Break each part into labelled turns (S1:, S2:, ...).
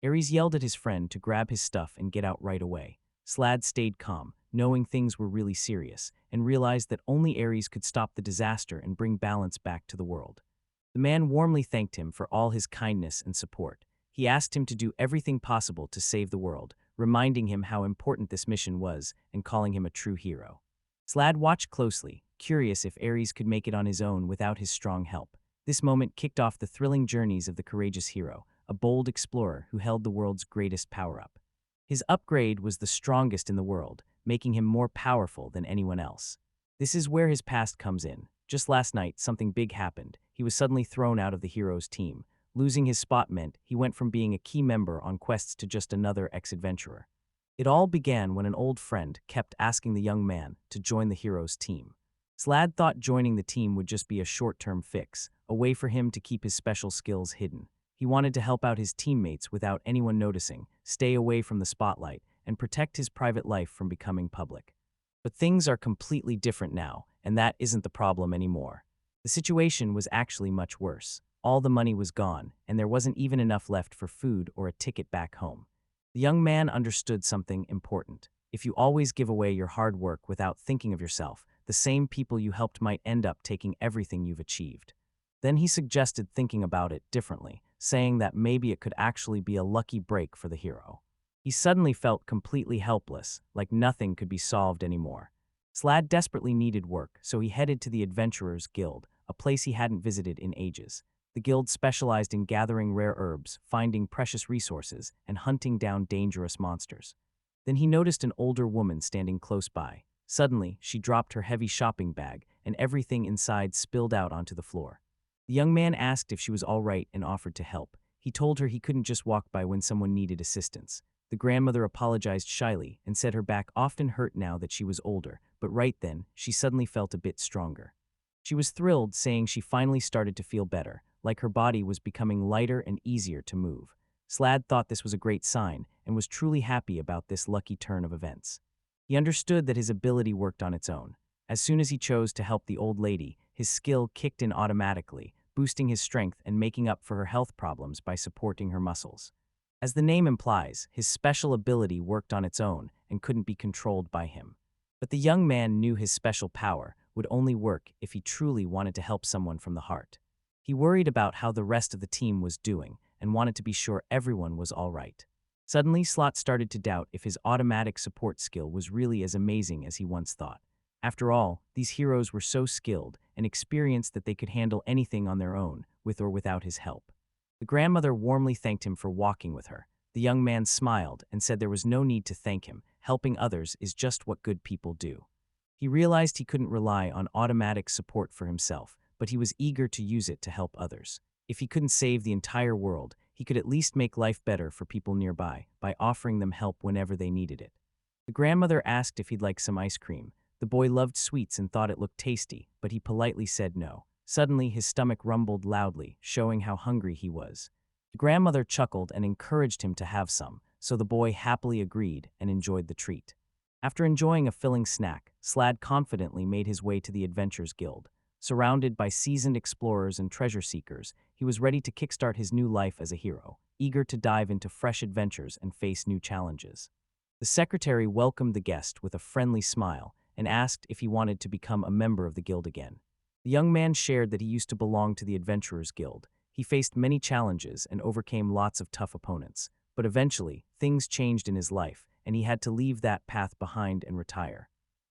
S1: Aries yelled at his friend to grab his stuff and get out right away. Slad stayed calm, knowing things were really serious, and realized that only Aries could stop the disaster and bring balance back to the world. The man warmly thanked him for all his kindness and support. He asked him to do everything possible to save the world, reminding him how important this mission was and calling him a true hero. Slad watched closely, curious if Aries could make it on his own without his strong help. This moment kicked off the thrilling journeys of the courageous hero, a bold explorer who held the world's greatest power-up. His upgrade was the strongest in the world, making him more powerful than anyone else. This is where his past comes in. Just last night, something big happened. He was suddenly thrown out of the hero's team. Losing his spot meant he went from being a key member on quests to just another ex-adventurer. It all began when an old friend kept asking the young man to join the hero's team. Slad thought joining the team would just be a short-term fix, a way for him to keep his special skills hidden. He wanted to help out his teammates without anyone noticing, stay away from the spotlight, and protect his private life from becoming public. But things are completely different now, and that isn't the problem anymore. The situation was actually much worse. All the money was gone, and there wasn't even enough left for food or a ticket back home. The young man understood something important. If you always give away your hard work without thinking of yourself, the same people you helped might end up taking everything you've achieved. Then he suggested thinking about it differently, saying that maybe it could actually be a lucky break for the hero. He suddenly felt completely helpless, like nothing could be solved anymore. Slad desperately needed work, so he headed to the Adventurers Guild, a place he hadn't visited in ages. The guild specialized in gathering rare herbs, finding precious resources, and hunting down dangerous monsters. Then he noticed an older woman standing close by. Suddenly, she dropped her heavy shopping bag, and everything inside spilled out onto the floor. The young man asked if she was all right and offered to help. He told her he couldn't just walk by when someone needed assistance. The grandmother apologized shyly and said her back often hurt now that she was older, but right then, she suddenly felt a bit stronger. She was thrilled, saying she finally started to feel better, like her body was becoming lighter and easier to move. Slad thought this was a great sign and was truly happy about this lucky turn of events. He understood that his ability worked on its own. As soon as he chose to help the old lady, his skill kicked in automatically, boosting his strength and making up for her health problems by supporting her muscles. As the name implies, his special ability worked on its own and couldn't be controlled by him. But the young man knew his special power would only work if he truly wanted to help someone from the heart. He worried about how the rest of the team was doing and wanted to be sure everyone was all right. Suddenly, Slot started to doubt if his automatic support skill was really as amazing as he once thought. After all, these heroes were so skilled and experienced that they could handle anything on their own, with or without his help. The grandmother warmly thanked him for walking with her. The young man smiled and said there was no need to thank him. Helping others is just what good people do. He realized he couldn't rely on automatic support for himself, but he was eager to use it to help others. If he couldn't save the entire world, he could at least make life better for people nearby by offering them help whenever they needed it. The grandmother asked if he'd like some ice cream. The boy loved sweets and thought it looked tasty, but he politely said no. Suddenly, his stomach rumbled loudly, showing how hungry he was. The grandmother chuckled and encouraged him to have some, so the boy happily agreed and enjoyed the treat. After enjoying a filling snack, Slad confidently made his way to the Adventurers Guild. Surrounded by seasoned explorers and treasure seekers, he was ready to kickstart his new life as a hero, eager to dive into fresh adventures and face new challenges. The secretary welcomed the guest with a friendly smile and asked if he wanted to become a member of the guild again. The young man shared that he used to belong to the Adventurers Guild. He faced many challenges and overcame lots of tough opponents, but eventually, things changed in his life, and he had to leave that path behind and retire.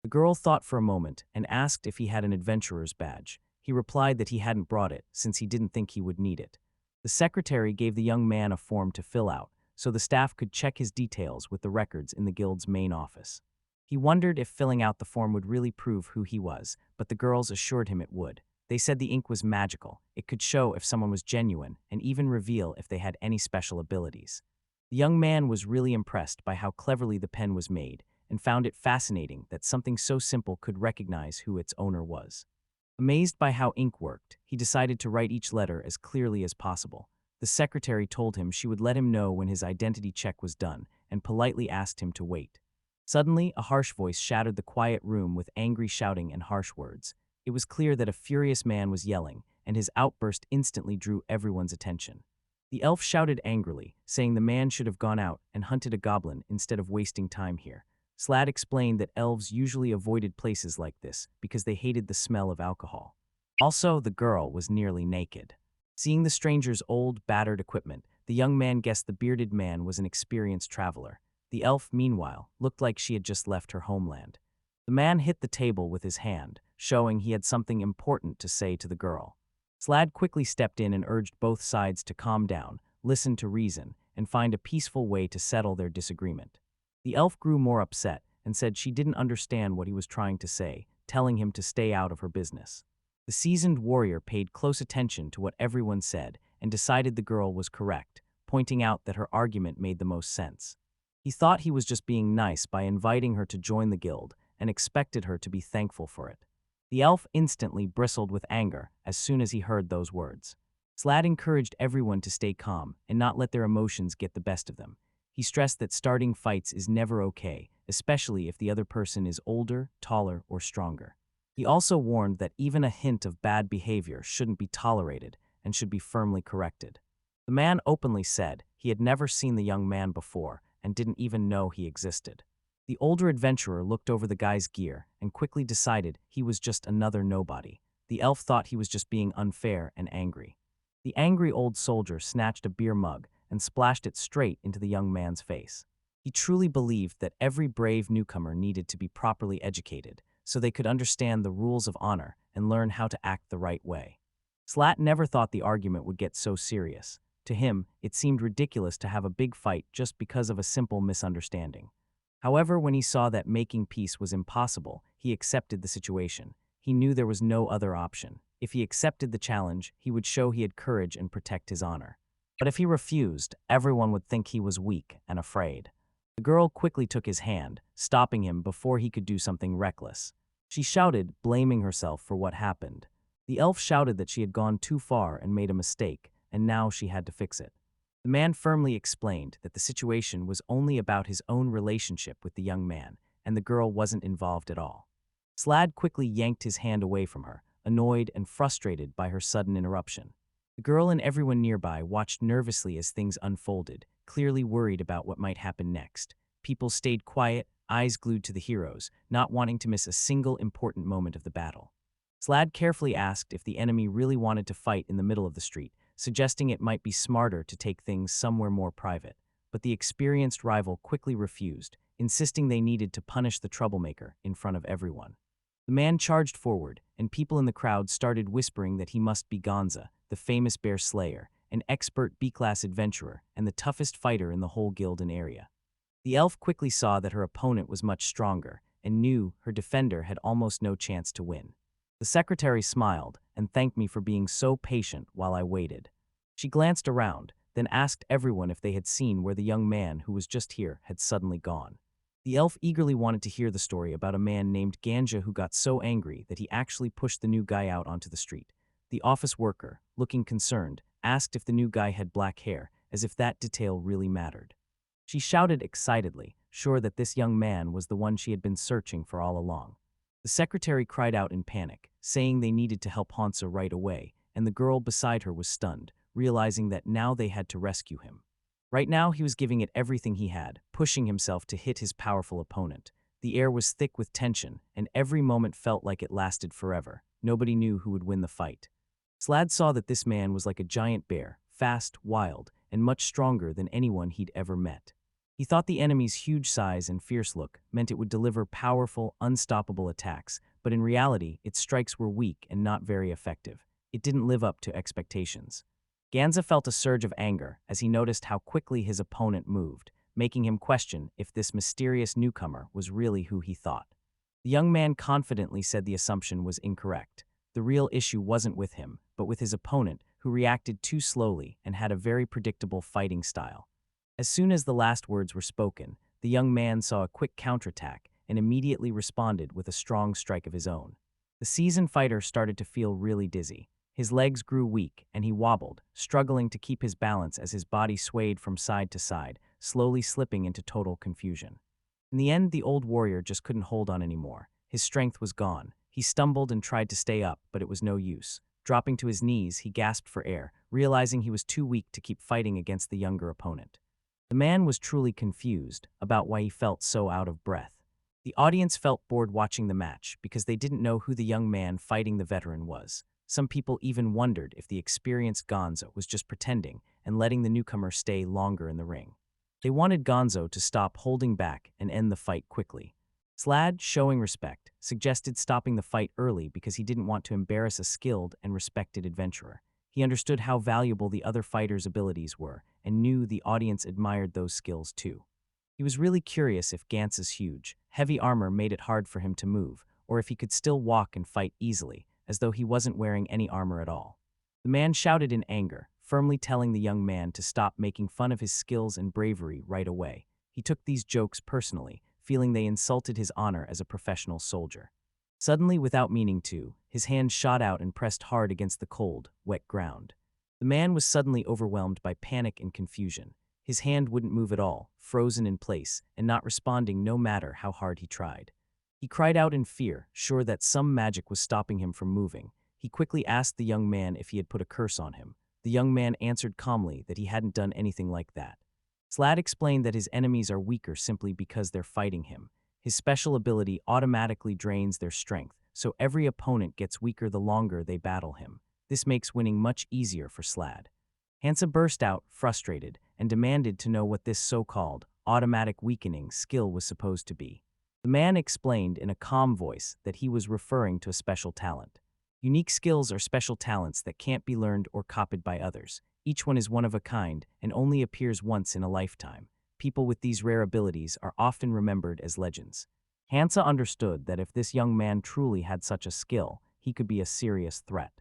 S1: The girl thought for a moment and asked if he had an adventurer's badge. He replied that he hadn't brought it since he didn't think he would need it. The secretary gave the young man a form to fill out, so the staff could check his details with the records in the guild's main office. He wondered if filling out the form would really prove who he was, but the girls assured him it would. They said the ink was magical. It could show if someone was genuine and even reveal if they had any special abilities. The young man was really impressed by how cleverly the pen was made and found it fascinating that something so simple could recognize who its owner was. Amazed by how ink worked, he decided to write each letter as clearly as possible. The secretary told him she would let him know when his identity check was done and politely asked him to wait. Suddenly, a harsh voice shattered the quiet room with angry shouting and harsh words. It was clear that a furious man was yelling, and his outburst instantly drew everyone's attention. The elf shouted angrily, saying the man should have gone out and hunted a goblin instead of wasting time here. Slad explained that elves usually avoided places like this because they hated the smell of alcohol. Also, the girl was nearly naked. Seeing the stranger's old, battered equipment, the young man guessed the bearded man was an experienced traveler. The elf, meanwhile, looked like she had just left her homeland. The man hit the table with his hand, showing he had something important to say to the girl. Slad quickly stepped in and urged both sides to calm down, listen to reason, and find a peaceful way to settle their disagreement. The elf grew more upset and said she didn't understand what he was trying to say, telling him to stay out of her business. The seasoned warrior paid close attention to what everyone said and decided the girl was correct, pointing out that her argument made the most sense. He thought he was just being nice by inviting her to join the guild and expected her to be thankful for it. The elf instantly bristled with anger as soon as he heard those words. Slad encouraged everyone to stay calm and not let their emotions get the best of them. He stressed that starting fights is never okay, especially if the other person is older, taller, or stronger. He also warned that even a hint of bad behavior shouldn't be tolerated and should be firmly corrected. The man openly said he had never seen the young man before and didn't even know he existed. The older adventurer looked over the guy's gear and quickly decided he was just another nobody. The elf thought he was just being unfair and angry. The angry old soldier snatched a beer mug and splashed it straight into the young man's face. He truly believed that every brave newcomer needed to be properly educated so they could understand the rules of honor and learn how to act the right way. Slat never thought the argument would get so serious. To him, it seemed ridiculous to have a big fight just because of a simple misunderstanding. However, when he saw that making peace was impossible, he accepted the situation. He knew there was no other option. If he accepted the challenge, he would show he had courage and protect his honor. But if he refused, everyone would think he was weak and afraid. The girl quickly took his hand, stopping him before he could do something reckless. She shouted, blaming herself for what happened. The elf shouted that she had gone too far and made a mistake, and now she had to fix it. The man firmly explained that the situation was only about his own relationship with the young man, and the girl wasn't involved at all. Slad quickly yanked his hand away from her, annoyed and frustrated by her sudden interruption. The girl and everyone nearby watched nervously as things unfolded, clearly worried about what might happen next. People stayed quiet, eyes glued to the heroes, not wanting to miss a single important moment of the battle. Slad carefully asked if the enemy really wanted to fight in the middle of the street, suggesting it might be smarter to take things somewhere more private. But the experienced rival quickly refused, insisting they needed to punish the troublemaker in front of everyone. The man charged forward, and people in the crowd started whispering that he must be Gonza, the famous bear slayer, an expert B-class adventurer, and the toughest fighter in the whole guild and area. The elf quickly saw that her opponent was much stronger, and knew her defender had almost no chance to win. The secretary smiled and thanked me for being so patient while I waited. She glanced around, then asked everyone if they had seen where the young man who was just here had suddenly gone. The elf eagerly wanted to hear the story about a man named Ganja who got so angry that he actually pushed the new guy out onto the street. The office worker, looking concerned, asked if the new guy had black hair, as if that detail really mattered. She shouted excitedly, sure that this young man was the one she had been searching for all along. The secretary cried out in panic, saying they needed to help Hansa right away, and the girl beside her was stunned, realizing that now they had to rescue him. Right now he was giving it everything he had, pushing himself to hit his powerful opponent. The air was thick with tension, and every moment felt like it lasted forever. Nobody knew who would win the fight. Slad saw that this man was like a giant bear, fast, wild, and much stronger than anyone he'd ever met. He thought the enemy's huge size and fierce look meant it would deliver powerful, unstoppable attacks, but in reality, its strikes were weak and not very effective. It didn't live up to expectations. Ganza felt a surge of anger as he noticed how quickly his opponent moved, making him question if this mysterious newcomer was really who he thought. The young man confidently said the assumption was incorrect. The real issue wasn't with him, but with his opponent, who reacted too slowly and had a very predictable fighting style. As soon as the last words were spoken, the young man saw a quick counterattack and immediately responded with a strong strike of his own. The seasoned fighter started to feel really dizzy. His legs grew weak, and he wobbled, struggling to keep his balance as his body swayed from side to side, slowly slipping into total confusion. In the end, the old warrior just couldn't hold on anymore. His strength was gone. He stumbled and tried to stay up, but it was no use. Dropping to his knees, he gasped for air, realizing he was too weak to keep fighting against the younger opponent. The man was truly confused about why he felt so out of breath. The audience felt bored watching the match because they didn't know who the young man fighting the veteran was. Some people even wondered if the experienced Gonzo was just pretending and letting the newcomer stay longer in the ring. They wanted Gonzo to stop holding back and end the fight quickly. Slad, showing respect, suggested stopping the fight early because he didn't want to embarrass a skilled and respected adventurer. He understood how valuable the other fighters' abilities were and knew the audience admired those skills too. He was really curious if Gantz's huge, heavy armor made it hard for him to move, or if he could still walk and fight easily, as though he wasn't wearing any armor at all. The man shouted in anger, firmly telling the young man to stop making fun of his skills and bravery right away. He took these jokes personally, feeling they insulted his honor as a professional soldier. Suddenly, without meaning to, his hand shot out and pressed hard against the cold, wet ground. The man was suddenly overwhelmed by panic and confusion. His hand wouldn't move at all, frozen in place, and not responding no matter how hard he tried. He cried out in fear, sure that some magic was stopping him from moving. He quickly asked the young man if he had put a curse on him. The young man answered calmly that he hadn't done anything like that. Slad explained that his enemies are weaker simply because they're fighting him. His special ability automatically drains their strength, so every opponent gets weaker the longer they battle him. This makes winning much easier for Slad. Hansa burst out, frustrated, and demanded to know what this so-called automatic weakening skill was supposed to be. The man explained in a calm voice that he was referring to a special talent. Unique skills are special talents that can't be learned or copied by others. Each one is one of a kind and only appears once in a lifetime. People with these rare abilities are often remembered as legends. Hansa understood that if this young man truly had such a skill, he could be a serious threat.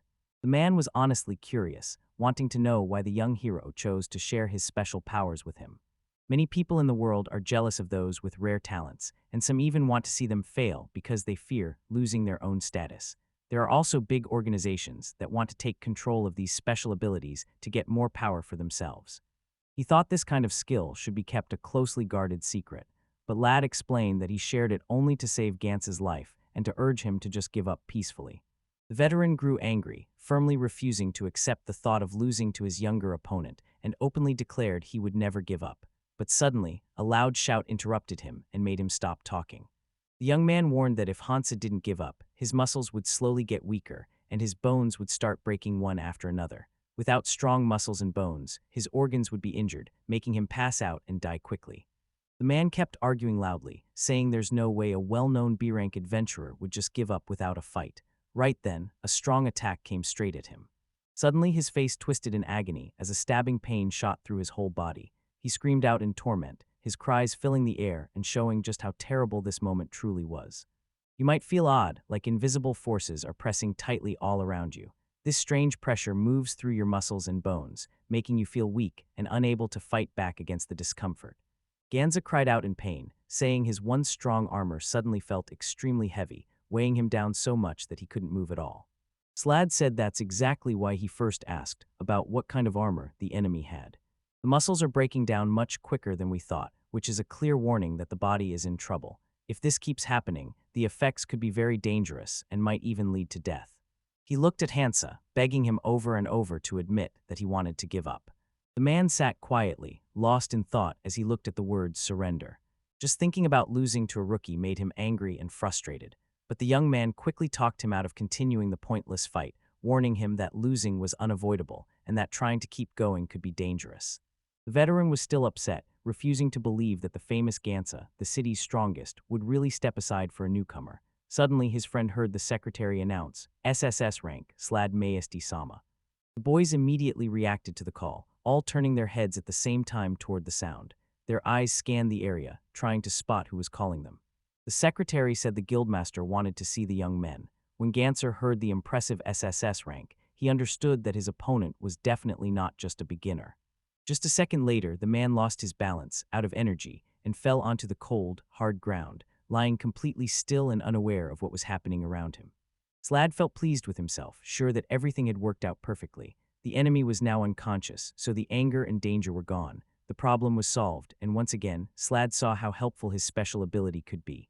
S1: The man was honestly curious, wanting to know why the young hero chose to share his special powers with him. Many people in the world are jealous of those with rare talents, and some even want to see them fail because they fear losing their own status. There are also big organizations that want to take control of these special abilities to get more power for themselves. He thought this kind of skill should be kept a closely guarded secret, but Lad explained that he shared it only to save Gantz's life and to urge him to just give up peacefully. The veteran grew angry, firmly refusing to accept the thought of losing to his younger opponent, and openly declared he would never give up. But suddenly, a loud shout interrupted him and made him stop talking. The young man warned that if Hansa didn't give up, his muscles would slowly get weaker, and his bones would start breaking one after another. Without strong muscles and bones, his organs would be injured, making him pass out and die quickly. The man kept arguing loudly, saying there's no way a well-known B-rank adventurer would just give up without a fight. Right then, a strong attack came straight at him. Suddenly, his face twisted in agony as a stabbing pain shot through his whole body. He screamed out in torment, his cries filling the air and showing just how terrible this moment truly was. You might feel odd, like invisible forces are pressing tightly all around you. This strange pressure moves through your muscles and bones, making you feel weak and unable to fight back against the discomfort. Ganza cried out in pain, saying his once strong armor suddenly felt extremely heavy, weighing him down so much that he couldn't move at all. Slad said that's exactly why he first asked about what kind of armor the enemy had. The muscles are breaking down much quicker than we thought, which is a clear warning that the body is in trouble. If this keeps happening, the effects could be very dangerous and might even lead to death. He looked at Hansa, begging him over and over to admit that he wanted to give up. The man sat quietly, lost in thought as he looked at the words surrender. Just thinking about losing to a rookie made him angry and frustrated. But the young man quickly talked him out of continuing the pointless fight, warning him that losing was unavoidable and that trying to keep going could be dangerous. The veteran was still upset, refusing to believe that the famous Gansa, the city's strongest, would really step aside for a newcomer. Suddenly, his friend heard the secretary announce, SSS rank, Slad Majesty Sama. The boys immediately reacted to the call, all turning their heads at the same time toward the sound. Their eyes scanned the area, trying to spot who was calling them. The secretary said the guildmaster wanted to see the young men. When Ganser heard the impressive SSS rank, he understood that his opponent was definitely not just a beginner. Just a second later, the man lost his balance, out of energy, and fell onto the cold, hard ground, lying completely still and unaware of what was happening around him. Slad felt pleased with himself, sure that everything had worked out perfectly. The enemy was now unconscious, so the anger and danger were gone. The problem was solved, and once again, Slad saw how helpful his special ability could be.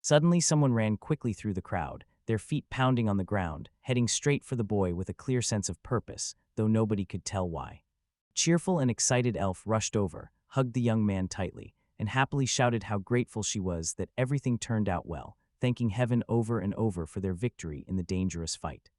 S1: Suddenly, someone ran quickly through the crowd. their feet pounding on the ground, heading straight for the boy with a clear sense of purpose, though nobody could tell why. A cheerful and excited elf rushed over, hugged the young man tightly, and happily shouted how grateful she was that everything turned out well, thanking heaven over and over for their victory in the dangerous fight.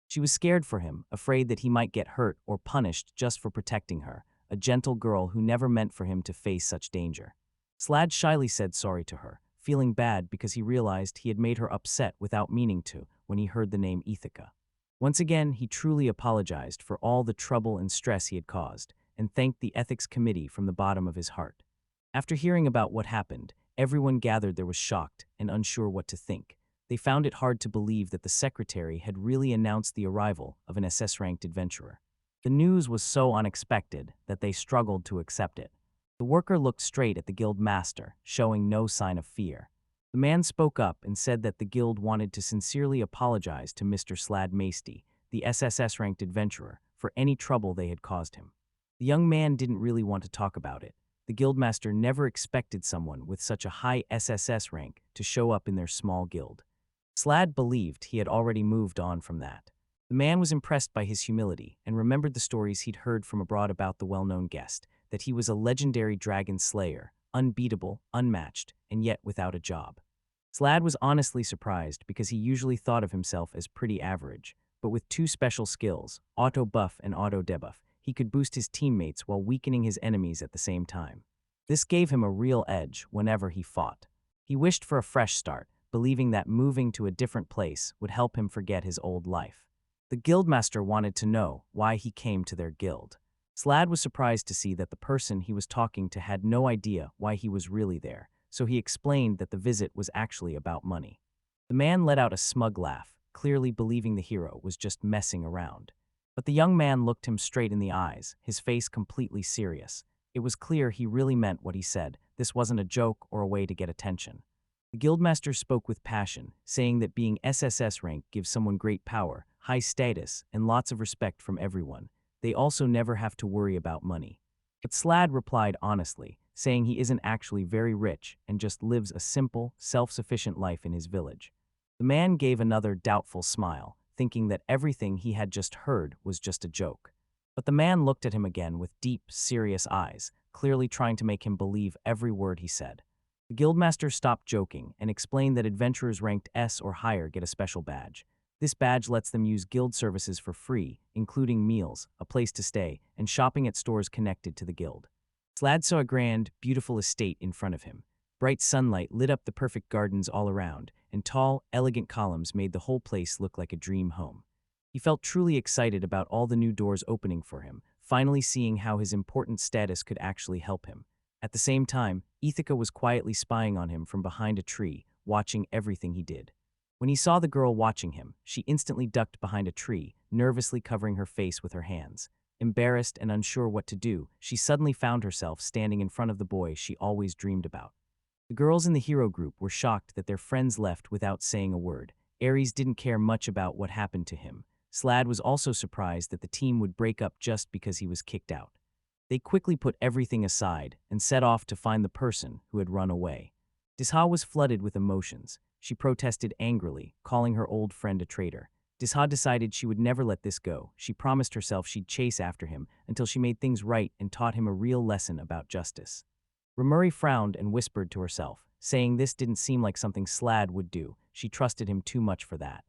S1: She was scared for him, afraid that he might get hurt or punished just for protecting her, a gentle girl who never meant for him to face such danger. Slad shyly said sorry to her, feeling bad because he realized he had made her upset without meaning to when he heard the name Ithaca. Once again, he truly apologized for all the trouble and stress he had caused, and thanked the ethics committee from the bottom of his heart. After hearing about what happened, everyone gathered there was shocked and unsure what to think. They found it hard to believe that the secretary had really announced the arrival of an SS-ranked adventurer. The news was so unexpected that they struggled to accept it. The worker looked straight at the guild master, showing no sign of fear. The man spoke up and said that the guild wanted to sincerely apologize to Mr. Slad Maesty, the SSS-ranked adventurer, for any trouble they had caused him. The young man didn't really want to talk about it. The guildmaster never expected someone with such a high SSS rank to show up in their small guild. Slad believed he had already moved on from that. The man was impressed by his humility and remembered the stories he'd heard from abroad about the well-known guest, that he was a legendary dragon slayer, unbeatable, unmatched, and yet without a job. Slad was honestly surprised because he usually thought of himself as pretty average, but with two special skills, auto buff and auto debuff, he could boost his teammates while weakening his enemies at the same time. This gave him a real edge whenever he fought. He wished for a fresh start, believing that moving to a different place would help him forget his old life. The guildmaster wanted to know why he came to their guild. Slad was surprised to see that the person he was talking to had no idea why he was really there, so he explained that the visit was actually about money. The man let out a smug laugh, clearly believing the hero was just messing around. But the young man looked him straight in the eyes, his face completely serious. It was clear he really meant what he said. This wasn't a joke or a way to get attention. The guildmaster spoke with passion, saying that being SSS rank gives someone great power, high status, and lots of respect from everyone. They also never have to worry about money. But Slad replied honestly, saying he isn't actually very rich and just lives a simple, self-sufficient life in his village. The man gave another doubtful smile, thinking that everything he had just heard was just a joke. But the man looked at him again with deep, serious eyes, clearly trying to make him believe every word he said. The guildmaster stopped joking and explained that adventurers ranked S or higher get a special badge. This badge lets them use guild services for free, including meals, a place to stay, and shopping at stores connected to the guild. Slad saw a grand, beautiful estate in front of him. Bright sunlight lit up the perfect gardens all around, and tall, elegant columns made the whole place look like a dream home. He felt truly excited about all the new doors opening for him, finally seeing how his important status could actually help him. At the same time, Ithaca was quietly spying on him from behind a tree, watching everything he did. When he saw the girl watching him, she instantly ducked behind a tree, nervously covering her face with her hands. Embarrassed and unsure what to do, she suddenly found herself standing in front of the boy she always dreamed about. The girls in the hero group were shocked that their friends left without saying a word. Aries didn't care much about what happened to him. Slad was also surprised that the team would break up just because he was kicked out. They quickly put everything aside and set off to find the person who had run away. Disha was flooded with emotions. She protested angrily, calling her old friend a traitor. Disha decided she would never let this go. She promised herself she'd chase after him until she made things right and taught him a real lesson about justice. Ramuri frowned and whispered to herself, saying this didn't seem like something Slad would do. She trusted him too much for that.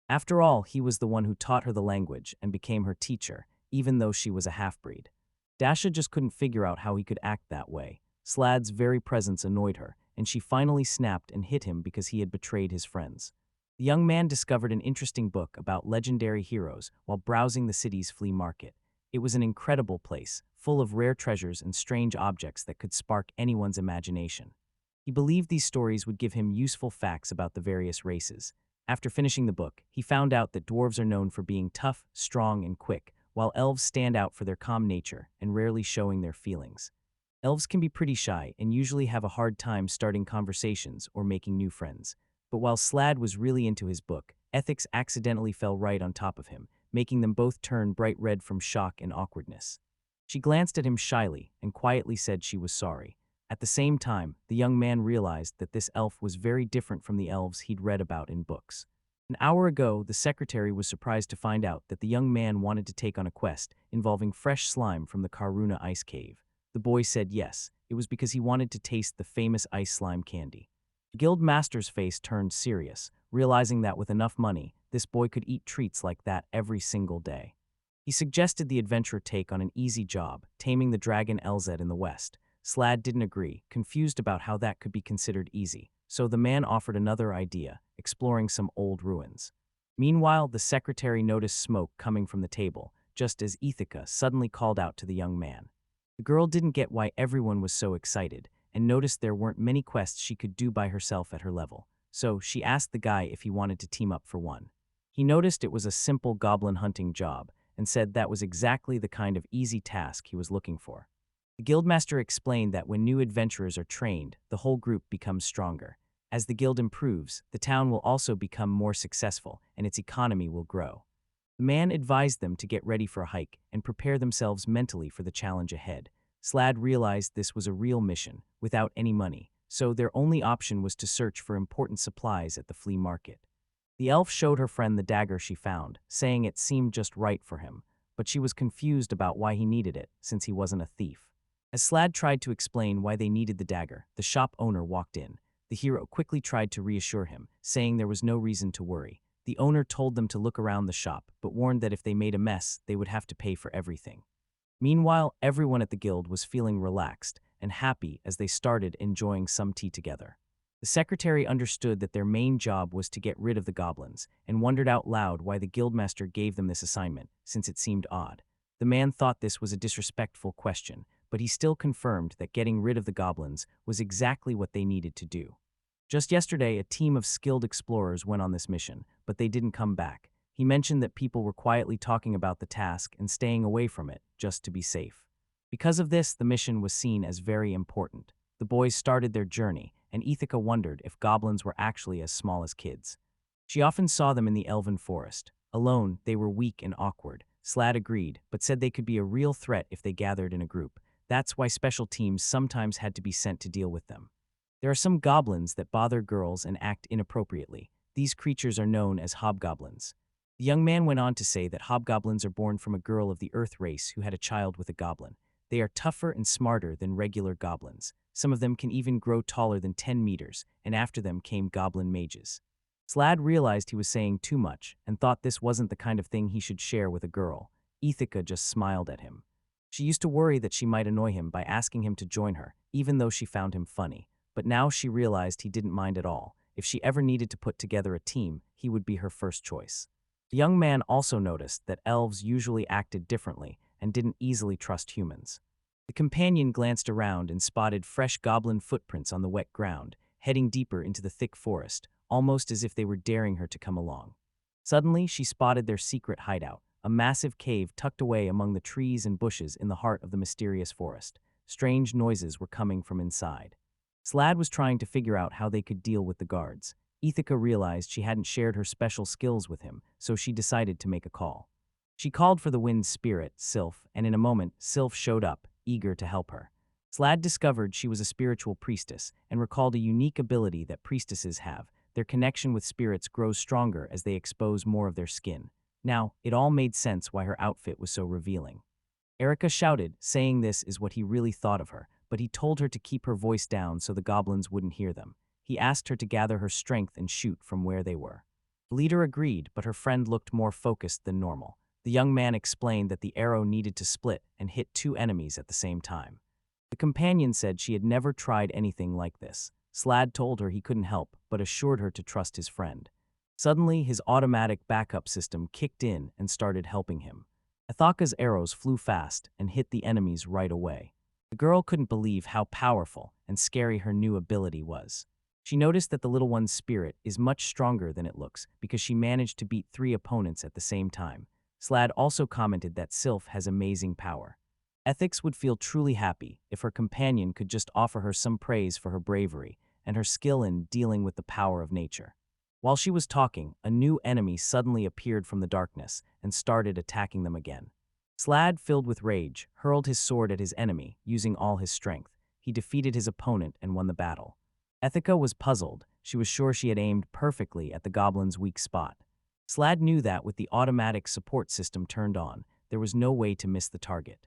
S1: After all, he was the one who taught her the language and became her teacher, even though she was a half-breed. Dasha just couldn't figure out how he could act that way. Slad's very presence annoyed her, and she finally snapped and hit him because he had betrayed his friends. The young man discovered an interesting book about legendary heroes while browsing the city's flea market. It was an incredible place, full of rare treasures and strange objects that could spark anyone's imagination. He believed these stories would give him useful facts about the various races. After finishing the book, he found out that dwarves are known for being tough, strong, and quick, while elves stand out for their calm nature and rarely showing their feelings. Elves can be pretty shy and usually have a hard time starting conversations or making new friends. But while Slad was really into his book, ethics accidentally fell right on top of him, making them both turn bright red from shock and awkwardness. She glanced at him shyly and quietly said she was sorry. At the same time, the young man realized that this elf was very different from the elves he'd read about in books. An hour ago, the secretary was surprised to find out that the young man wanted to take on a quest involving fresh slime from the Karuna ice cave. The boy said yes. It was because he wanted to taste the famous ice slime candy. The guild master's face turned serious, realizing that with enough money, this boy could eat treats like that every single day. He suggested the adventurer take on an easy job, taming the dragon LZ in the west. Slad didn't agree, confused about how that could be considered easy, so the man offered another idea, exploring some old ruins. Meanwhile, the secretary noticed smoke coming from the table, just as Ithaca suddenly called out to the young man. The girl didn't get why everyone was so excited, and noticed there weren't many quests she could do by herself at her level, so she asked the guy if he wanted to team up for one. He noticed it was a simple goblin hunting job, and said that was exactly the kind of easy task he was looking for. The guildmaster explained that when new adventurers are trained, the whole group becomes stronger. As the guild improves, the town will also become more successful, and its economy will grow. The man advised them to get ready for a hike and prepare themselves mentally for the challenge ahead. Slad realized this was a real mission, without any money, so their only option was to search for important supplies at the flea market. The elf showed her friend the dagger she found, saying it seemed just right for him, but she was confused about why he needed it, since he wasn't a thief. As Slad tried to explain why they needed the dagger, the shop owner walked in. The hero quickly tried to reassure him, saying there was no reason to worry. The owner told them to look around the shop, but warned that if they made a mess, they would have to pay for everything. Meanwhile, everyone at the guild was feeling relaxed and happy as they started enjoying some tea together. The secretary understood that their main job was to get rid of the goblins, and wondered out loud why the guildmaster gave them this assignment, since it seemed odd. The man thought this was a disrespectful question, but he still confirmed that getting rid of the goblins was exactly what they needed to do. Just yesterday, a team of skilled explorers went on this mission, but they didn't come back. He mentioned that people were quietly talking about the task and staying away from it, just to be safe. Because of this, the mission was seen as very important. The boys started their journey, and Ithaca wondered if goblins were actually as small as kids. She often saw them in the elven forest. Alone, they were weak and awkward. Slad agreed, but said they could be a real threat if they gathered in a group. That's why special teams sometimes had to be sent to deal with them. There are some goblins that bother girls and act inappropriately. These creatures are known as hobgoblins. The young man went on to say that hobgoblins are born from a girl of the earth race who had a child with a goblin. They are tougher and smarter than regular goblins. Some of them can even grow taller than 10 meters, and after them came goblin mages. Slad realized he was saying too much and thought this wasn't the kind of thing he should share with a girl. Ithaca just smiled at him. She used to worry that she might annoy him by asking him to join her, even though she found him funny. But now she realized he didn't mind at all. If she ever needed to put together a team, he would be her first choice. The young man also noticed that elves usually acted differently and didn't easily trust humans. The companion glanced around and spotted fresh goblin footprints on the wet ground, heading deeper into the thick forest, almost as if they were daring her to come along. Suddenly, she spotted their secret hideout, a massive cave tucked away among the trees and bushes in the heart of the mysterious forest. Strange noises were coming from inside. Slad was trying to figure out how they could deal with the guards. Ithaca realized she hadn't shared her special skills with him, so she decided to make a call. She called for the wind's spirit, Sylph, and in a moment, Sylph showed up, eager to help her. Slad discovered she was a spiritual priestess and recalled a unique ability that priestesses have. Their connection with spirits grows stronger as they expose more of their skin. Now, it all made sense why her outfit was so revealing. Erica shouted, saying this is what he really thought of her, but he told her to keep her voice down so the goblins wouldn't hear them. He asked her to gather her strength and shoot from where they were. The leader agreed, but her friend looked more focused than normal. The young man explained that the arrow needed to split and hit two enemies at the same time. The companion said she had never tried anything like this. Slad told her he couldn't help, but assured her to trust his friend. Suddenly, his automatic backup system kicked in and started helping him. Ithaca's arrows flew fast and hit the enemies right away. The girl couldn't believe how powerful and scary her new ability was. She noticed that the little one's spirit is much stronger than it looks because she managed to beat 3 opponents at the same time. Slad also commented that Sylph has amazing power. Ethics would feel truly happy if her companion could just offer her some praise for her bravery and her skill in dealing with the power of nature. While she was talking, a new enemy suddenly appeared from the darkness and started attacking them again. Slad, filled with rage, hurled his sword at his enemy, using all his strength. He defeated his opponent and won the battle. Ithaca was puzzled, she was sure she had aimed perfectly at the goblin's weak spot. Slad knew that with the automatic support system turned on, there was no way to miss the target.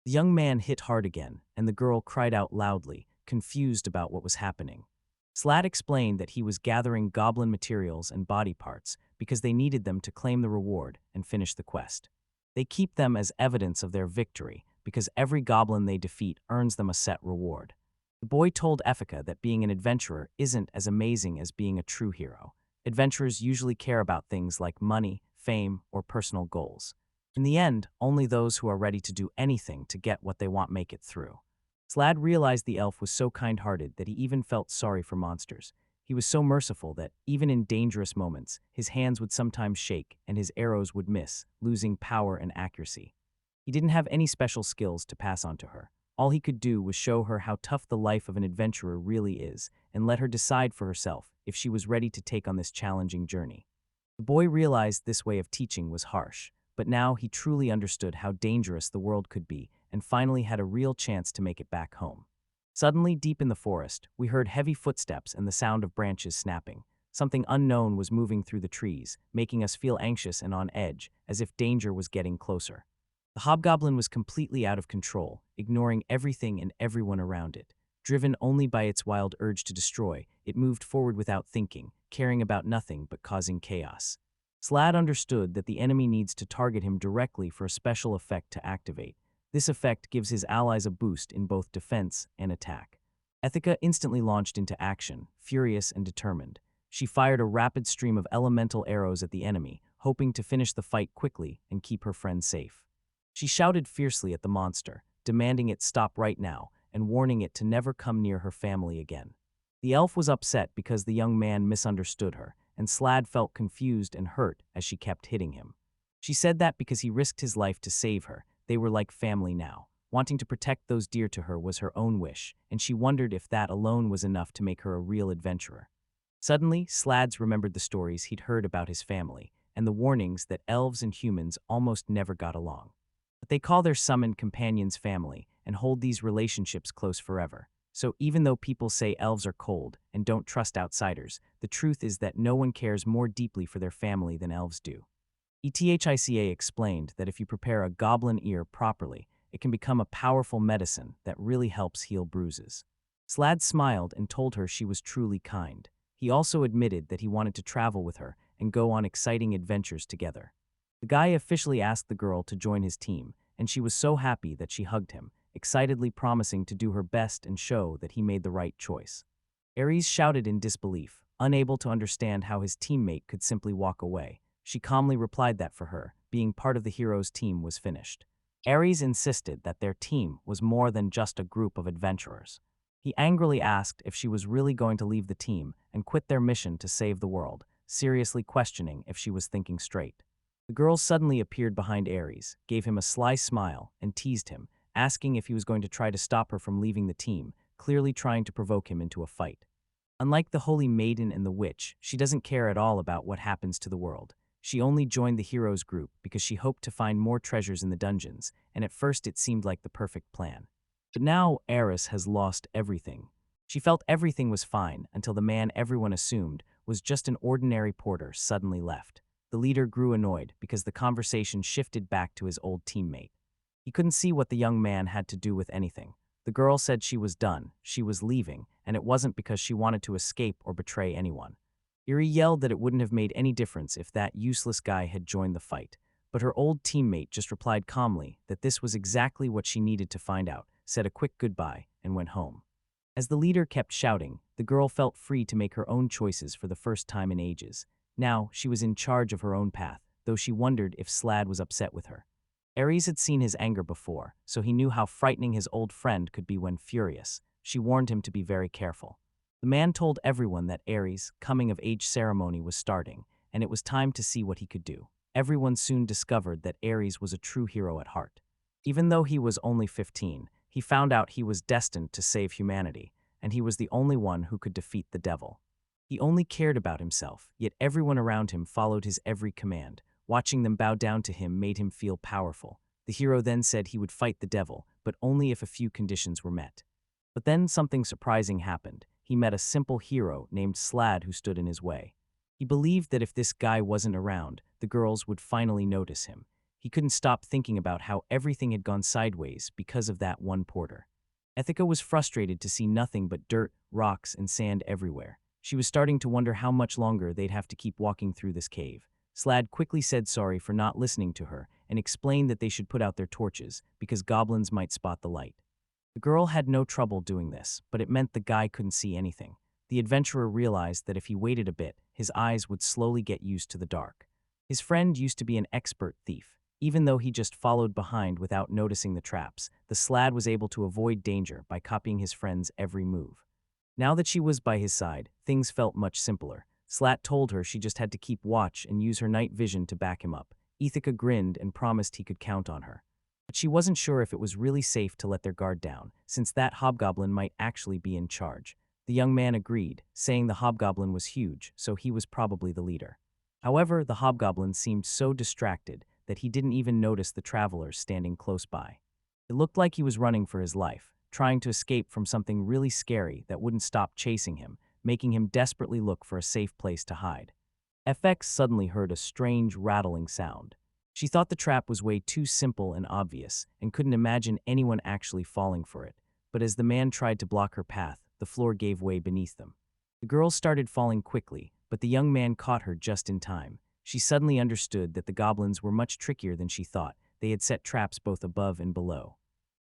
S1: The young man hit hard again, and the girl cried out loudly, confused about what was happening. Slad explained that he was gathering goblin materials and body parts because they needed them to claim the reward and finish the quest. They keep them as evidence of their victory because every goblin they defeat earns them a set reward. The boy told Effica that being an adventurer isn't as amazing as being a true hero. Adventurers usually care about things like money, fame, or personal goals. In the end, only those who are ready to do anything to get what they want make it through. Slad realized the elf was so kind-hearted that he even felt sorry for monsters. He was so merciful that, even in dangerous moments, his hands would sometimes shake and his arrows would miss, losing power and accuracy. He didn't have any special skills to pass on to her. All he could do was show her how tough the life of an adventurer really is and let her decide for herself if she was ready to take on this challenging journey. The boy realized this way of teaching was harsh, but now he truly understood how dangerous the world could be and finally had a real chance to make it back home. Suddenly, deep in the forest, we heard heavy footsteps and the sound of branches snapping. Something unknown was moving through the trees, making us feel anxious and on edge, as if danger was getting closer. The hobgoblin was completely out of control, ignoring everything and everyone around it. Driven only by its wild urge to destroy, it moved forward without thinking, caring about nothing but causing chaos. Slad understood that the enemy needs to target him directly for a special effect to activate. This effect gives his allies a boost in both defense and attack. Ethica instantly launched into action, furious and determined. She fired a rapid stream of elemental arrows at the enemy, hoping to finish the fight quickly and keep her friend safe. She shouted fiercely at the monster, demanding it stop right now and warning it to never come near her family again. The elf was upset because the young man misunderstood her, and Slad felt confused and hurt as she kept hitting him. She said that because he risked his life to save her, they were like family now. Wanting to protect those dear to her was her own wish, and she wondered if that alone was enough to make her a real adventurer. Suddenly, Slads remembered the stories he'd heard about his family, and the warnings that elves and humans almost never got along. But they call their summoned companions family, and hold these relationships close forever. So even though people say elves are cold and don't trust outsiders, the truth is that no one cares more deeply for their family than elves do. ETHICA explained that if you prepare a goblin ear properly, it can become a powerful medicine that really helps heal bruises. Slad smiled and told her she was truly kind. He also admitted that he wanted to travel with her and go on exciting adventures together. The guy officially asked the girl to join his team, and she was so happy that she hugged him, excitedly promising to do her best and show that he made the right choice. Aries shouted in disbelief, unable to understand how his teammate could simply walk away. She calmly replied that for her, being part of the hero's team was finished. Aries insisted that their team was more than just a group of adventurers. He angrily asked if she was really going to leave the team and quit their mission to save the world, seriously questioning if she was thinking straight. The girl suddenly appeared behind Aries, gave him a sly smile, and teased him, asking if he was going to try to stop her from leaving the team, clearly trying to provoke him into a fight. Unlike the Holy Maiden and the Witch, she doesn't care at all about what happens to the world. She only joined the heroes group because she hoped to find more treasures in the dungeons, and at first it seemed like the perfect plan. But now Aries has lost everything. She felt everything was fine until the man everyone assumed was just an ordinary porter suddenly left. The leader grew annoyed because the conversation shifted back to his old teammate. He couldn't see what the young man had to do with anything. The girl said she was done, she was leaving, and it wasn't because she wanted to escape or betray anyone. Erie yelled that it wouldn't have made any difference if that useless guy had joined the fight, but her old teammate just replied calmly that this was exactly what she needed to find out, said a quick goodbye, and went home. As the leader kept shouting, the girl felt free to make her own choices for the first time in ages. Now, she was in charge of her own path, though she wondered if Slad was upset with her. Aries had seen his anger before, so he knew how frightening his old friend could be when furious. She warned him to be very careful. The man told everyone that Aries' coming-of-age ceremony was starting, and it was time to see what he could do. Everyone soon discovered that Aries was a true hero at heart. Even though he was only 15, he found out he was destined to save humanity, and he was the only one who could defeat the devil. He only cared about himself, yet everyone around him followed his every command. Watching them bow down to him made him feel powerful. The hero then said he would fight the devil, but only if a few conditions were met. But then something surprising happened. he met a simple hero named Slad who stood in his way. He believed that if this guy wasn't around, the girls would finally notice him. He couldn't stop thinking about how everything had gone sideways because of that one porter. Ethica was frustrated to see nothing but dirt, rocks, and sand everywhere. She was starting to wonder how much longer they'd have to keep walking through this cave. Slad quickly said sorry for not listening to her and explained that they should put out their torches because goblins might spot the light. The girl had no trouble doing this, but it meant the guy couldn't see anything. The adventurer realized that if he waited a bit, his eyes would slowly get used to the dark. His friend used to be an expert thief. Even though he just followed behind without noticing the traps, the Slad was able to avoid danger by copying his friend's every move. Now that she was by his side, things felt much simpler. Slad told her she just had to keep watch and use her night vision to back him up. Ithaca grinned and promised he could count on her. But she wasn't sure if it was really safe to let their guard down, since that hobgoblin might actually be in charge. The young man agreed, saying the hobgoblin was huge, so he was probably the leader. However, the hobgoblin seemed so distracted that he didn't even notice the travelers standing close by. It looked like he was running for his life, trying to escape from something really scary that wouldn't stop chasing him, making him desperately look for a safe place to hide. FX suddenly heard a strange rattling sound. She thought the trap was way too simple and obvious, and couldn't imagine anyone actually falling for it. But as the man tried to block her path, the floor gave way beneath them. The girl started falling quickly, but the young man caught her just in time. She suddenly understood that the goblins were much trickier than she thought. They had set traps both above and below.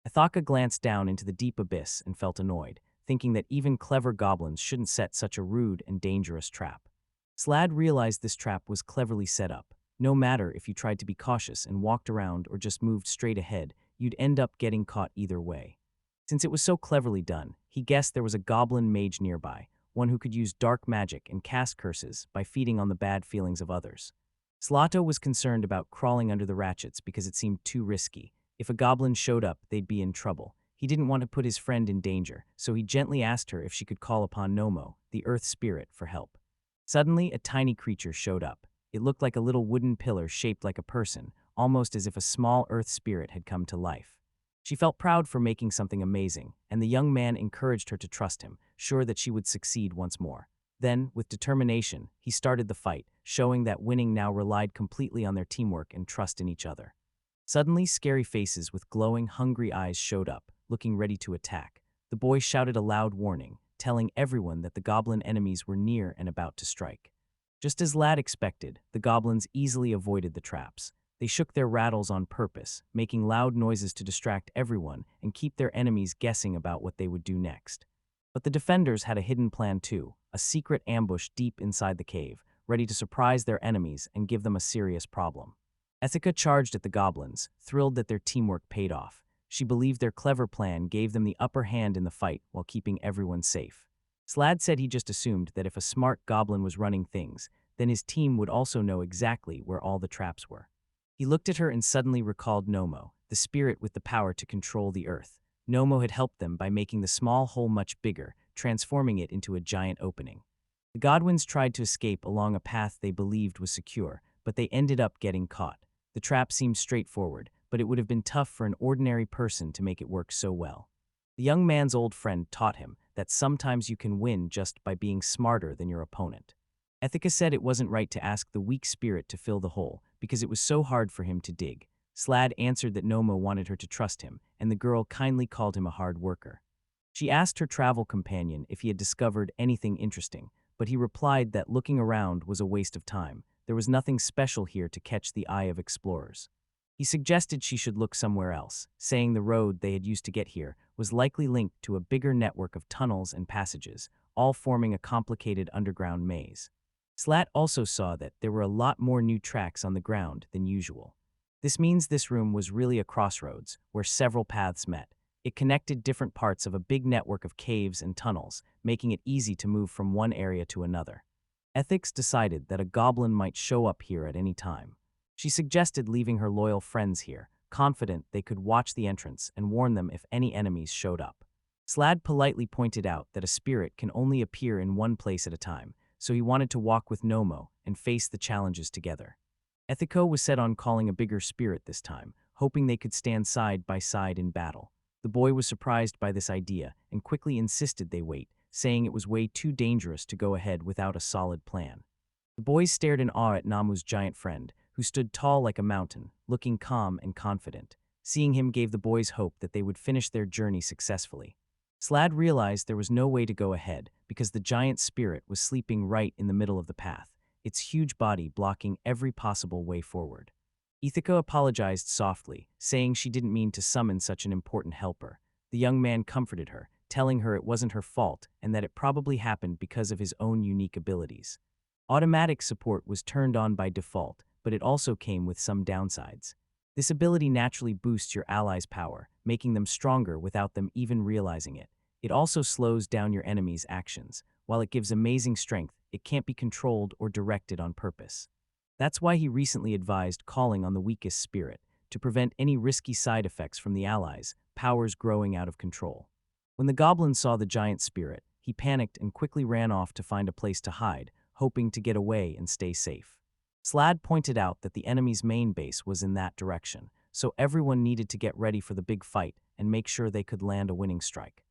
S1: Ithaka glanced down into the deep abyss and felt annoyed, thinking that even clever goblins shouldn't set such a rude and dangerous trap. Slad realized this trap was cleverly set up. No matter if you tried to be cautious and walked around or just moved straight ahead, you'd end up getting caught either way. Since it was so cleverly done, he guessed there was a goblin mage nearby, one who could use dark magic and cast curses by feeding on the bad feelings of others. Slato was concerned about crawling under the ratchets because it seemed too risky. If a goblin showed up, they'd be in trouble. He didn't want to put his friend in danger, so he gently asked her if she could call upon Nomo, the earth spirit, for help. Suddenly, a tiny creature showed up. It looked like a little wooden pillar shaped like a person, almost as if a small earth spirit had come to life. She felt proud for making something amazing, and the young man encouraged her to trust him, sure that she would succeed once more. Then, with determination, he started the fight, showing that winning now relied completely on their teamwork and trust in each other. Suddenly, scary faces with glowing, hungry eyes showed up, looking ready to attack. The boy shouted a loud warning, telling everyone that the goblin enemies were near and about to strike. Just as Lad expected, the goblins easily avoided the traps. They shook their rattles on purpose, making loud noises to distract everyone and keep their enemies guessing about what they would do next. But the defenders had a hidden plan too, a secret ambush deep inside the cave, ready to surprise their enemies and give them a serious problem. Ethica charged at the goblins, thrilled that their teamwork paid off. She believed their clever plan gave them the upper hand in the fight while keeping everyone safe. Slad said he just assumed that if a smart goblin was running things, then his team would also know exactly where all the traps were. He looked at her and suddenly recalled Nomo, the spirit with the power to control the earth. Nomo had helped them by making the small hole much bigger, transforming it into a giant opening. The Godwins tried to escape along a path they believed was secure, but they ended up getting caught. The trap seemed straightforward, but it would have been tough for an ordinary person to make it work so well. The young man's old friend taught him that sometimes you can win just by being smarter than your opponent. Ethica said it wasn't right to ask the weak spirit to fill the hole, because it was so hard for him to dig. Slad answered that Nomo wanted her to trust him, and the girl kindly called him a hard worker. She asked her travel companion if he had discovered anything interesting, but he replied that looking around was a waste of time. There was nothing special here to catch the eye of explorers. He suggested she should look somewhere else, saying the road they had used to get here was likely linked to a bigger network of tunnels and passages, all forming a complicated underground maze. Slat also saw that there were a lot more new tracks on the ground than usual. This means this room was really a crossroads, where several paths met. It connected different parts of a big network of caves and tunnels, making it easy to move from one area to another. Ethics decided that a goblin might show up here at any time. She suggested leaving her loyal friends here, confident they could watch the entrance and warn them if any enemies showed up. Slad politely pointed out that a spirit can only appear in one place at a time, so he wanted to walk with Nomo and face the challenges together. Ethico was set on calling a bigger spirit this time, hoping they could stand side by side in battle. The boy was surprised by this idea and quickly insisted they wait, saying it was way too dangerous to go ahead without a solid plan. The boys stared in awe at Namu's giant friend, who stood tall like a mountain, looking calm and confident. Seeing him gave the boys hope that they would finish their journey successfully. Slad realized there was no way to go ahead because the giant spirit was sleeping right in the middle of the path, its huge body blocking every possible way forward. Ithaca apologized softly, saying she didn't mean to summon such an important helper. The young man comforted her, telling her it wasn't her fault and that it probably happened because of his own unique abilities. Automatic support was turned on by default, but it also came with some downsides. This ability naturally boosts your allies' power, making them stronger without them even realizing it. It also slows down your enemy's actions. While it gives amazing strength, it can't be controlled or directed on purpose. That's why he recently advised calling on the weakest spirit, to prevent any risky side effects from the allies, powers growing out of control. When the goblin saw the giant spirit, he panicked and quickly ran off to find a place to hide, hoping to get away and stay safe. Slad pointed out that the enemy's main base was in that direction, so everyone needed to get ready for the big fight and make sure they could land a winning strike.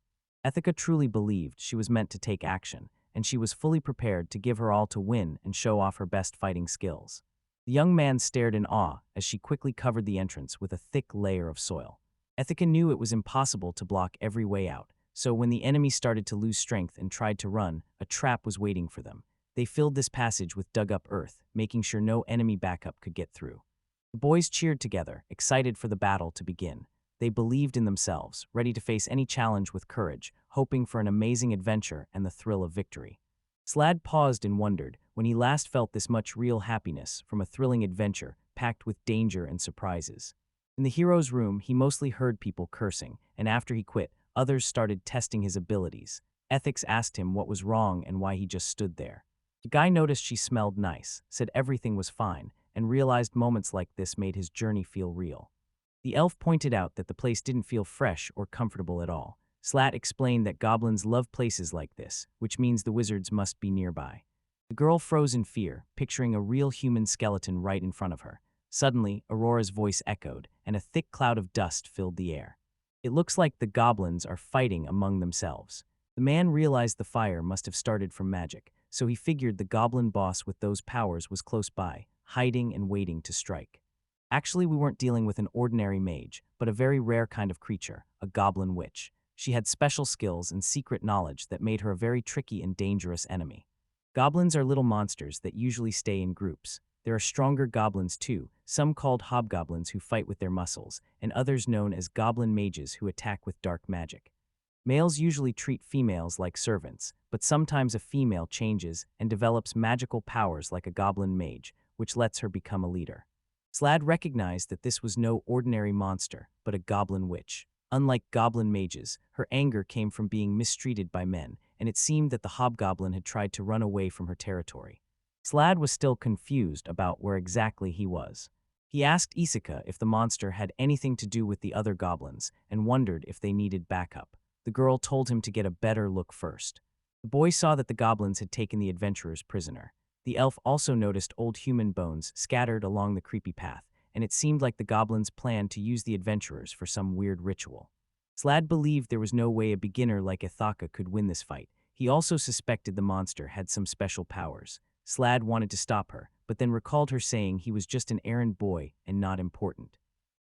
S1: Ithaca truly believed she was meant to take action, and she was fully prepared to give her all to win and show off her best fighting skills. The young man stared in awe as she quickly covered the entrance with a thick layer of soil. Ithaca knew it was impossible to block every way out, so when the enemy started to lose strength and tried to run, a trap was waiting for them. They filled this passage with dug-up earth, making sure no enemy backup could get through. The boys cheered together, excited for the battle to begin. They believed in themselves, ready to face any challenge with courage, hoping for an amazing adventure and the thrill of victory. Slad paused and wondered when he last felt this much real happiness from a thrilling adventure packed with danger and surprises. In the hero's room, he mostly heard people cursing, and after he quit, others started testing his abilities. Ethics asked him what was wrong and why he just stood there. The guy noticed she smelled nice, said everything was fine, and realized moments like this made his journey feel real. The elf pointed out that the place didn't feel fresh or comfortable at all. Slad explained that goblins love places like this, which means the wizards must be nearby. The girl froze in fear, picturing a real human skeleton right in front of her. Suddenly, Aurora's voice echoed, and a thick cloud of dust filled the air. It looks like the goblins are fighting among themselves. The man realized the fire must have started from magic, so he figured the goblin boss with those powers was close by, hiding and waiting to strike. Actually, we weren't dealing with an ordinary mage, but a very rare kind of creature, a goblin witch. She had special skills and secret knowledge that made her a very tricky and dangerous enemy. Goblins are little monsters that usually stay in groups. There are stronger goblins too, some called hobgoblins who fight with their muscles, and others known as goblin mages who attack with dark magic. Males usually treat females like servants, but sometimes a female changes and develops magical powers like a goblin mage, which lets her become a leader. Slad recognized that this was no ordinary monster, but a goblin witch. Unlike goblin mages, her anger came from being mistreated by men, and it seemed that the hobgoblin had tried to run away from her territory. Slad was still confused about where exactly he was. He asked Ithaca if the monster had anything to do with the other goblins, and wondered if they needed backup. The girl told him to get a better look first. The boy saw that the goblins had taken the adventurers prisoner. The elf also noticed old human bones scattered along the creepy path, and it seemed like the goblins planned to use the adventurers for some weird ritual. Slad believed there was no way a beginner like Ithaca could win this fight. He also suspected the monster had some special powers. Slad wanted to stop her, but then recalled her saying he was just an errand boy and not important.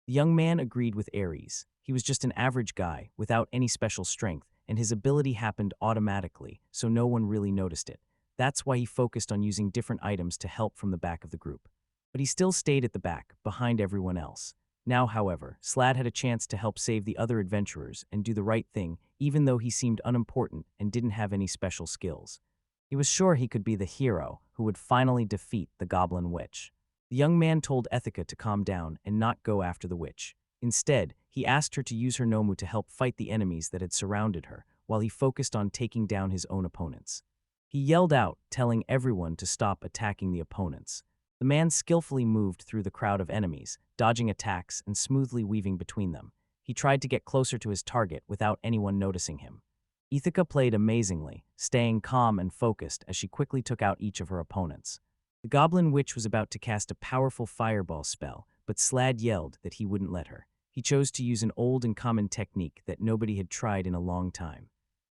S1: The young man agreed with Aries. He was just an average guy, without any special strength, and his ability happened automatically, so no one really noticed it. That's why he focused on using different items to help from the back of the group. But he still stayed at the back, behind everyone else. Now, however, Slad had a chance to help save the other adventurers and do the right thing, even though he seemed unimportant and didn't have any special skills. He was sure he could be the hero who would finally defeat the goblin witch. The young man told Ithaca to calm down and not go after the witch. Instead, he asked her to use her Nomu to help fight the enemies that had surrounded her, while he focused on taking down his own opponents. He yelled out, telling everyone to stop attacking the opponents. The man skillfully moved through the crowd of enemies, dodging attacks and smoothly weaving between them. He tried to get closer to his target without anyone noticing him. Ithaca played amazingly, staying calm and focused as she quickly took out each of her opponents. The goblin witch was about to cast a powerful fireball spell, but Slad yelled that he wouldn't let her. He chose to use an old and common technique that nobody had tried in a long time.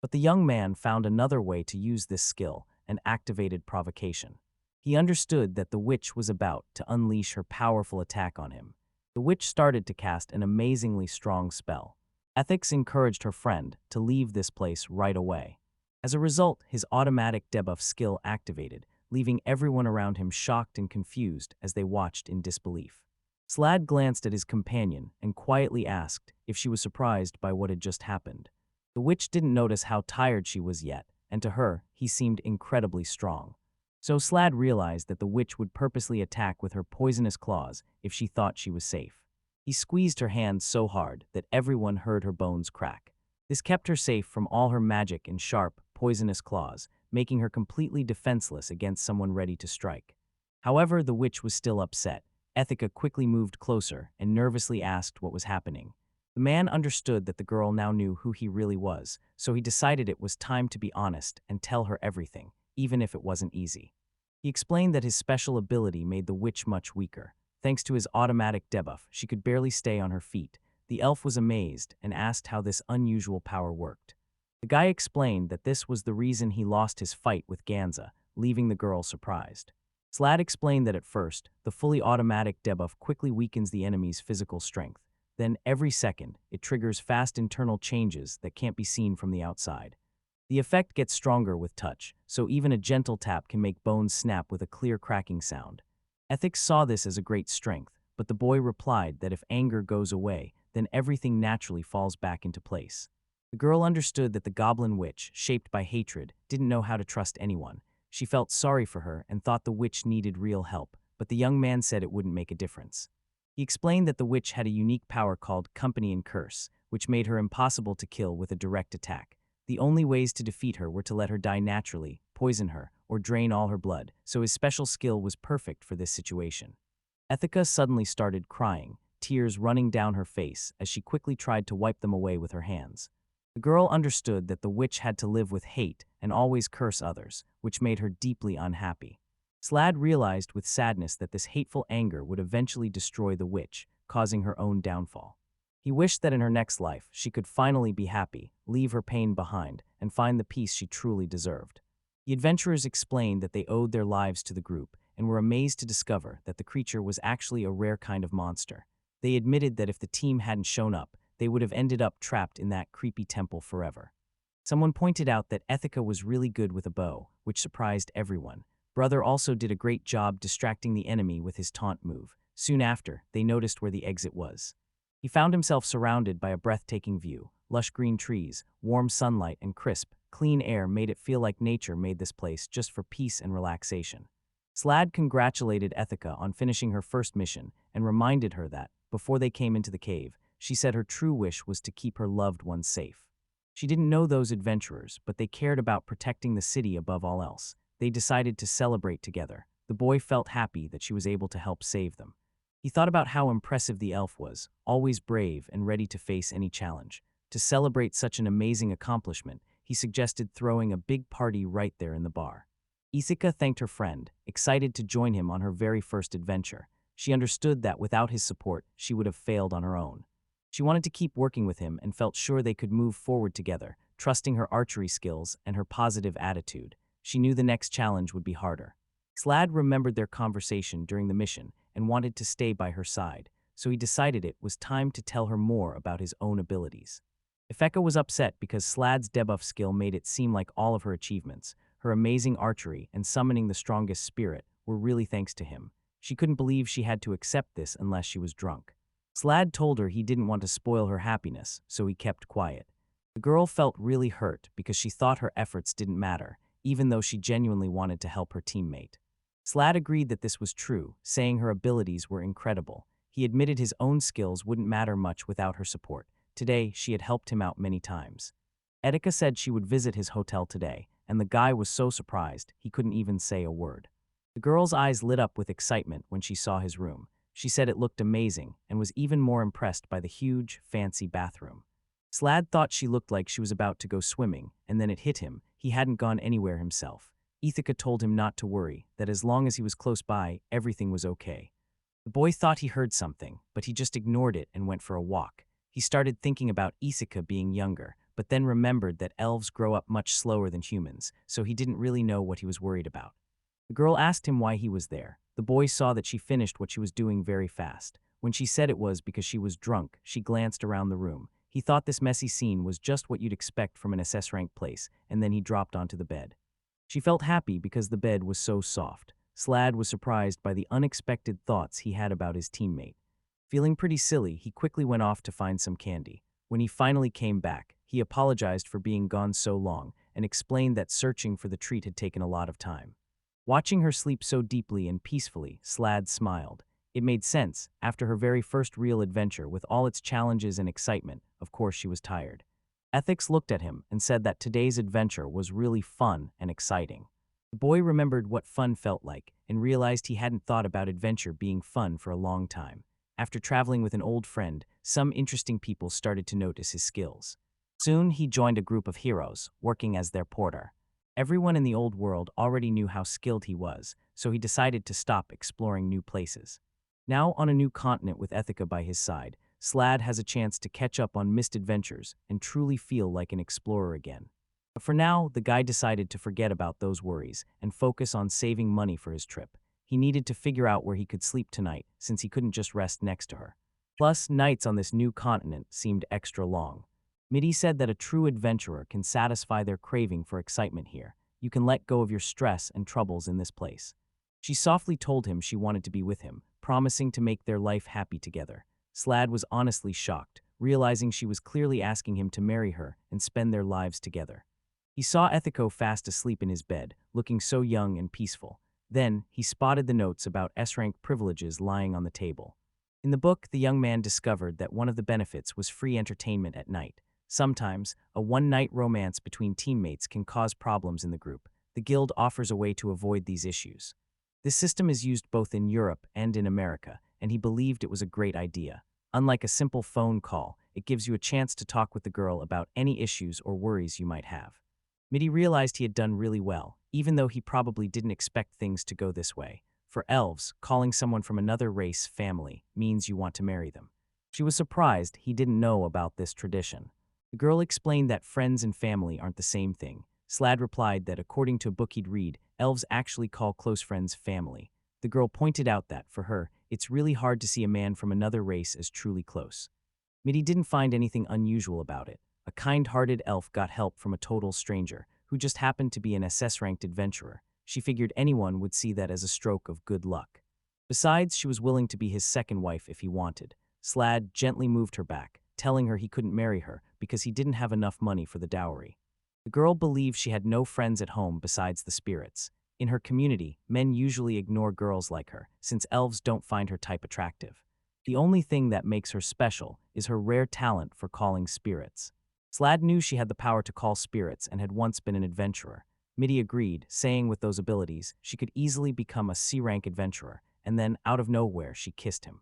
S1: But the young man found another way to use this skill and activated provocation. He understood that the witch was about to unleash her powerful attack on him. The witch started to cast an amazingly strong spell. Ethics encouraged her friend to leave this place right away. As a result, his automatic debuff skill activated, leaving everyone around him shocked and confused as they watched in disbelief. Slad glanced at his companion and quietly asked if she was surprised by what had just happened. The witch didn't notice how tired she was yet, and to her, he seemed incredibly strong. So Slad realized that the witch would purposely attack with her poisonous claws if she thought she was safe. He squeezed her hand so hard that everyone heard her bones crack. This kept her safe from all her magic and sharp, poisonous claws, making her completely defenseless against someone ready to strike. However, the witch was still upset. Ethica quickly moved closer and nervously asked what was happening. The man understood that the girl now knew who he really was, so he decided it was time to be honest and tell her everything, even if it wasn't easy. He explained that his special ability made the witch much weaker. Thanks to his automatic debuff, she could barely stay on her feet. The elf was amazed and asked how this unusual power worked. The guy explained that this was the reason he lost his fight with Ganza, leaving the girl surprised. Slad explained that at first, the fully automatic debuff quickly weakens the enemy's physical strength. Then, every second, it triggers fast internal changes that can't be seen from the outside. The effect gets stronger with touch, so even a gentle tap can make bones snap with a clear cracking sound. Ethics saw this as a great strength, but the boy replied that if anger goes away, then everything naturally falls back into place. The girl understood that the goblin witch, shaped by hatred, didn't know how to trust anyone. She felt sorry for her and thought the witch needed real help, but the young man said it wouldn't make a difference. He explained that the witch had a unique power called Company and Curse, which made her impossible to kill with a direct attack. The only ways to defeat her were to let her die naturally, poison her, or drain all her blood, so his special skill was perfect for this situation. Ethica suddenly started crying, tears running down her face as she quickly tried to wipe them away with her hands. The girl understood that the witch had to live with hate and always curse others, which made her deeply unhappy. Slad realized with sadness that this hateful anger would eventually destroy the witch, causing her own downfall. He wished that in her next life she could finally be happy, leave her pain behind, and find the peace she truly deserved. The adventurers explained that they owed their lives to the group and were amazed to discover that the creature was actually a rare kind of monster. They admitted that if the team hadn't shown up, they would have ended up trapped in that creepy temple forever. Someone pointed out that Ethica was really good with a bow, which surprised everyone. Brother also did a great job distracting the enemy with his taunt move. Soon after, they noticed where the exit was. He found himself surrounded by a breathtaking view. Lush green trees, warm sunlight, and crisp, clean air made it feel like nature made this place just for peace and relaxation. Slad congratulated Ethica on finishing her first mission and reminded her that, before they came into the cave, she said her true wish was to keep her loved ones safe. She didn't know those adventurers, but they cared about protecting the city above all else. They decided to celebrate together. The boy felt happy that she was able to help save them. He thought about how impressive the elf was, always brave and ready to face any challenge. To celebrate such an amazing accomplishment, he suggested throwing a big party right there in the bar. Ithaca thanked her friend, excited to join him on her very first adventure. She understood that without his support, she would have failed on her own. She wanted to keep working with him and felt sure they could move forward together, trusting her archery skills and her positive attitude. She knew the next challenge would be harder. Slad remembered their conversation during the mission and wanted to stay by her side, so he decided it was time to tell her more about his own abilities. Ifeka was upset because Slad's debuff skill made it seem like all of her achievements, her amazing archery and summoning the strongest spirit, were really thanks to him. She couldn't believe she had to accept this unless she was drunk. Slad told her he didn't want to spoil her happiness, so he kept quiet. The girl felt really hurt because she thought her efforts didn't matter, even though she genuinely wanted to help her teammate. Slad agreed that this was true, saying her abilities were incredible. He admitted his own skills wouldn't matter much without her support. Today, she had helped him out many times. Etika said she would visit his hotel today, and the guy was so surprised he couldn't even say a word. The girl's eyes lit up with excitement when she saw his room. She said it looked amazing and was even more impressed by the huge, fancy bathroom. Slad thought she looked like she was about to go swimming, and then it hit him. He hadn't gone anywhere himself. Ithaca told him not to worry, that as long as he was close by, everything was okay. The boy thought he heard something, but he just ignored it and went for a walk. He started thinking about Ithaca being younger, but then remembered that elves grow up much slower than humans, so he didn't really know what he was worried about. The girl asked him why he was there. The boy saw that she finished what she was doing very fast. When she said it was because she was drunk, she glanced around the room. He thought this messy scene was just what you'd expect from an SS rank place, and then he dropped onto the bed. She felt happy because the bed was so soft. Slad was surprised by the unexpected thoughts he had about his teammate. Feeling pretty silly, he quickly went off to find some candy. When he finally came back, he apologized for being gone so long and explained that searching for the treat had taken a lot of time. Watching her sleep so deeply and peacefully, Slad smiled. It made sense. After her very first real adventure with all its challenges and excitement, of course she was tired. Ethics looked at him and said that today's adventure was really fun and exciting. The boy remembered what fun felt like and realized he hadn't thought about adventure being fun for a long time. After traveling with an old friend, some interesting people started to notice his skills. Soon he joined a group of heroes, working as their porter. Everyone in the old world already knew how skilled he was, so he decided to stop exploring new places. Now on a new continent with Ethica by his side, Slad has a chance to catch up on missed adventures and truly feel like an explorer again. But for now, the guy decided to forget about those worries and focus on saving money for his trip. He needed to figure out where he could sleep tonight, since he couldn't just rest next to her. Plus, nights on this new continent seemed extra long. Midi said that a true adventurer can satisfy their craving for excitement here. You can let go of your stress and troubles in this place. She softly told him she wanted to be with him, promising to make their life happy together. Slad was honestly shocked, realizing she was clearly asking him to marry her and spend their lives together. He saw Ethico fast asleep in his bed, looking so young and peaceful. Then, he spotted the notes about S-rank privileges lying on the table. In the book, the young man discovered that one of the benefits was free entertainment at night. Sometimes, a one-night romance between teammates can cause problems in the group. The guild offers a way to avoid these issues. This system is used both in Europe and in America, and he believed it was a great idea. Unlike a simple phone call, it gives you a chance to talk with the girl about any issues or worries you might have. Midi realized he had done really well, even though he probably didn't expect things to go this way. For elves, calling someone from another race family means you want to marry them. She was surprised he didn't know about this tradition. The girl explained that friends and family aren't the same thing. Slad replied that according to a book he'd read, elves actually call close friends family. The girl pointed out that, for her, it's really hard to see a man from another race as truly close. Midi didn't find anything unusual about it. A kind-hearted elf got help from a total stranger, who just happened to be an SS-ranked adventurer. She figured anyone would see that as a stroke of good luck. Besides, she was willing to be his second wife if he wanted. Slad gently moved her back, telling her he couldn't marry her because he didn't have enough money for the dowry. The girl believed she had no friends at home besides the spirits. In her community, men usually ignore girls like her, since elves don't find her type attractive. The only thing that makes her special is her rare talent for calling spirits. Slad knew she had the power to call spirits and had once been an adventurer. Midi agreed, saying with those abilities, she could easily become a C-rank adventurer, and then, out of nowhere, she kissed him.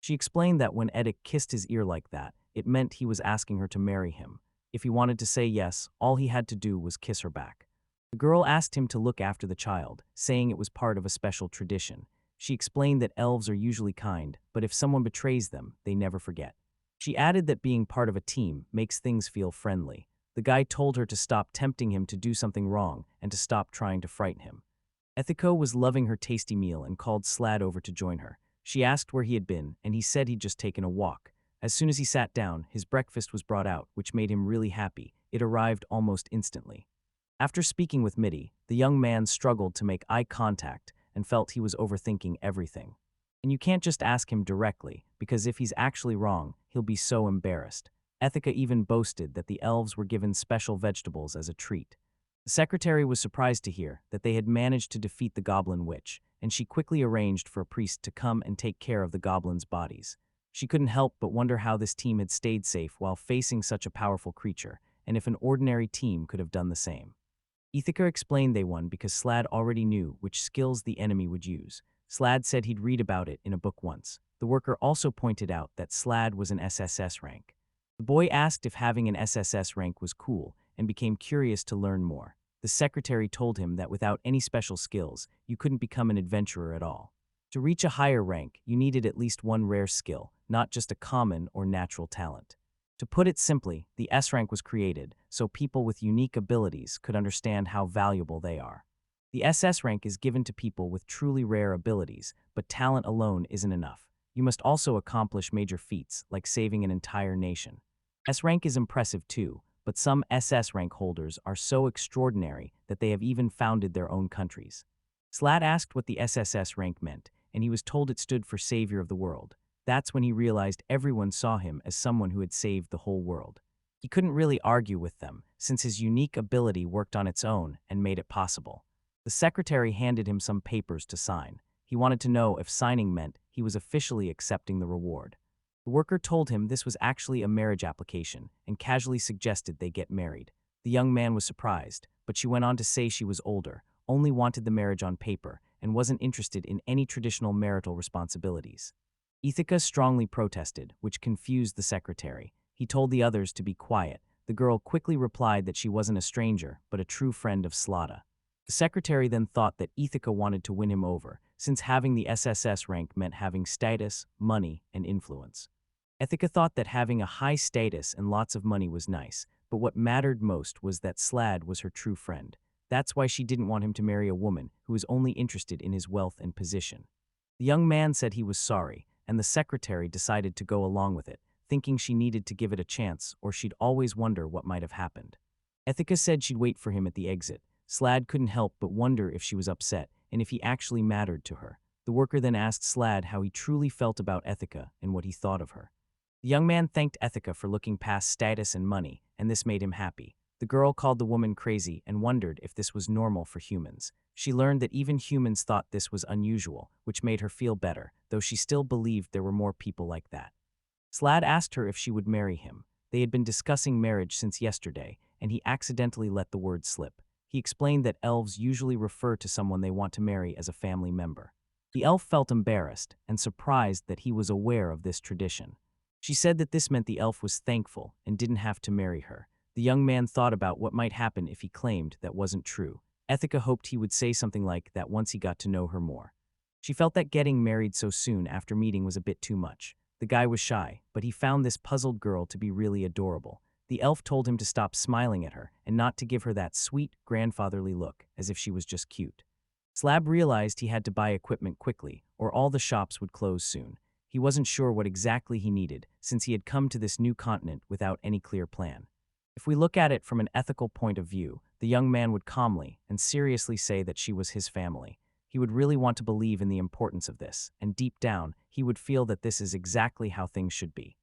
S1: She explained that when Edic kissed his ear like that, it meant he was asking her to marry him. If he wanted to say yes, all he had to do was kiss her back. The girl asked him to look after the child, saying it was part of a special tradition. She explained that elves are usually kind, but if someone betrays them, they never forget. She added that being part of a team makes things feel friendly. The guy told her to stop tempting him to do something wrong and to stop trying to frighten him. Ethico was loving her tasty meal and called Slad over to join her. She asked where he had been, and he said he'd just taken a walk. As soon as he sat down, his breakfast was brought out, which made him really happy. It arrived almost instantly. After speaking with Midi, the young man struggled to make eye contact and felt he was overthinking everything. And you can't just ask him directly, because if he's actually wrong, he'll be so embarrassed. Ethica even boasted that the elves were given special vegetables as a treat. The secretary was surprised to hear that they had managed to defeat the Goblin Witch, and she quickly arranged for a priest to come and take care of the goblins' bodies. She couldn't help but wonder how this team had stayed safe while facing such a powerful creature, and if an ordinary team could have done the same. Ithaca explained they won because Slad already knew which skills the enemy would use. Slad said he'd read about it in a book once. The worker also pointed out that Slad was an SSS rank. The boy asked if having an SSS rank was cool and became curious to learn more. The secretary told him that without any special skills, you couldn't become an adventurer at all. To reach a higher rank, you needed at least one rare skill, not just a common or natural talent. To put it simply, the S rank was created so people with unique abilities could understand how valuable they are. The SS rank is given to people with truly rare abilities, but talent alone isn't enough. You must also accomplish major feats, like saving an entire nation. S rank is impressive too, but some SS rank holders are so extraordinary that they have even founded their own countries. Slad asked what the SSS rank meant, and he was told it stood for Savior of the World. That's when he realized everyone saw him as someone who had saved the whole world. He couldn't really argue with them, since his unique ability worked on its own and made it possible. The secretary handed him some papers to sign. He wanted to know if signing meant he was officially accepting the reward. The worker told him this was actually a marriage application and casually suggested they get married. The young man was surprised, but she went on to say she was older, only wanted the marriage on paper, and wasn't interested in any traditional marital responsibilities. Ithaca strongly protested, which confused the secretary. He told the others to be quiet. The girl quickly replied that she wasn't a stranger, but a true friend of Slada. The secretary then thought that Ithaca wanted to win him over, since having the SSS rank meant having status, money, and influence. Ithaca thought that having a high status and lots of money was nice, but what mattered most was that Slad was her true friend. That's why she didn't want him to marry a woman who was only interested in his wealth and position. The young man said he was sorry, and the secretary decided to go along with it, thinking she needed to give it a chance or she'd always wonder what might have happened. Ithaca said she'd wait for him at the exit. Slad couldn't help but wonder if she was upset and if he actually mattered to her. The worker then asked Slad how he truly felt about Ithaca and what he thought of her. The young man thanked Ithaca for looking past status and money, and this made him happy. The girl called the woman crazy and wondered if this was normal for humans. She learned that even humans thought this was unusual, which made her feel better, though she still believed there were more people like that. Slad asked her if she would marry him. They had been discussing marriage since yesterday, and he accidentally let the word slip. He explained that elves usually refer to someone they want to marry as a family member. The elf felt embarrassed and surprised that he was aware of this tradition. She said that this meant the elf was thankful and didn't have to marry her. The young man thought about what might happen if he claimed that wasn't true. Ithaca hoped he would say something like that once he got to know her more. She felt that getting married so soon after meeting was a bit too much. The guy was shy, but he found this puzzled girl to be really adorable. The elf told him to stop smiling at her and not to give her that sweet, grandfatherly look, as if she was just cute. Slab realized he had to buy equipment quickly, or all the shops would close soon. He wasn't sure what exactly he needed, since he had come to this new continent without any clear plan. If we look at it from an ethical point of view, the young man would calmly and seriously say that she was his family. He would really want to believe in the importance of this, and deep down, he would feel that this is exactly how things should be.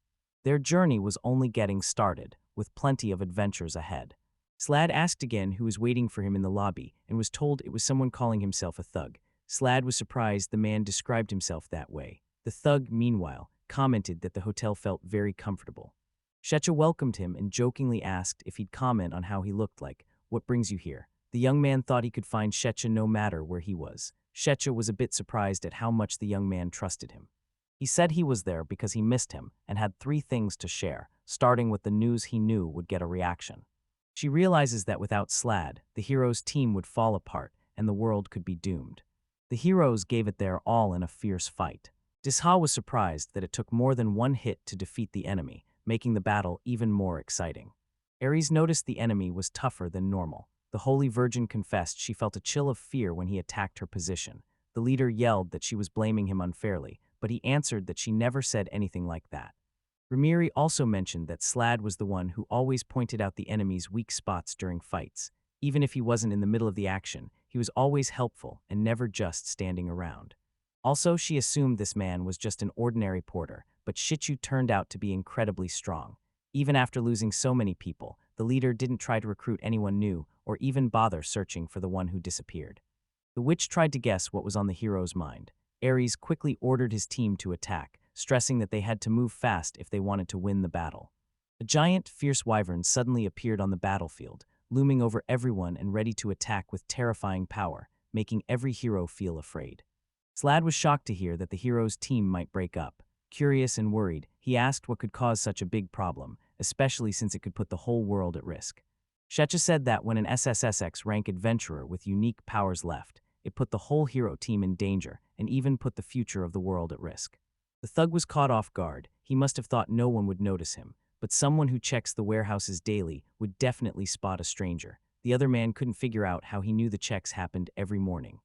S1: Their journey was only getting started, with plenty of adventures ahead. Slad asked again who was waiting for him in the lobby, and was told it was someone calling himself a thug. Slad was surprised the man described himself that way. The thug, meanwhile, commented that the hotel felt very comfortable. Shecha welcomed him and jokingly asked if he'd comment on how he looked like. What brings you here? The young man thought he could find Shecha no matter where he was. Shecha was a bit surprised at how much the young man trusted him. He said he was there because he missed him and had 3 things to share, starting with the news he knew would get a reaction. She realizes that without Slad, the heroes' team would fall apart and the world could be doomed. The heroes gave it their all in a fierce fight. Disha was surprised that it took more than 1 hit to defeat the enemy, making the battle even more exciting. Aries noticed the enemy was tougher than normal. The Holy Virgin confessed she felt a chill of fear when he attacked her position. The leader yelled that she was blaming him unfairly, but he answered that she never said anything like that. Ramiri also mentioned that Slad was the one who always pointed out the enemy's weak spots during fights. Even if he wasn't in the middle of the action, he was always helpful and never just standing around. Also, she assumed this man was just an ordinary porter, but Shichu turned out to be incredibly strong. Even after losing so many people, the leader didn't try to recruit anyone new or even bother searching for the one who disappeared. The witch tried to guess what was on the hero's mind. Aries quickly ordered his team to attack, stressing that they had to move fast if they wanted to win the battle. A giant, fierce wyvern suddenly appeared on the battlefield, looming over everyone and ready to attack with terrifying power, making every hero feel afraid. Slad was shocked to hear that the hero's team might break up. Curious and worried, he asked what could cause such a big problem, especially since it could put the whole world at risk. Shecha said that when an SSSX rank adventurer with unique powers left, it put the whole hero team in danger and even put the future of the world at risk. The thug was caught off guard. He must have thought no one would notice him, but someone who checks the warehouses daily would definitely spot a stranger. The other man couldn't figure out how he knew the checks happened every morning.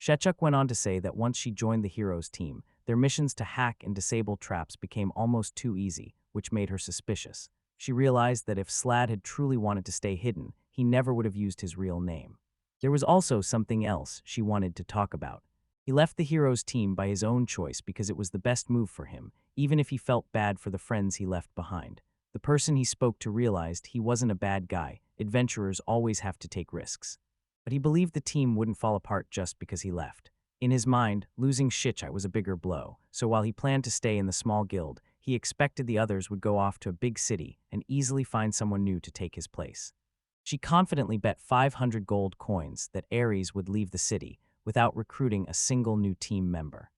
S1: Shechuk went on to say that once she joined the heroes' team, their missions to hack and disable traps became almost too easy, which made her suspicious. She realized that if Slad had truly wanted to stay hidden, he never would have used his real name. There was also something else she wanted to talk about. He left the heroes' team by his own choice because it was the best move for him, even if he felt bad for the friends he left behind. The person he spoke to realized he wasn't a bad guy. Adventurers always have to take risks. But he believed the team wouldn't fall apart just because he left. In his mind, losing Shichai was a bigger blow, so while he planned to stay in the small guild, he expected the others would go off to a big city and easily find someone new to take his place. She confidently bet 500 gold coins that Aries would leave the city without recruiting a single new team member.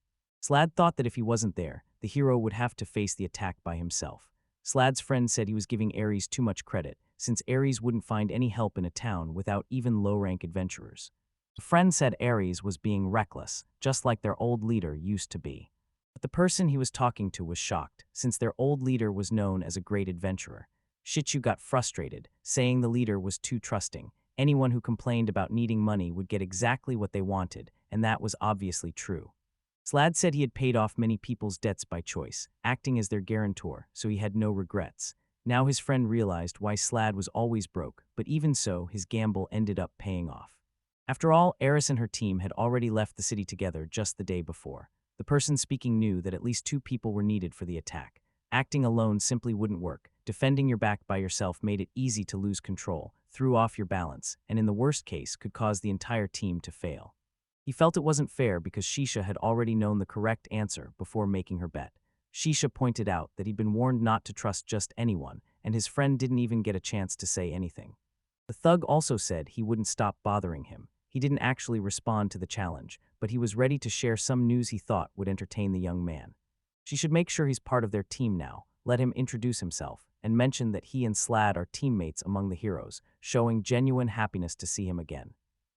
S1: Slad thought that if he wasn't there, the hero would have to face the attack by himself. Slad's friend said he was giving Aries too much credit, since Aries wouldn't find any help in a town without even low-rank adventurers. The friend said Aries was being reckless, just like their old leader used to be. But the person he was talking to was shocked, since their old leader was known as a great adventurer. Shichu got frustrated, saying the leader was too trusting. Anyone who complained about needing money would get exactly what they wanted, and that was obviously true. Slad said he had paid off many people's debts by choice, acting as their guarantor, so he had no regrets. Now his friend realized why Slad was always broke, but even so, his gamble ended up paying off. After all, Aries and her team had already left the city together just the day before. The person speaking knew that at least 2 people were needed for the attack. Acting alone simply wouldn't work. Defending your back by yourself made it easy to lose control, threw off your balance, and in the worst case could cause the entire team to fail. He felt it wasn't fair because Shisha had already known the correct answer before making her bet. Shisha pointed out that he'd been warned not to trust just anyone, and his friend didn't even get a chance to say anything. The thug also said he wouldn't stop bothering him. He didn't actually respond to the challenge, but he was ready to share some news he thought would entertain the young man. She should make sure he's part of their team now, let him introduce himself, and mention that he and Slad are teammates among the heroes, showing genuine happiness to see him again.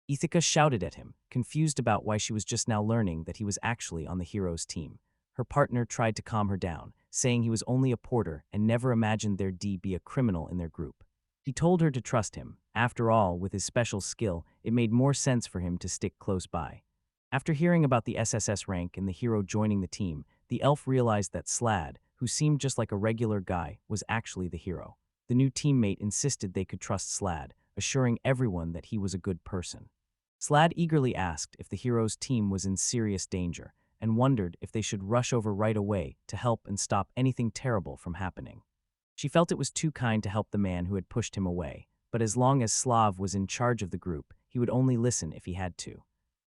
S1: Ithaca shouted at him, confused about why she was just now learning that he was actually on the heroes' team. Her partner tried to calm her down, saying he was only a porter and never imagined there'd be a criminal in their group. He told her to trust him. After all, with his special skill, it made more sense for him to stick close by. After hearing about the SSS rank and the hero joining the team, the elf realized that Slad, who seemed just like a regular guy, was actually the hero. The new teammate insisted they could trust Slad, assuring everyone that he was a good person. Slad eagerly asked if the hero's team was in serious danger, and wondered if they should rush over right away to help and stop anything terrible from happening. She felt it was too kind to help the man who had pushed him away, but as long as Slav was in charge of the group, he would only listen if he had to.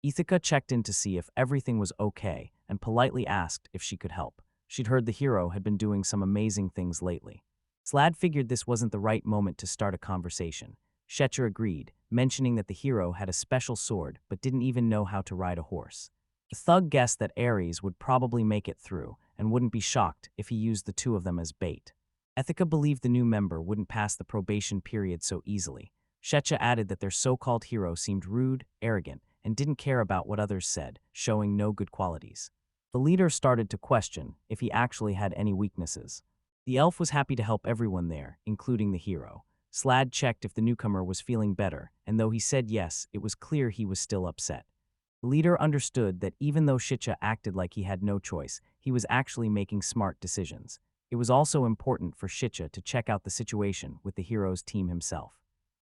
S1: Ithaca checked in to see if everything was okay and politely asked if she could help. She'd heard the hero had been doing some amazing things lately. Slad figured this wasn't the right moment to start a conversation. Shetcher agreed, mentioning that the hero had a special sword but didn't even know how to ride a horse. The thug guessed that Aries would probably make it through and wouldn't be shocked if he used the 2 of them as bait. Ithaca believed the new member wouldn't pass the probation period so easily. Shetcha added that their so-called hero seemed rude, arrogant, and didn't care about what others said, showing no good qualities. The leader started to question if he actually had any weaknesses. The elf was happy to help everyone there, including the hero. Slad checked if the newcomer was feeling better, and though he said yes, it was clear he was still upset. The leader understood that even though Shicha acted like he had no choice, he was actually making smart decisions. It was also important for Shicha to check out the situation with the hero's team himself.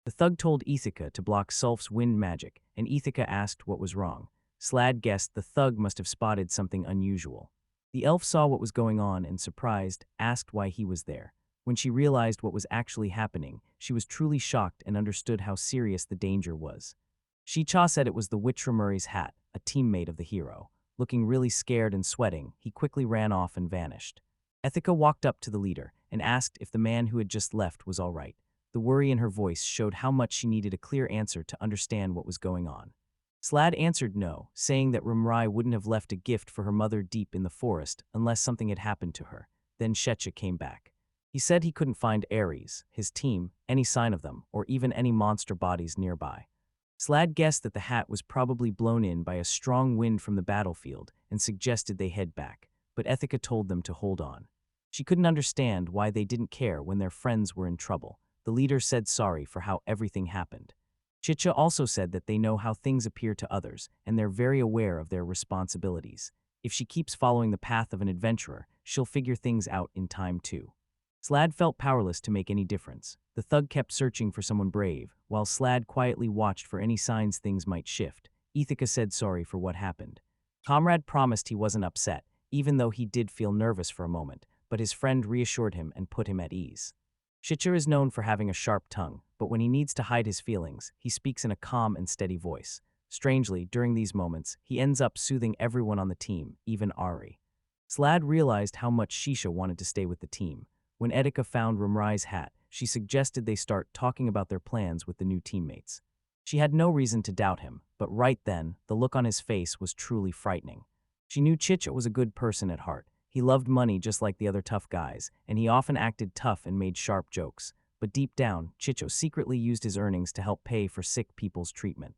S1: The thug told Ithaca to block Sulf's wind magic, and Ithaca asked what was wrong. Slad guessed the thug must have spotted something unusual. The elf saw what was going on and, surprised, asked why he was there. When she realized what was actually happening, she was truly shocked and understood how serious the danger was. Shicha said it was the Witch Ramuri's hat, a teammate of the hero. Looking really scared and sweating, he quickly ran off and vanished. Ithaca walked up to the leader and asked if the man who had just left was all right. The worry in her voice showed how much she needed a clear answer to understand what was going on. Slad answered no, saying that Ramrai wouldn't have left a gift for her mother deep in the forest unless something had happened to her. Then Shetcha came back. He said he couldn't find Aries, his team, any sign of them, or even any monster bodies nearby. Slad guessed that the hat was probably blown in by a strong wind from the battlefield and suggested they head back, but Ithaca told them to hold on. She couldn't understand why they didn't care when their friends were in trouble. The leader said sorry for how everything happened. Chicha also said that they know how things appear to others, and they're very aware of their responsibilities. If she keeps following the path of an adventurer, she'll figure things out in time too. Slad felt powerless to make any difference. The thug kept searching for someone brave, while Slad quietly watched for any signs things might shift. Ithaca said sorry for what happened. Comrade promised he wasn't upset, even though he did feel nervous for a moment, but his friend reassured him and put him at ease. Chicha is known for having a sharp tongue, but when he needs to hide his feelings, he speaks in a calm and steady voice. Strangely, during these moments, he ends up soothing everyone on the team, even Ari. Slad realized how much Shisha wanted to stay with the team. When Etika found Rumrai's hat, she suggested they start talking about their plans with the new teammates. She had no reason to doubt him, but right then, the look on his face was truly frightening. She knew Chicha was a good person at heart. He loved money just like the other tough guys, and he often acted tough and made sharp jokes. But deep down, Chicho secretly used his earnings to help pay for sick people's treatment.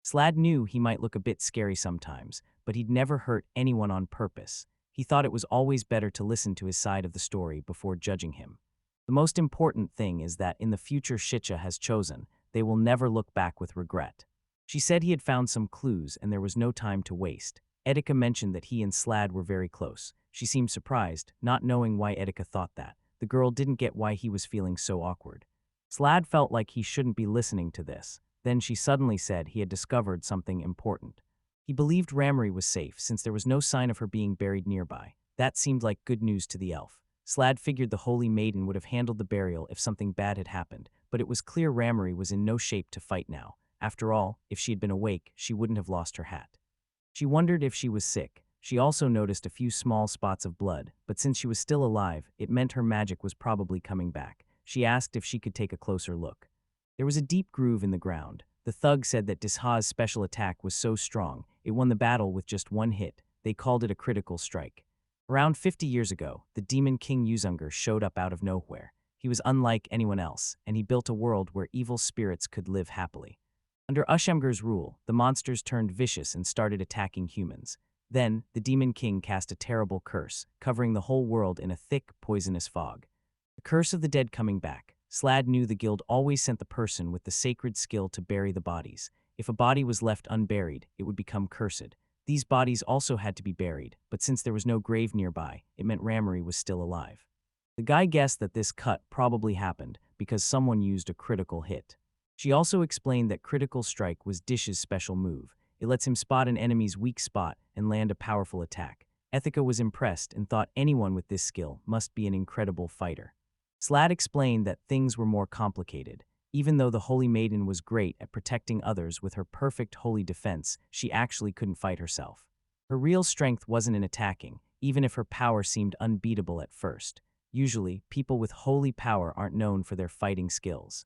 S1: Slad knew he might look a bit scary sometimes, but he'd never hurt anyone on purpose. He thought it was always better to listen to his side of the story before judging him. The most important thing is that in the future Chicha has chosen, they will never look back with regret. She said he had found some clues and there was no time to waste. Etika mentioned that he and Slad were very close. She seemed surprised, not knowing why Etika thought that. The girl didn't get why he was feeling so awkward. Slad felt like he shouldn't be listening to this. Then she suddenly said he had discovered something important. He believed Ramry was safe since there was no sign of her being buried nearby. That seemed like good news to the elf. Slad figured the Holy Maiden would have handled the burial if something bad had happened, but it was clear Ramry was in no shape to fight now. After all, if she had been awake, she wouldn't have lost her hat. She wondered if she was sick. She also noticed a few small spots of blood, but since she was still alive, it meant her magic was probably coming back. She asked if she could take a closer look. There was a deep groove in the ground. The thug said that Disha's special attack was so strong, it won the battle with just one hit. They called it a critical strike. Around 50 years ago, the demon king Yuzunger showed up out of nowhere. He was unlike anyone else, and he built a world where evil spirits could live happily. Under Ushemger's rule, the monsters turned vicious and started attacking humans. Then, the demon king cast a terrible curse, covering the whole world in a thick, poisonous fog. The curse of the dead coming back. Slad knew the guild always sent the person with the sacred skill to bury the bodies. If a body was left unburied, it would become cursed. These bodies also had to be buried, but since there was no grave nearby, it meant Ramry was still alive. The guy guessed that this cut probably happened because someone used a critical hit. She also explained that critical strike was Dish's special move. It lets him spot an enemy's weak spot and land a powerful attack. Ethica was impressed and thought anyone with this skill must be an incredible fighter. Slad explained that things were more complicated. Even though the Holy Maiden was great at protecting others with her perfect holy defense, she actually couldn't fight herself. Her real strength wasn't in attacking, even if her power seemed unbeatable at first. Usually, people with holy power aren't known for their fighting skills.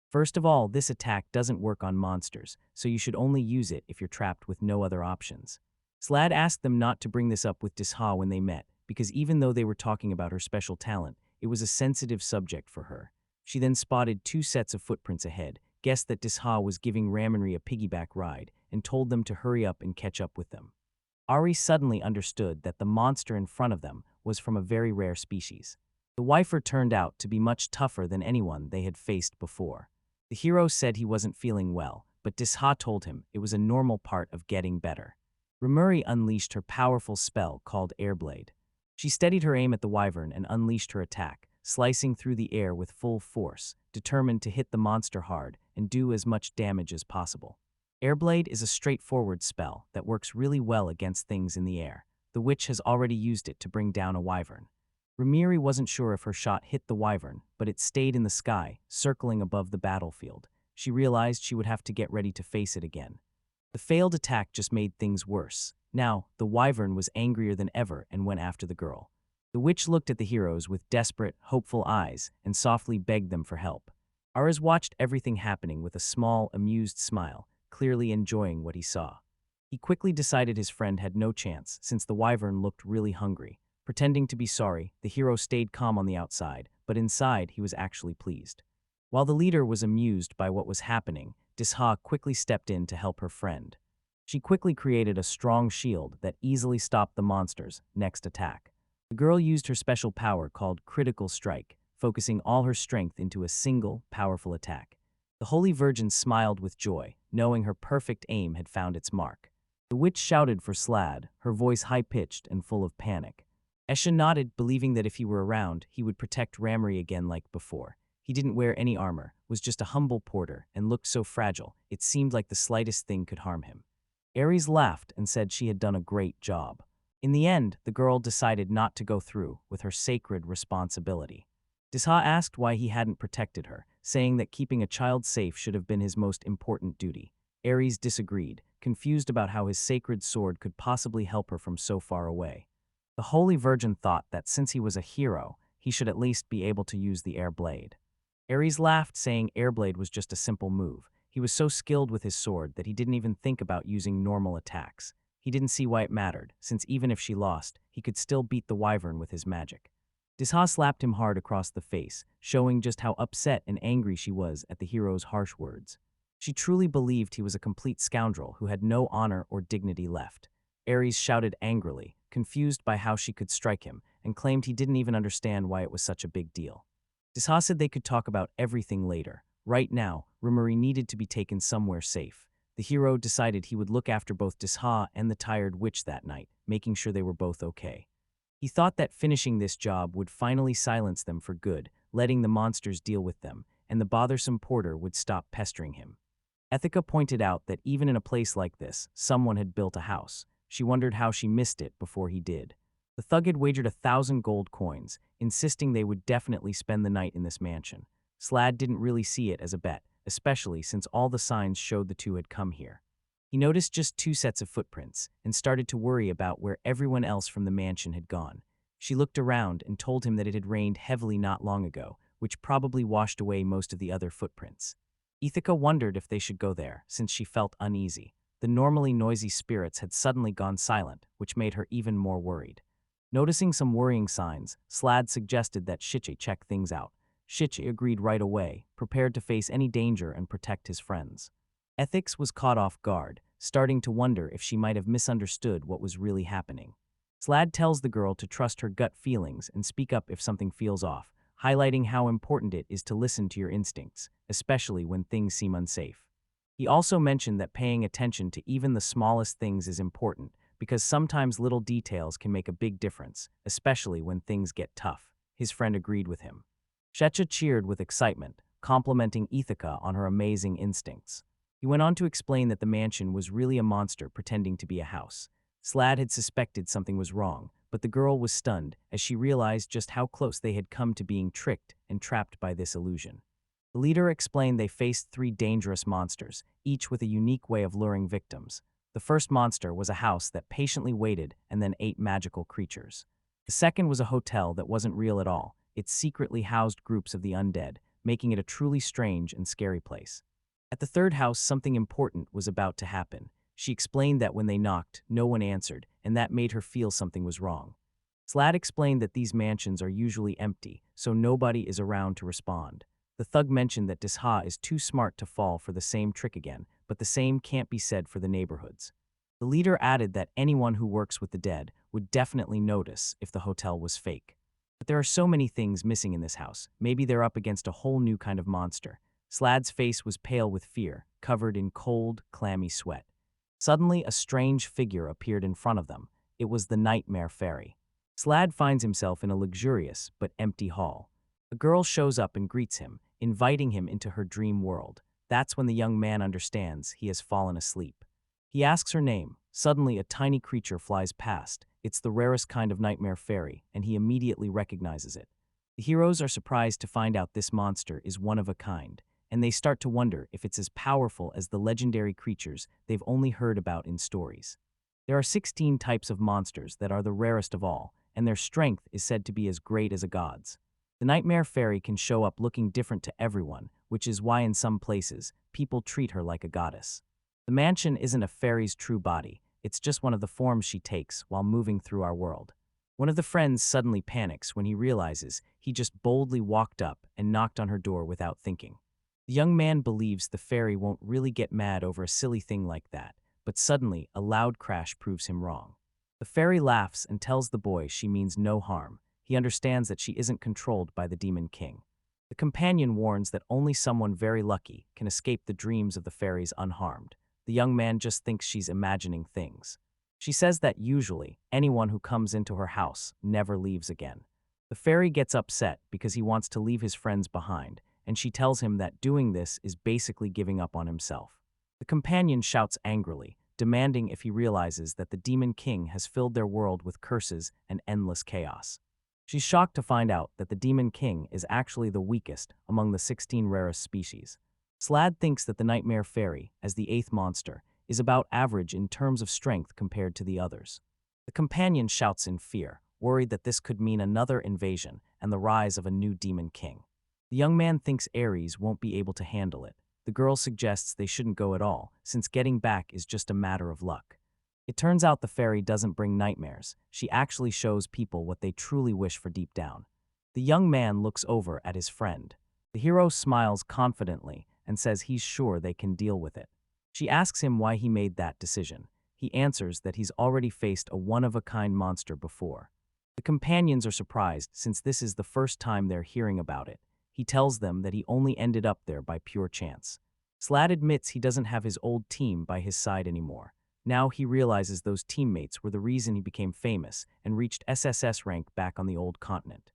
S1: First of all, this attack doesn't work on monsters, so you should only use it if you're trapped with no other options. Slad asked them not to bring this up with Disha when they met, because even though they were talking about her special talent, it was a sensitive subject for her. She then spotted 2 sets of footprints ahead, guessed that Disha was giving Ramonry a piggyback ride, and told them to hurry up and catch up with them. Aries suddenly understood that the monster in front of them was from a very rare species. The Wyvern turned out to be much tougher than anyone they had faced before. The hero said he wasn't feeling well, but Disha told him it was a normal part of getting better. Ramuri unleashed her powerful spell called Airblade. She steadied her aim at the Wyvern and unleashed her attack, slicing through the air with full force, determined to hit the monster hard and do as much damage as possible. Airblade is a straightforward spell that works really well against things in the air. The witch has already used it to bring down a Wyvern. Ramiri wasn't sure if her shot hit the Wyvern, but it stayed in the sky, circling above the battlefield. She realized she would have to get ready to face it again. The failed attack just made things worse. Now, the Wyvern was angrier than ever and went after the girl. The witch looked at the heroes with desperate, hopeful eyes and softly begged them for help. Ares watched everything happening with a small, amused smile, clearly enjoying what he saw. He quickly decided his friend had no chance since the Wyvern looked really hungry. Pretending to be sorry, the hero stayed calm on the outside, but inside he was actually pleased. While the leader was amused by what was happening, Disha quickly stepped in to help her friend. She quickly created a strong shield that easily stopped the monster's next attack. The girl used her special power called Critical Strike, focusing all her strength into a single, powerful attack. The Holy Virgin smiled with joy, knowing her perfect aim had found its mark. The witch shouted for Slad, her voice high-pitched and full of panic. Esha nodded, believing that if he were around, he would protect Ramri again like before. He didn't wear any armor, was just a humble porter, and looked so fragile, it seemed like the slightest thing could harm him. Aries laughed and said she had done a great job. In the end, the girl decided not to go through with her sacred responsibility. Disha asked why he hadn't protected her, saying that keeping a child safe should have been his most important duty. Aries disagreed, confused about how his sacred sword could possibly help her from so far away. The Holy Virgin thought that since he was a hero, he should at least be able to use the air blade. Aries laughed, saying Airblade was just a simple move. He was so skilled with his sword that he didn't even think about using normal attacks. He didn't see why it mattered, since even if she lost, he could still beat the Wyvern with his magic. Disha slapped him hard across the face, showing just how upset and angry she was at the hero's harsh words. She truly believed he was a complete scoundrel who had no honor or dignity left. Aries shouted angrily, confused by how she could strike him, and claimed he didn't even understand why it was such a big deal. Disha said they could talk about everything later. Right now, Rimuri needed to be taken somewhere safe. The hero decided he would look after both Disha and the tired witch that night, making sure they were both okay. He thought that finishing this job would finally silence them for good, letting the monsters deal with them, and the bothersome porter would stop pestering him. Ethica pointed out that even in a place like this, someone had built a house. She wondered how she missed it before he did. The thug had wagered 1,000 gold coins, insisting they would definitely spend the night in this mansion. Slad didn't really see it as a bet, especially since all the signs showed the two had come here. He noticed just 2 sets of footprints and started to worry about where everyone else from the mansion had gone. She looked around and told him that it had rained heavily not long ago, which probably washed away most of the other footprints. Ithaca wondered if they should go there, since she felt uneasy. The normally noisy spirits had suddenly gone silent, which made her even more worried. Noticing some worrying signs, Slad suggested that Shichi check things out. Shichi agreed right away, prepared to face any danger and protect his friends. Ethics was caught off guard, starting to wonder if she might have misunderstood what was really happening. Slad tells the girl to trust her gut feelings and speak up if something feels off, highlighting how important it is to listen to your instincts, especially when things seem unsafe. He also mentioned that paying attention to even the smallest things is important, because sometimes little details can make a big difference, especially when things get tough. His friend agreed with him. Shecha cheered with excitement, complimenting Ithaca on her amazing instincts. He went on to explain that the mansion was really a monster pretending to be a house. Slad had suspected something was wrong, but the girl was stunned as she realized just how close they had come to being tricked and trapped by this illusion. The leader explained they faced 3 dangerous monsters, each with a unique way of luring victims. The first monster was a house that patiently waited and then ate magical creatures. The second was a hotel that wasn't real at all. It secretly housed groups of the undead, making it a truly strange and scary place. At the third house, something important was about to happen. She explained that when they knocked, no one answered, and that made her feel something was wrong. Slad explained that these mansions are usually empty, so nobody is around to respond. The thug mentioned that Disha is too smart to fall for the same trick again, but the same can't be said for the neighborhoods. The leader added that anyone who works with the dead would definitely notice if the hotel was fake. But there are so many things missing in this house. Maybe they're up against a whole new kind of monster. Slad's face was pale with fear, covered in cold, clammy sweat. Suddenly, a strange figure appeared in front of them. It was the Nightmare Fairy. Slad finds himself in a luxurious but empty hall. A girl shows up and greets him, inviting him into her dream world. That's when the young man understands he has fallen asleep. He asks her name. Suddenly, a tiny creature flies past. It's the rarest kind of Nightmare Fairy, and he immediately recognizes it. The heroes are surprised to find out this monster is one of a kind, and they start to wonder if it's as powerful as the legendary creatures they've only heard about in stories. There are 16 types of monsters that are the rarest of all, and their strength is said to be as great as a god's. The Nightmare Fairy can show up looking different to everyone, which is why in some places, people treat her like a goddess. The mansion isn't a fairy's true body, it's just one of the forms she takes while moving through our world. One of the friends suddenly panics when he realizes he just boldly walked up and knocked on her door without thinking. The young man believes the fairy won't really get mad over a silly thing like that, but suddenly a loud crash proves him wrong. The fairy laughs and tells the boy she means no harm. He understands that she isn't controlled by the Demon King. The companion warns that only someone very lucky can escape the dreams of the fairies unharmed. The young man just thinks she's imagining things. She says that usually, anyone who comes into her house never leaves again. The fairy gets upset because he wants to leave his friends behind, and she tells him that doing this is basically giving up on himself. The companion shouts angrily, demanding if he realizes that the Demon King has filled their world with curses and endless chaos. She's shocked to find out that the Demon King is actually the weakest among the 16 rarest species. Slad thinks that the Nightmare Fairy, as the 8th monster, is about average in terms of strength compared to the others. The companion shouts in fear, worried that this could mean another invasion and the rise of a new Demon King. The young man thinks Aries won't be able to handle it. The girl suggests they shouldn't go at all, since getting back is just a matter of luck. It turns out the fairy doesn't bring nightmares. She actually shows people what they truly wish for deep down. The young man looks over at his friend. The hero smiles confidently and says he's sure they can deal with it. She asks him why he made that decision. He answers that he's already faced a one-of-a-kind monster before. The companions are surprised since this is the first time they're hearing about it. He tells them that he only ended up there by pure chance. Slad admits he doesn't have his old team by his side anymore. Now he realizes those teammates were the reason he became famous and reached SSS rank back on the old continent.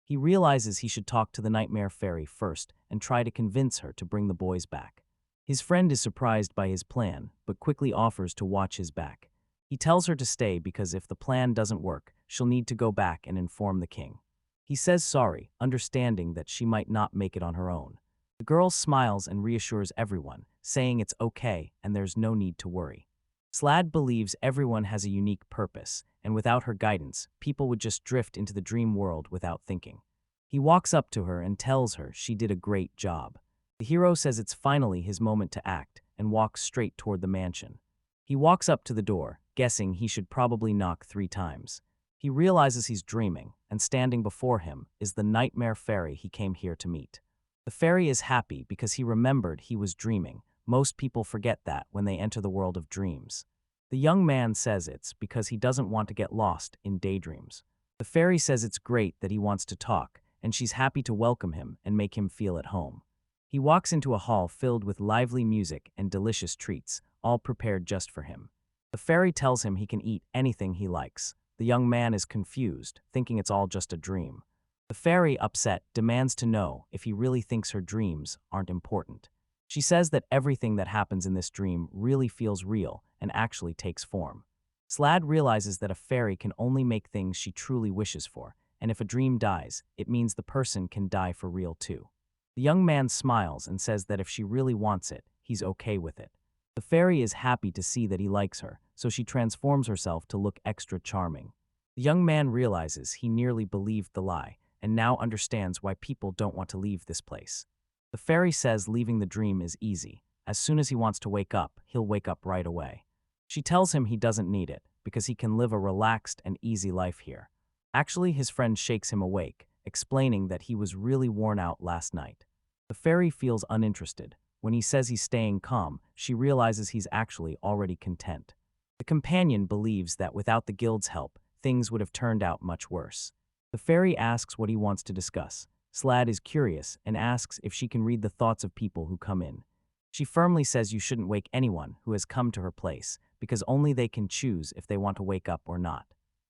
S1: He realizes he should talk to the Nightmare Fairy first and try to convince her to bring the boys back. His friend is surprised by his plan, but quickly offers to watch his back. He tells her to stay because if the plan doesn't work, she'll need to go back and inform the king. He says sorry, understanding that she might not make it on her own. The girl smiles and reassures everyone, saying it's okay and there's no need to worry. Slad believes everyone has a unique purpose, and without her guidance, people would just drift into the dream world without thinking. He walks up to her and tells her she did a great job. The hero says it's finally his moment to act and walks straight toward the mansion. He walks up to the door, guessing he should probably knock 3 times. He realizes he's dreaming, and standing before him is the Nightmare Fairy he came here to meet. The fairy is happy because he remembered he was dreaming. Most people forget that when they enter the world of dreams. The young man says it's because he doesn't want to get lost in daydreams. The fairy says it's great that he wants to talk, and she's happy to welcome him and make him feel at home. He walks into a hall filled with lively music and delicious treats, all prepared just for him. The fairy tells him he can eat anything he likes. The young man is confused, thinking it's all just a dream. The fairy, upset, demands to know if he really thinks her dreams aren't important. She says that everything that happens in this dream really feels real and actually takes form. Slad realizes that a fairy can only make things she truly wishes for, and if a dream dies, it means the person can die for real too. The young man smiles and says that if she really wants it, he's okay with it. The fairy is happy to see that he likes her, so she transforms herself to look extra charming. The young man realizes he nearly believed the lie, and now understands why people don't want to leave this place. The fairy says leaving the dream is easy. As soon as he wants to wake up, he'll wake up right away. She tells him he doesn't need it, because he can live a relaxed and easy life here. Actually, his friend shakes him awake, explaining that he was really worn out last night. The fairy feels uninterested. When he says he's staying calm, she realizes he's actually already content. The companion believes that without the guild's help, things would have turned out much worse. The fairy asks what he wants to discuss. Slad is curious and asks if she can read the thoughts of people who come in. She firmly says you shouldn't wake anyone who has come to her place, because only they can choose if they want to wake up or not.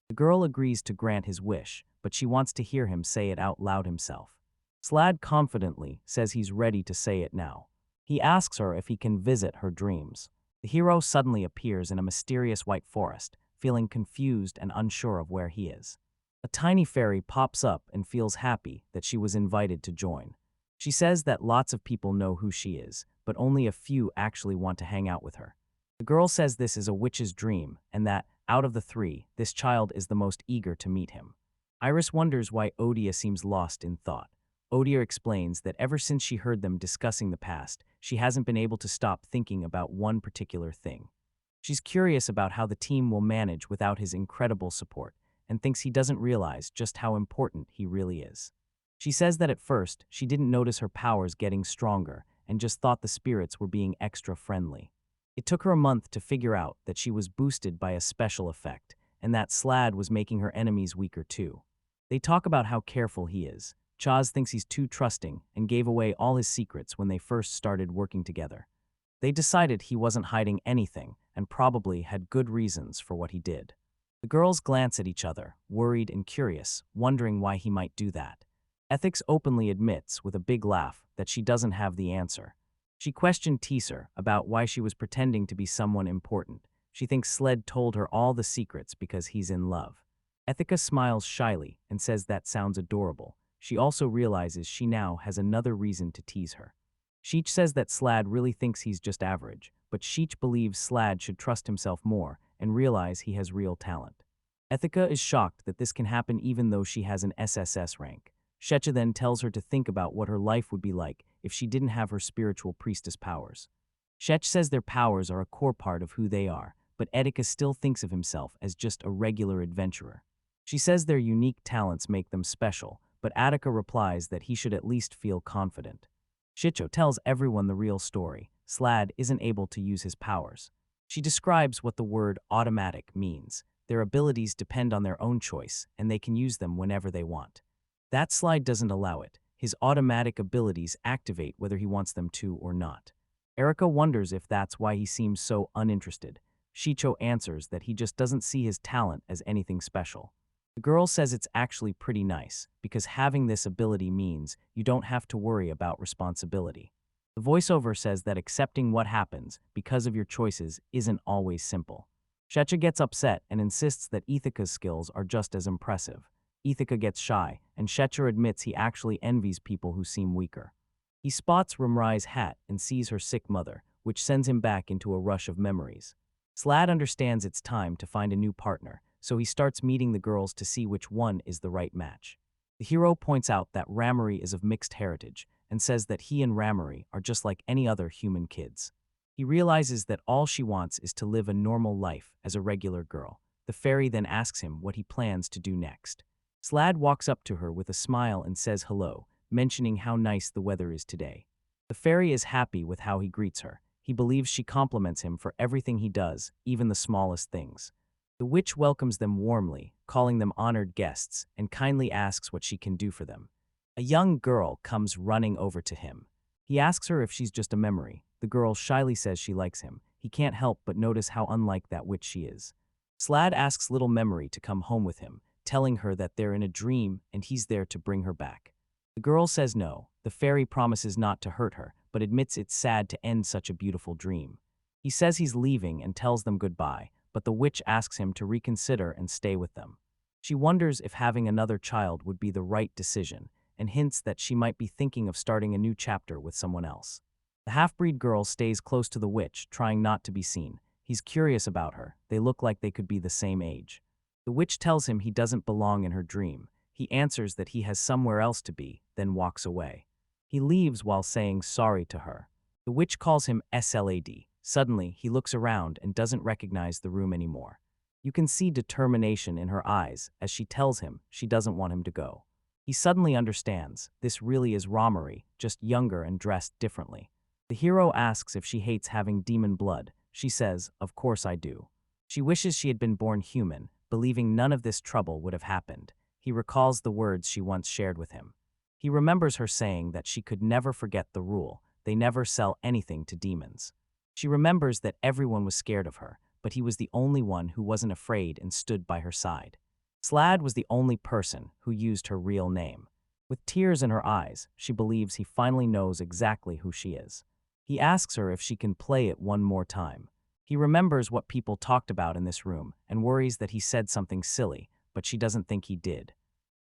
S1: The girl agrees to grant his wish, but she wants to hear him say it out loud himself. Slad confidently says he's ready to say it now. He asks her if he can visit her dreams. The hero suddenly appears in a mysterious white forest, feeling confused and unsure of where he is. A tiny fairy pops up and feels happy that she was invited to join. She says that lots of people know who she is, but only a few actually want to hang out with her. The girl says this is a witch's dream, and that, out of the 3, this child is the most eager to meet him. Iris wonders why Odia seems lost in thought. Odia explains that ever since she heard them discussing the past, she hasn't been able to stop thinking about one particular thing. She's curious about how the team will manage without his incredible support, and thinks he doesn't realize just how important he really is. She says that at first, she didn't notice her powers getting stronger and just thought the spirits were being extra friendly. It took her a month to figure out that she was boosted by a special effect, and that Slad was making her enemies weaker too. They talk about how careful he is. Chaz thinks he's too trusting and gave away all his secrets when they first started working together. They decided he wasn't hiding anything and probably had good reasons for what he did. The girls glance at each other, worried and curious, wondering why he might do that. Ethics openly admits, with a big laugh, that she doesn't have the answer. She questioned Teaser about why she was pretending to be someone important. She thinks Sled told her all the secrets because he's in love. Ethica smiles shyly and says that sounds adorable. She also realizes she now has another reason to tease her. Sheech says that Slad really thinks he's just average, but Sheech believes Slad should trust himself more and realize he has real talent. Ethica is shocked that this can happen even though she has an SSS rank. Shecha then tells her to think about what her life would be like if she didn't have her spiritual priestess powers. Shech says their powers are a core part of who they are, but Etika still thinks of himself as just a regular adventurer. She says their unique talents make them special, but Attica replies that he should at least feel confident. Shicho tells everyone the real story. Slad isn't able to use his powers. She describes what the word automatic means. Their abilities depend on their own choice, and they can use them whenever they want. That Slide doesn't allow it. His automatic abilities activate whether he wants them to or not. Erica wonders if that's why he seems so uninterested. Shicho answers that he just doesn't see his talent as anything special. The girl says it's actually pretty nice, because having this ability means you don't have to worry about responsibility. The voiceover says that accepting what happens because of your choices isn't always simple. Shecha gets upset and insists that Ithaca's skills are just as impressive. Ithaca gets shy, and Shecha admits he actually envies people who seem weaker. He spots Rumrai's hat and sees her sick mother, which sends him back into a rush of memories. Slad understands it's time to find a new partner, so he starts meeting the girls to see which one is the right match. The hero points out that Ramery is of mixed heritage and says that he and Ramery are just like any other human kids. He realizes that all she wants is to live a normal life as a regular girl. The fairy then asks him what he plans to do next. Slad walks up to her with a smile and says hello, mentioning how nice the weather is today. The fairy is happy with how he greets her. He believes she compliments him for everything he does, even the smallest things. The witch welcomes them warmly, calling them honored guests, and kindly asks what she can do for them. A young girl comes running over to him. He asks her if she's just a memory. The girl shyly says she likes him. He can't help but notice how unlike that witch she is. Slad asks little Memory to come home with him, telling her that they're in a dream and he's there to bring her back. The girl says no. The fairy promises not to hurt her, but admits it's sad to end such a beautiful dream. He says he's leaving and tells them goodbye, but the witch asks him to reconsider and stay with them. She wonders if having another child would be the right decision, and hints that she might be thinking of starting a new chapter with someone else. The half-breed girl stays close to the witch, trying not to be seen. He's curious about her. They look like they could be the same age. The witch tells him he doesn't belong in her dream. He answers that he has somewhere else to be, then walks away. He leaves while saying sorry to her. The witch calls him Slad. Suddenly, he looks around and doesn't recognize the room anymore. You can see determination in her eyes as she tells him she doesn't want him to go. He suddenly understands this really is Ramery, just younger and dressed differently. The hero asks if she hates having demon blood. She says, "Of course I do." She wishes she had been born human, believing none of this trouble would have happened. He recalls the words she once shared with him. He remembers her saying that she could never forget the rule. They never sell anything to demons. She remembers that everyone was scared of her, but he was the only one who wasn't afraid and stood by her side. Slad was the only person who used her real name. With tears in her eyes, she believes he finally knows exactly who she is. He asks her if she can play it one more time. He remembers what people talked about in this room and worries that he said something silly, but she doesn't think he did.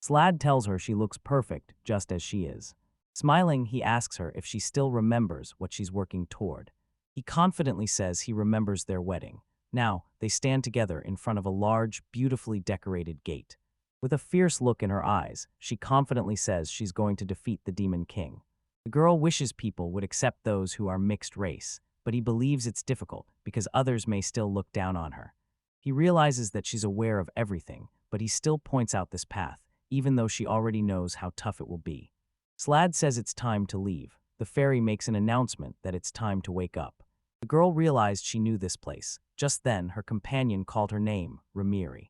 S1: Slad tells her she looks perfect just as she is. Smiling, he asks her if she still remembers what she's working toward. He confidently says he remembers their wedding. Now, they stand together in front of a large, beautifully decorated gate. With a fierce look in her eyes, she confidently says she's going to defeat the Demon King. The girl wishes people would accept those who are mixed race, but he believes it's difficult because others may still look down on her. He realizes that she's aware of everything, but he still points out this path, even though she already knows how tough it will be. Slad says it's time to leave. The fairy makes an announcement that it's time to wake up. The girl realized she knew this place. Just then, her companion called her name, Ramiri.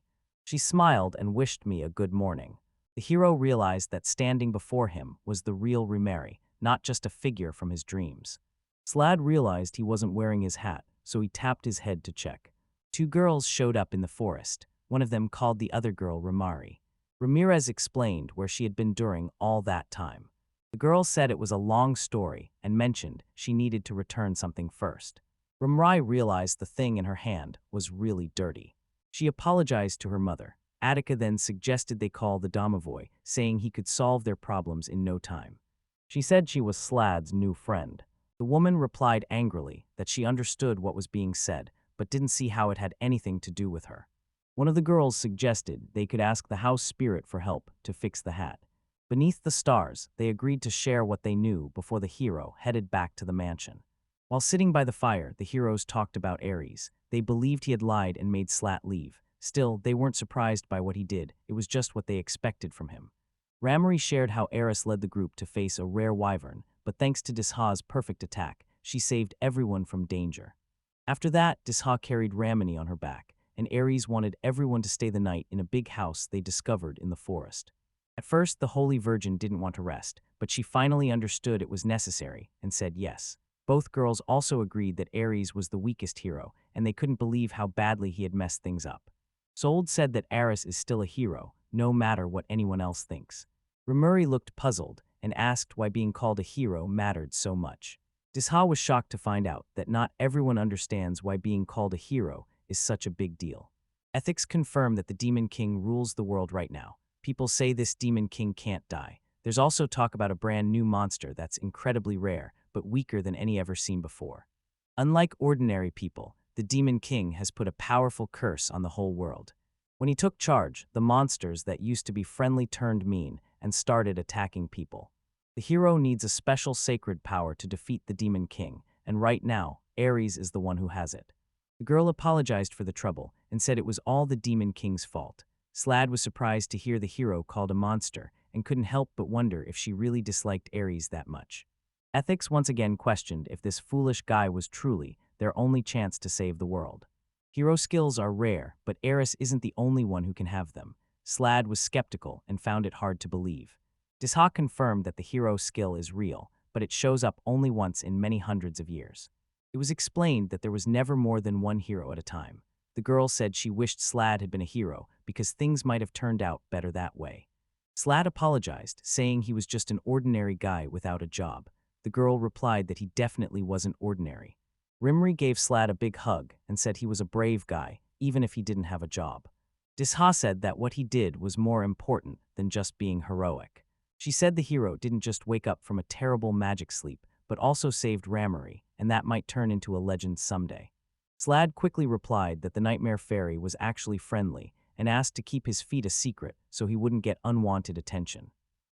S1: She smiled and wished me a good morning. The hero realized that standing before him was the real Rumeri, not just a figure from his dreams. Slad realized he wasn't wearing his hat, so he tapped his head to check. Two girls showed up in the forest. One of them called the other girl Ramari. Ramirez explained where she had been during all that time. The girl said it was a long story and mentioned she needed to return something first. Ramrai realized the thing in her hand was really dirty. She apologized to her mother. Attica then suggested they call the Domovoy, saying he could solve their problems in no time. She said she was Slad's new friend. The woman replied angrily that she understood what was being said, but didn't see how it had anything to do with her. One of the girls suggested they could ask the house spirit for help to fix the hat. Beneath the stars, they agreed to share what they knew before the hero headed back to the mansion. While sitting by the fire, the heroes talked about Aries. They believed he had lied and made Slat leave. Still, they weren't surprised by what he did. It was just what they expected from him. Ramari shared how Aries led the group to face a rare wyvern, but thanks to Disha's perfect attack, she saved everyone from danger. After that, Disha carried Ramani on her back, and Aries wanted everyone to stay the night in a big house they discovered in the forest. At first, the Holy Virgin didn't want to rest, but she finally understood it was necessary and said yes. Both girls also agreed that Aries was the weakest hero, and they couldn't believe how badly he had messed things up. Sold said that Aries is still a hero, no matter what anyone else thinks. Ramuri looked puzzled and asked why being called a hero mattered so much. Disha was shocked to find out that not everyone understands why being called a hero is such a big deal. Ethics confirm that the Demon King rules the world right now. People say this Demon King can't die. There's also talk about a brand new monster that's incredibly rare, but weaker than any ever seen before. Unlike ordinary people, the Demon King has put a powerful curse on the whole world. When he took charge, the monsters that used to be friendly turned mean and started attacking people. The hero needs a special sacred power to defeat the Demon King, and right now, Aries is the one who has it. The girl apologized for the trouble and said it was all the Demon King's fault. Slad was surprised to hear the hero called a monster and couldn't help but wonder if she really disliked Aries that much. Ethics once again questioned if this foolish guy was truly their only chance to save the world. Hero skills are rare, but Aries isn't the only one who can have them. Slad was skeptical and found it hard to believe. Disha confirmed that the hero skill is real, but it shows up only once in many hundreds of years. It was explained that there was never more than one hero at a time. The girl said she wished Slad had been a hero because things might have turned out better that way. Slad apologized, saying he was just an ordinary guy without a job. The girl replied that he definitely wasn't ordinary. Rimri gave Slad a big hug and said he was a brave guy, even if he didn't have a job. Disha said that what he did was more important than just being heroic. She said the hero didn't just wake up from a terrible magic sleep, but also saved Ramari, and that might turn into a legend someday. Slad quickly replied that the Nightmare Fairy was actually friendly and asked to keep his feat a secret so he wouldn't get unwanted attention.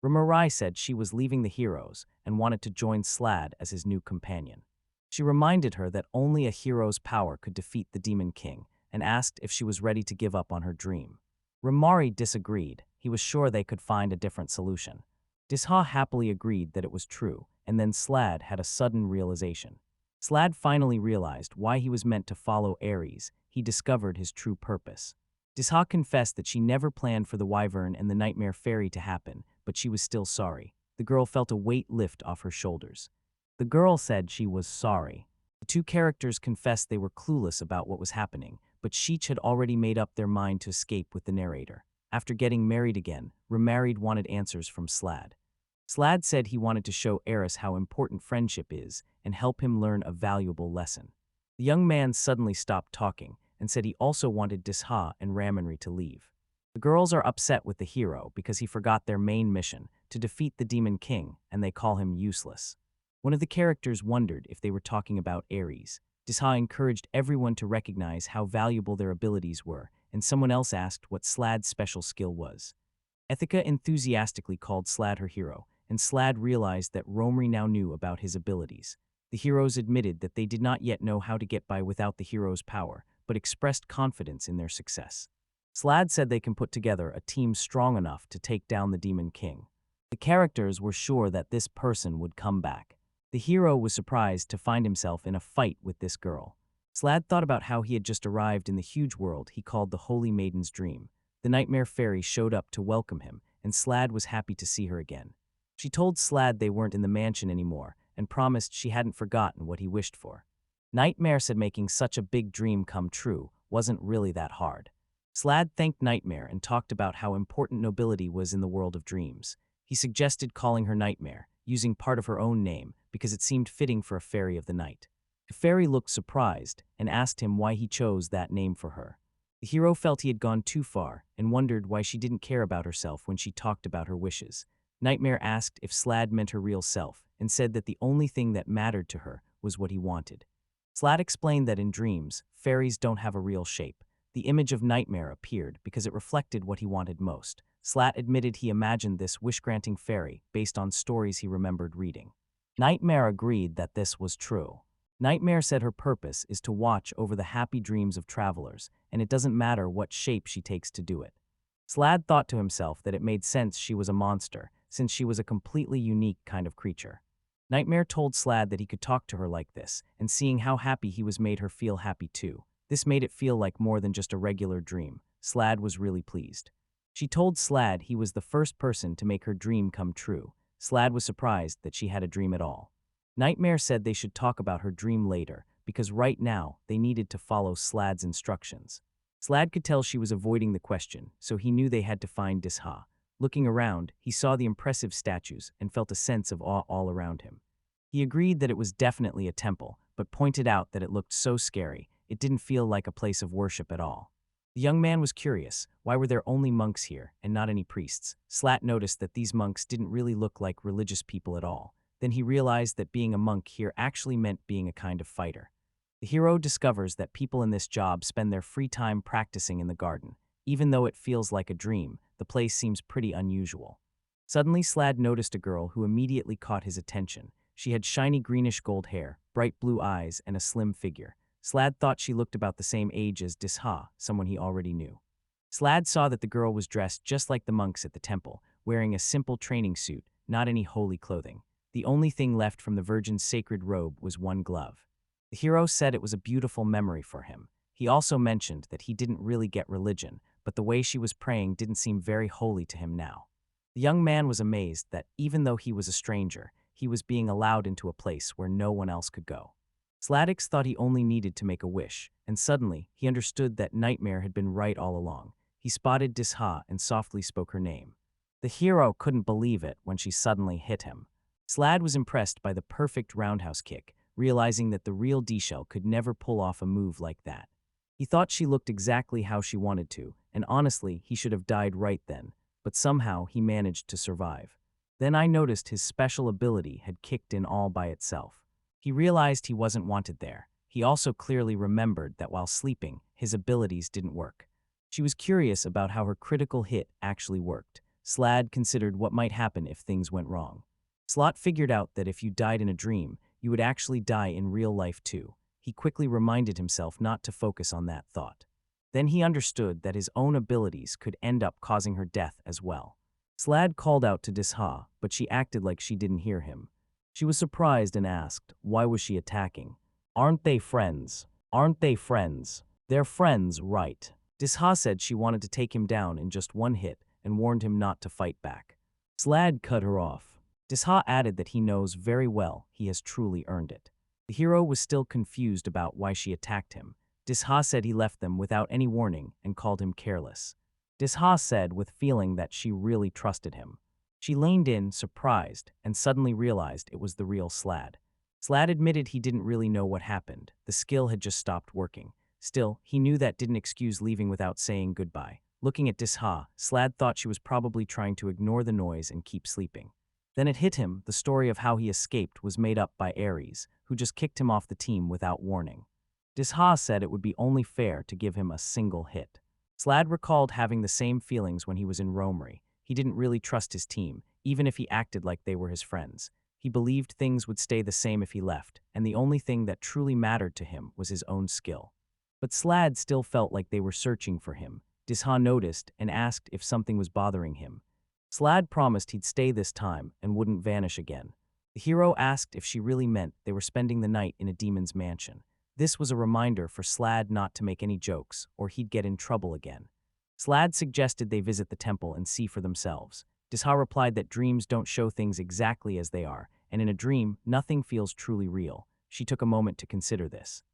S1: Ramarai said she was leaving the heroes and wanted to join Slad as his new companion. She reminded her that only a hero's power could defeat the Demon King and asked if she was ready to give up on her dream. Ramari disagreed. He was sure they could find a different solution. Disha happily agreed that it was true, and then Slad had a sudden realization. Slad finally realized why he was meant to follow Aries. He discovered his true purpose. Disha confessed that she never planned for the Wyvern and the Nightmare Fairy to happen, but she was still sorry. The girl felt a weight lift off her shoulders. The girl said she was sorry. The two characters confessed they were clueless about what was happening, but each had already made up their mind to escape with the narrator. After getting married again, remarried wanted answers from Slad. Slad said he wanted to show Aries how important friendship is and help him learn a valuable lesson. The young man suddenly stopped talking and said he also wanted Disha and Ramanri to leave. The girls are upset with the hero because he forgot their main mission, to defeat the Demon King, and they call him useless. One of the characters wondered if they were talking about Aries. Disha encouraged everyone to recognize how valuable their abilities were, and someone else asked what Slad's special skill was. Ethica enthusiastically called Slad her hero, and Slad realized that Romri now knew about his abilities. The heroes admitted that they did not yet know how to get by without the hero's power, but expressed confidence in their success. Slad said they can put together a team strong enough to take down the Demon King. The characters were sure that this person would come back. The hero was surprised to find himself in a fight with this girl. Slad thought about how he had just arrived in the huge world he called the Holy Maiden's Dream. the nightmare fairy showed up to welcome him, and Slad was happy to see her again. She told Slad they weren't in the mansion anymore and promised she hadn't forgotten what he wished for. Nightmare said making such a big dream come true wasn't really that hard. Slad thanked Nightmare and talked about how important nobility was in the world of dreams. He suggested calling her Nightmare, using part of her own name, because it seemed fitting for a fairy of the night. The fairy looked surprised and asked him why he chose that name for her. The hero felt he had gone too far and wondered why she didn't care about herself when she talked about her wishes. Nightmare asked if Slad meant her real self and said that the only thing that mattered to her was what he wanted. Slad explained that in dreams, fairies don't have a real shape. The image of Nightmare appeared because it reflected what he wanted most. Slad admitted he imagined this wish-granting fairy based on stories he remembered reading. Nightmare agreed that this was true. Nightmare said her purpose is to watch over the happy dreams of travelers, and it doesn't matter what shape she takes to do it. Slad thought to himself that it made sense she was a monster, since she was a completely unique kind of creature. Nightmare told Slad that he could talk to her like this, and seeing how happy he was made her feel happy too. This made it feel like more than just a regular dream. Slad was really pleased. She told Slad he was the first person to make her dream come true. Slad was surprised that she had a dream at all. Nightmare said they should talk about her dream later, because right now they needed to follow Slad's instructions. Slad could tell she was avoiding the question, so he knew they had to find Disha. Looking around, he saw the impressive statues and felt a sense of awe all around him. He agreed that it was definitely a temple, but pointed out that it looked so scary, it didn't feel like a place of worship at all. The young man was curious, why were there only monks here and not any priests? Slad noticed that these monks didn't really look like religious people at all. Then he realized that being a monk here actually meant being a kind of fighter. The hero discovers that people in this job spend their free time practicing in the garden. Even though it feels like a dream, the place seems pretty unusual. Suddenly, Slad noticed a girl who immediately caught his attention. She had shiny greenish gold hair, bright blue eyes, and a slim figure. Slad thought she looked about the same age as Disha, someone he already knew. Slad saw that the girl was dressed just like the monks at the temple, wearing a simple training suit, not any holy clothing. The only thing left from the Virgin's sacred robe was one glove. The hero said it was a beautiful memory for him. He also mentioned that he didn't really get religion, but the way she was praying didn't seem very holy to him now. The young man was amazed that, even though he was a stranger, he was being allowed into a place where no one else could go. Sladix thought he only needed to make a wish, and suddenly, he understood that Nightmare had been right all along. He spotted Disha and softly spoke her name. The hero couldn't believe it when she suddenly hit him. Slad was impressed by the perfect roundhouse kick, realizing that the real D-Shell could never pull off a move like that. He thought she looked exactly how she wanted to, and honestly, he should have died right then, but somehow he managed to survive. Then I noticed his special ability had kicked in all by itself. He realized he wasn't wanted there. He also clearly remembered that while sleeping, his abilities didn't work. She was curious about how her critical hit actually worked. Slad considered what might happen if things went wrong. Slot figured out that if you died in a dream, you would actually die in real life too. He quickly reminded himself not to focus on that thought. Then he understood that his own abilities could end up causing her death as well. Slad called out to Disha, but she acted like she didn't hear him. She was surprised and asked, why was she attacking? Aren't they friends? Aren't they friends? They're friends, right? Disha said she wanted to take him down in just one hit and warned him not to fight back. Slad cut her off. Disha added that he knows very well he has truly earned it. The hero was still confused about why she attacked him. Disha said he left them without any warning and called him careless. Disha said with feeling that she really trusted him. She leaned in, surprised, and suddenly realized it was the real Slad. Slad admitted he didn't really know what happened. The skill had just stopped working. Still, he knew that didn't excuse leaving without saying goodbye. Looking at Disha, Slad thought she was probably trying to ignore the noise and keep sleeping. Then it hit him, the story of how he escaped was made up by Aries, who just kicked him off the team without warning. Disha said it would be only fair to give him a single hit. Slad recalled having the same feelings when he was in Romery. He didn't really trust his team, even if he acted like they were his friends. He believed things would stay the same if he left, and the only thing that truly mattered to him was his own skill. But Slad still felt like they were searching for him. Disha noticed and asked if something was bothering him. Slad promised he'd stay this time and wouldn't vanish again. The hero asked if she really meant they were spending the night in a demon's mansion. This was a reminder for Slad not to make any jokes, or he'd get in trouble again. Slad suggested they visit the temple and see for themselves. Disha replied that dreams don't show things exactly as they are, and in a dream, nothing feels truly real. She took a moment to consider this.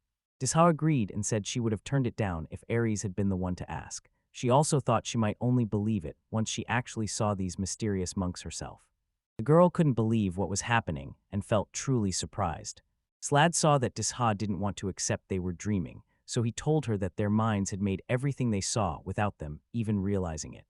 S1: Disha agreed and said she would have turned it down if Aries had been the one to ask. She also thought she might only believe it once she actually saw these mysterious monks herself. The girl couldn't believe what was happening and felt truly surprised. Slad saw that Disha didn't want to accept they were dreaming, so he told her that their minds had made everything they saw without them even realizing it.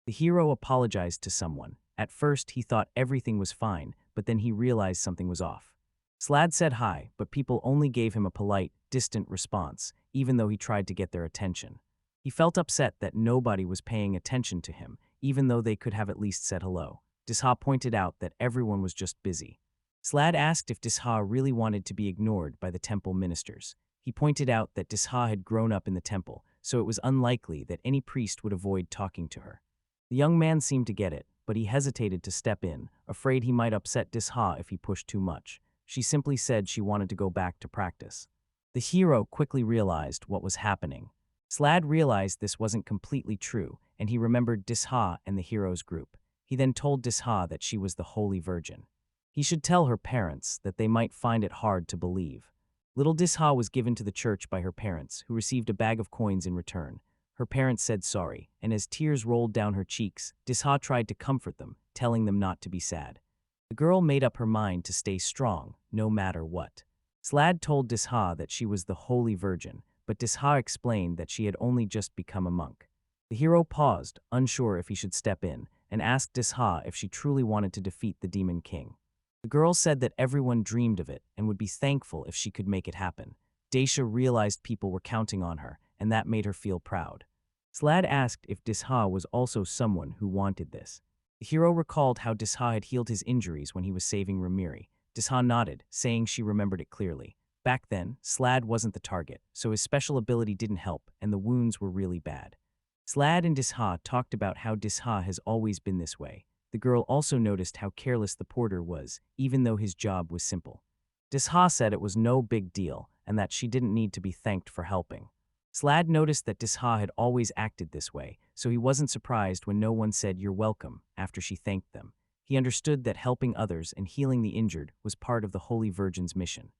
S1: The hero apologized to someone. At first, he thought everything was fine, but then he realized something was off. Slad said hi, but people only gave him a polite, distant response, even though he tried to get their attention. He felt upset that nobody was paying attention to him, even though they could have at least said hello. Disha pointed out that everyone was just busy. Slad asked if Disha really wanted to be ignored by the temple ministers. He pointed out that Disha had grown up in the temple, so it was unlikely that any priest would avoid talking to her. The young man seemed to get it, but he hesitated to step in, afraid he might upset Disha if he pushed too much. She simply said she wanted to go back to practice. The hero quickly realized what was happening. Slad realized this wasn't completely true, and he remembered Disha and the hero's group. He then told Disha that she was the Holy Virgin. He should tell her parents that they might find it hard to believe. Little Disha was given to the church by her parents, who received a bag of coins in return. Her parents said sorry, and as tears rolled down her cheeks, Disha tried to comfort them, telling them not to be sad. The girl made up her mind to stay strong, no matter what. Slad told Disha that she was the Holy Virgin, but Disha explained that she had only just become a monk. The hero paused, unsure if he should step in, and asked Disha if she truly wanted to defeat the Demon King. The girl said that everyone dreamed of it and would be thankful if she could make it happen. Daisha realized people were counting on her, and that made her feel proud. Slad asked if Disha was also someone who wanted this. The hero recalled how Disha had healed his injuries when he was saving Ramiri. Disha nodded, saying she remembered it clearly. Back then, Slad wasn't the target, so his special ability didn't help, and the wounds were really bad. Slad and Disha talked about how Disha has always been this way. The girl also noticed how careless the porter was, even though his job was simple. Disha said it was no big deal, and that she didn't need to be thanked for helping. Slad noticed that Disha had always acted this way, so he wasn't surprised when no one said "you're welcome" after she thanked them. He understood that helping others and healing the injured was part of the Holy Virgin's mission.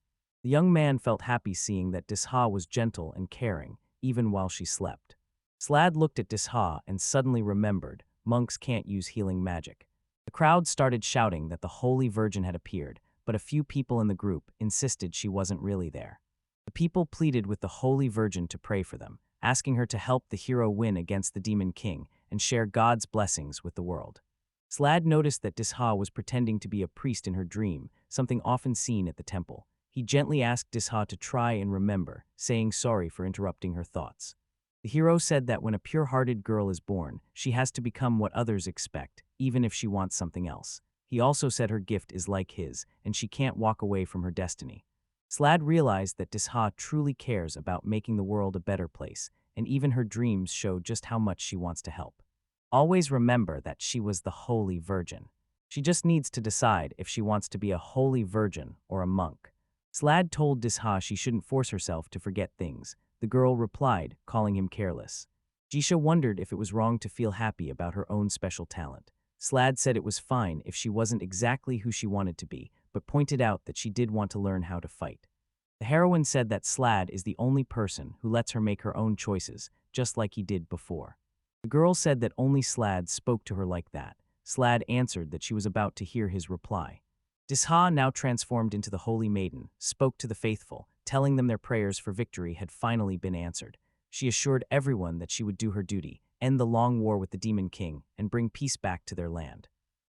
S1: The young man felt happy seeing that Disha was gentle and caring, even while she slept. Slad looked at Disha and suddenly remembered, monks can't use healing magic. The crowd started shouting that the Holy Virgin had appeared, but a few people in the group insisted she wasn't really there. The people pleaded with the Holy Virgin to pray for them, asking her to help the hero win against the Demon King and share God's blessings with the world. Slad noticed that Disha was pretending to be a priest in her dream, something often seen at the temple. He gently asked Disha to try and remember, saying sorry for interrupting her thoughts. The hero said that when a pure-hearted girl is born, she has to become what others expect, even if she wants something else. He also said her gift is like his, and she can't walk away from her destiny. Slad realized that Disha truly cares about making the world a better place, and even her dreams show just how much she wants to help. Always remember that she was the Holy Virgin. She just needs to decide if she wants to be a Holy Virgin or a monk. Slad told Disha she shouldn't force herself to forget things. The girl replied, calling him careless. Jisha wondered if it was wrong to feel happy about her own special talent. Slad said it was fine if she wasn't exactly who she wanted to be, but pointed out that she did want to learn how to fight. The heroine said that Slad is the only person who lets her make her own choices, just like he did before. The girl said that only Slad spoke to her like that. Slad answered that she was about to hear his reply. Disha, now transformed into the Holy Maiden, spoke to the faithful, telling them their prayers for victory had finally been answered. She assured everyone that she would do her duty, end the long war with the Demon King, and bring peace back to their land.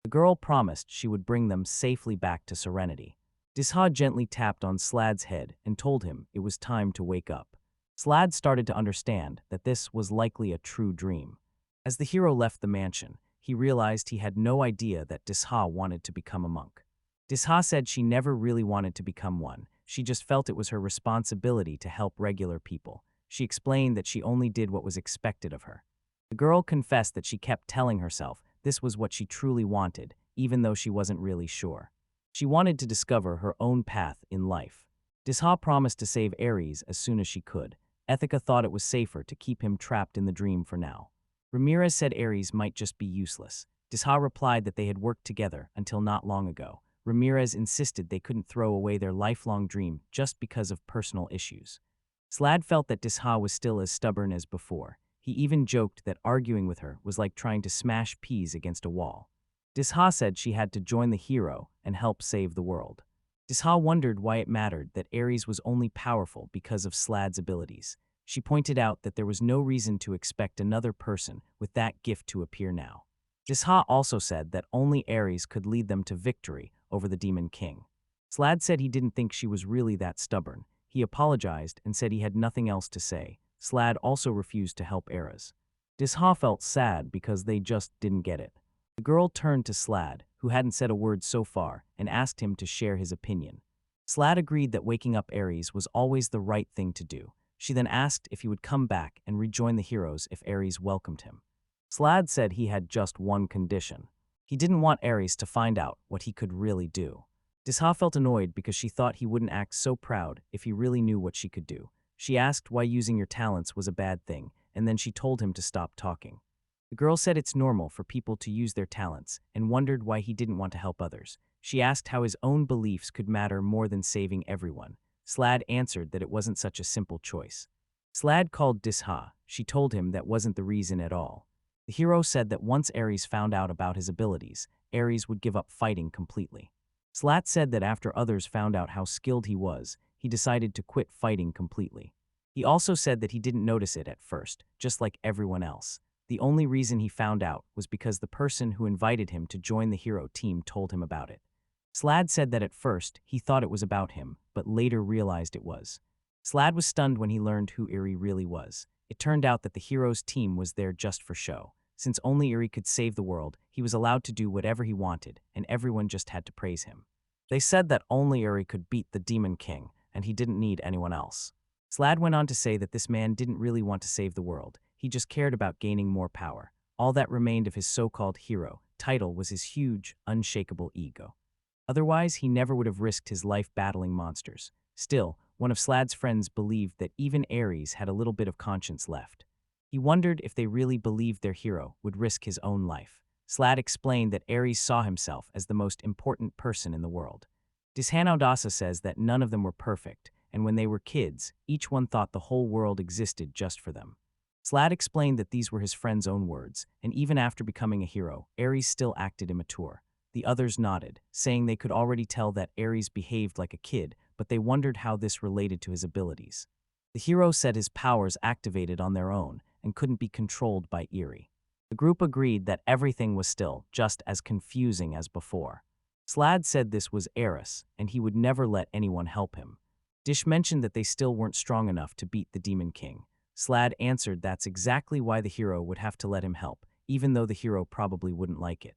S1: The girl promised she would bring them safely back to serenity. Disha gently tapped on Slad's head and told him it was time to wake up. Slad started to understand that this was likely a true dream. As the hero left the mansion, he realized he had no idea that Disha wanted to become a monk. Disha said she never really wanted to become one. She just felt it was her responsibility to help regular people. She explained that she only did what was expected of her. The girl confessed that she kept telling herself this was what she truly wanted, even though she wasn't really sure. She wanted to discover her own path in life. Disha promised to save Aries as soon as she could. Ethika thought it was safer to keep him trapped in the dream for now. Ramirez said Aries might just be useless. Disha replied that they had worked together until not long ago. Ramirez insisted they couldn't throw away their lifelong dream just because of personal issues. Slad felt that Disha was still as stubborn as before. He even joked that arguing with her was like trying to smash peas against a wall. Disha said she had to join the hero and help save the world. Disha wondered why it mattered that Aries was only powerful because of Slad's abilities. She pointed out that there was no reason to expect another person with that gift to appear now. Disha also said that only Aries could lead them to victory over the Demon King. Slad said he didn't think she was really that stubborn. He apologized and said he had nothing else to say. Slad also refused to help Aries. Disha felt sad because they just didn't get it. The girl turned to Slad, who hadn't said a word so far, and asked him to share his opinion. Slad agreed that waking up Aries was always the right thing to do. She then asked if he would come back and rejoin the heroes if Aries welcomed him. Slad said he had just one condition. He didn't want Aries to find out what he could really do. Disha felt annoyed because she thought he wouldn't act so proud if he really knew what she could do. She asked why using your talents was a bad thing, and then she told him to stop talking. The girl said it's normal for people to use their talents and wondered why he didn't want to help others. She asked how his own beliefs could matter more than saving everyone. Slad answered that it wasn't such a simple choice. Slad called Disha. She told him that wasn't the reason at all. The hero said that once Aries found out about his abilities, Aries would give up fighting completely. Slad said that after others found out how skilled he was, he decided to quit fighting completely. He also said that he didn't notice it at first, just like everyone else. The only reason he found out was because the person who invited him to join the hero team told him about it. Slad said that at first he thought it was about him, but later realized it was. Slad was stunned when he learned who Aries really was. It turned out that the hero's team was there just for show. Since only Aries could save the world, he was allowed to do whatever he wanted, and everyone just had to praise him. They said that only Aries could beat the Demon King, and he didn't need anyone else. Slad went on to say that this man didn't really want to save the world. He just cared about gaining more power. All that remained of his so-called hero title was his huge, unshakable ego. Otherwise, he never would have risked his life battling monsters. Still, one of Slad's friends believed that even Aries had a little bit of conscience left. He wondered if they really believed their hero would risk his own life. Slad explained that Aries saw himself as the most important person in the world. Dishanodasa says that none of them were perfect, and when they were kids, each one thought the whole world existed just for them. Slad explained that these were his friend's own words, and even after becoming a hero, Aries still acted immature. The others nodded, saying they could already tell that Aries behaved like a kid, but they wondered how this related to his abilities. The hero said his powers activated on their own and couldn't be controlled by Aries. The group agreed that everything was still just as confusing as before. Slad said this was Aries, and he would never let anyone help him. Dish mentioned that they still weren't strong enough to beat the Demon King. Slad answered that's exactly why the hero would have to let him help, even though the hero probably wouldn't like it.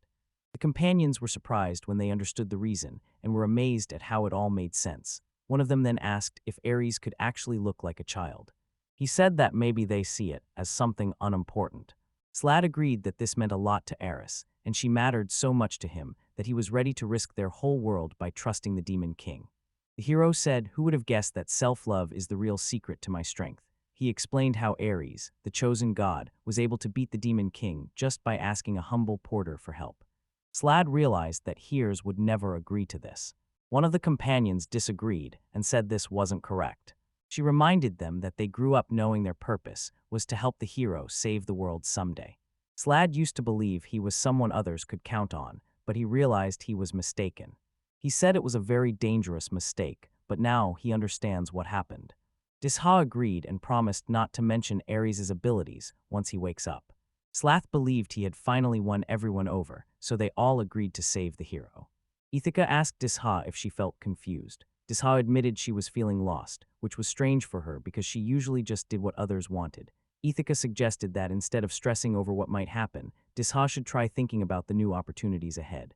S1: The companions were surprised when they understood the reason and were amazed at how it all made sense. One of them then asked if Aries could actually look like a child. He said that maybe they see it as something unimportant. Slad agreed that this meant a lot to Aries, and she mattered so much to him that he was ready to risk their whole world by trusting the Demon King. The hero said, "Who would have guessed that self-love is the real secret to my strength?" He explained how Aries, the chosen god, was able to beat the Demon King just by asking a humble porter for help. Slad realized that Hears would never agree to this. One of the companions disagreed and said this wasn't correct. She reminded them that they grew up knowing their purpose was to help the hero save the world someday. Slad used to believe he was someone others could count on, but he realized he was mistaken. He said it was a very dangerous mistake, but now he understands what happened. Disha agreed and promised not to mention Aries' abilities once he wakes up. Slath believed he had finally won everyone over, so they all agreed to save the hero. Ithaca asked Disha if she felt confused. Disha admitted she was feeling lost, which was strange for her because she usually just did what others wanted. Ithaca suggested that instead of stressing over what might happen, Disha should try thinking about the new opportunities ahead.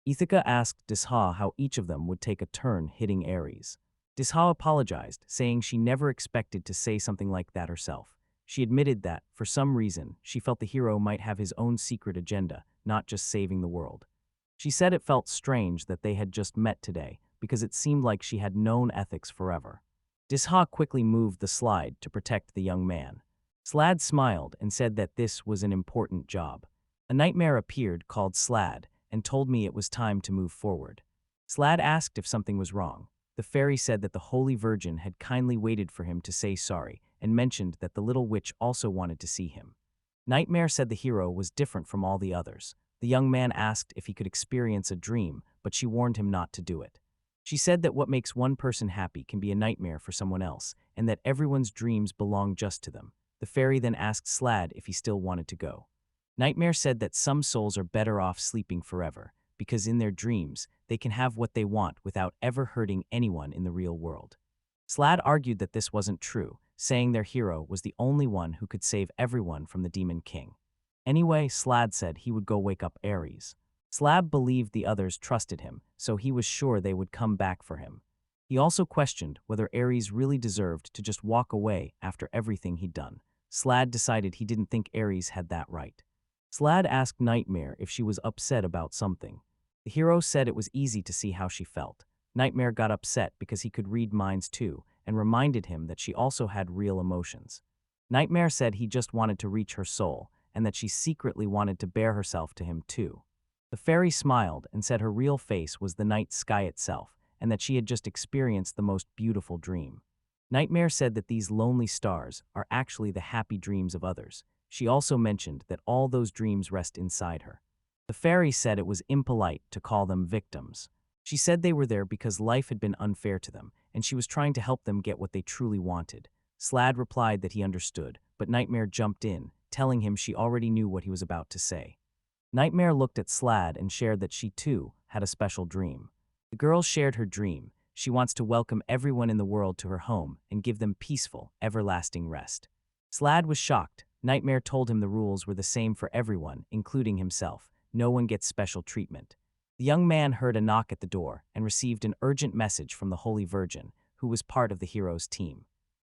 S1: Ithaca asked Disha how each of them would take a turn hitting Aries. Disha apologized, saying she never expected to say something like that herself. She admitted that, for some reason, she felt the hero might have his own secret agenda, not just saving the world. She said it felt strange that they had just met today, because it seemed like she had known ethics forever. Disha quickly moved the slide to protect the young man. Slad smiled and said that this was an important job. A nightmare appeared called Slad and told me it was time to move forward. Slad asked if something was wrong. The fairy said that the Holy Virgin had kindly waited for him to say sorry and mentioned that the little witch also wanted to see him. Nightmare said the hero was different from all the others. The young man asked if he could experience a dream, but she warned him not to do it. She said that what makes one person happy can be a nightmare for someone else, and that everyone's dreams belong just to them. The fairy then asked Slad if he still wanted to go. Nightmare said that some souls are better off sleeping forever, because in their dreams, they can have what they want without ever hurting anyone in the real world. Slad argued that this wasn't true, saying their hero was the only one who could save everyone from the Demon King. Anyway, Slad said he would go wake up Aries. Slad believed the others trusted him, so he was sure they would come back for him. He also questioned whether Aries really deserved to just walk away after everything he'd done. Slad decided he didn't think Aries had that right. Slad asked Nightmare if she was upset about something. The hero said it was easy to see how she felt. Nightmare got upset because he could read minds too, and reminded him that she also had real emotions. Nightmare said he just wanted to reach her soul, and that she secretly wanted to bare herself to him too. The fairy smiled and said her real face was the night sky itself, and that she had just experienced the most beautiful dream. Nightmare said that these lonely stars are actually the happy dreams of others. She also mentioned that all those dreams rest inside her. The fairy said it was impolite to call them victims. She said they were there because life had been unfair to them, and she was trying to help them get what they truly wanted. Slad replied that he understood, but Nightmare jumped in, telling him she already knew what he was about to say. Nightmare looked at Slad and shared that she too had a special dream. The girl shared her dream. She wants to welcome everyone in the world to her home and give them peaceful, everlasting rest. Slad was shocked. Nightmare told him the rules were the same for everyone, including himself. No one gets special treatment. The young man heard a knock at the door and received an urgent message from the Holy Virgin, who was part of the hero's team.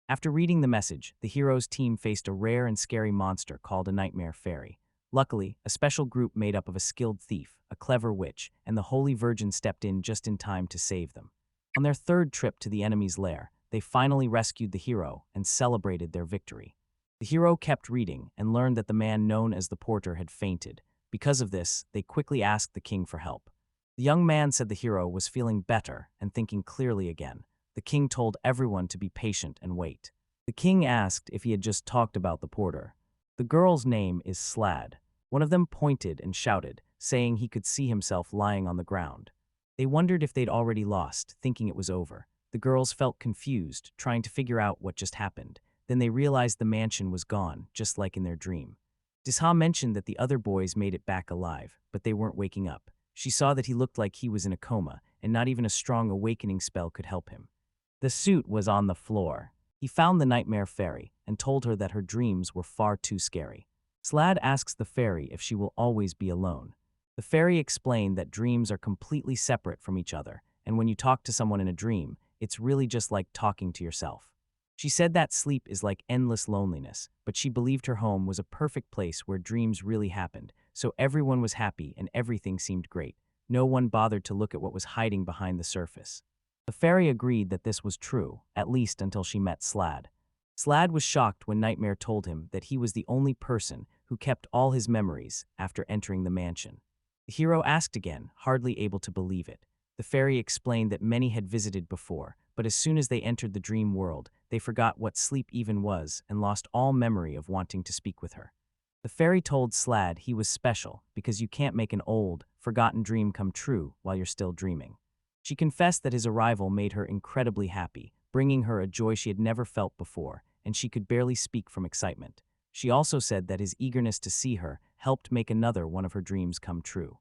S1: After reading the message, the hero's team faced a rare and scary monster called a nightmare fairy. Luckily, a special group made up of a skilled thief, a clever witch, and the Holy Virgin stepped in just in time to save them. On their third trip to the enemy's lair, they finally rescued the hero and celebrated their victory. The hero kept reading and learned that the man known as the porter had fainted. Because of this, they quickly asked the king for help. The young man said the hero was feeling better and thinking clearly again. The king told everyone to be patient and wait. The king asked if he had just talked about the porter. The girl's name is Slad. One of them pointed and shouted, saying he could see himself lying on the ground. They wondered if they'd already lost, thinking it was over. The girls felt confused, trying to figure out what just happened. Then they realized the mansion was gone, just like in their dream. Disha mentioned that the other boys made it back alive, but they weren't waking up. She saw that he looked like he was in a coma, and not even a strong awakening spell could help him. The suit was on the floor. He found the nightmare fairy and told her that her dreams were far too scary. Slad asks the fairy if she will always be alone. The fairy explained that dreams are completely separate from each other, and when you talk to someone in a dream, it's really just like talking to yourself. She said that sleep is like endless loneliness, but she believed her home was a perfect place where dreams really happened, so everyone was happy and everything seemed great. No one bothered to look at what was hiding behind the surface. The fairy agreed that this was true, at least until she met Slad. Slad was shocked when Nightmare told him that he was the only person who kept all his memories after entering the mansion. The hero asked again, hardly able to believe it. The fairy explained that many had visited before, but as soon as they entered the dream world, they forgot what sleep even was and lost all memory of wanting to speak with her. The fairy told Slad he was special because you can't make an old, forgotten dream come true while you're still dreaming. She confessed that his arrival made her incredibly happy, bringing her a joy she had never felt before, and she could barely speak from excitement. She also said that his eagerness to see her helped make another one of her dreams come true.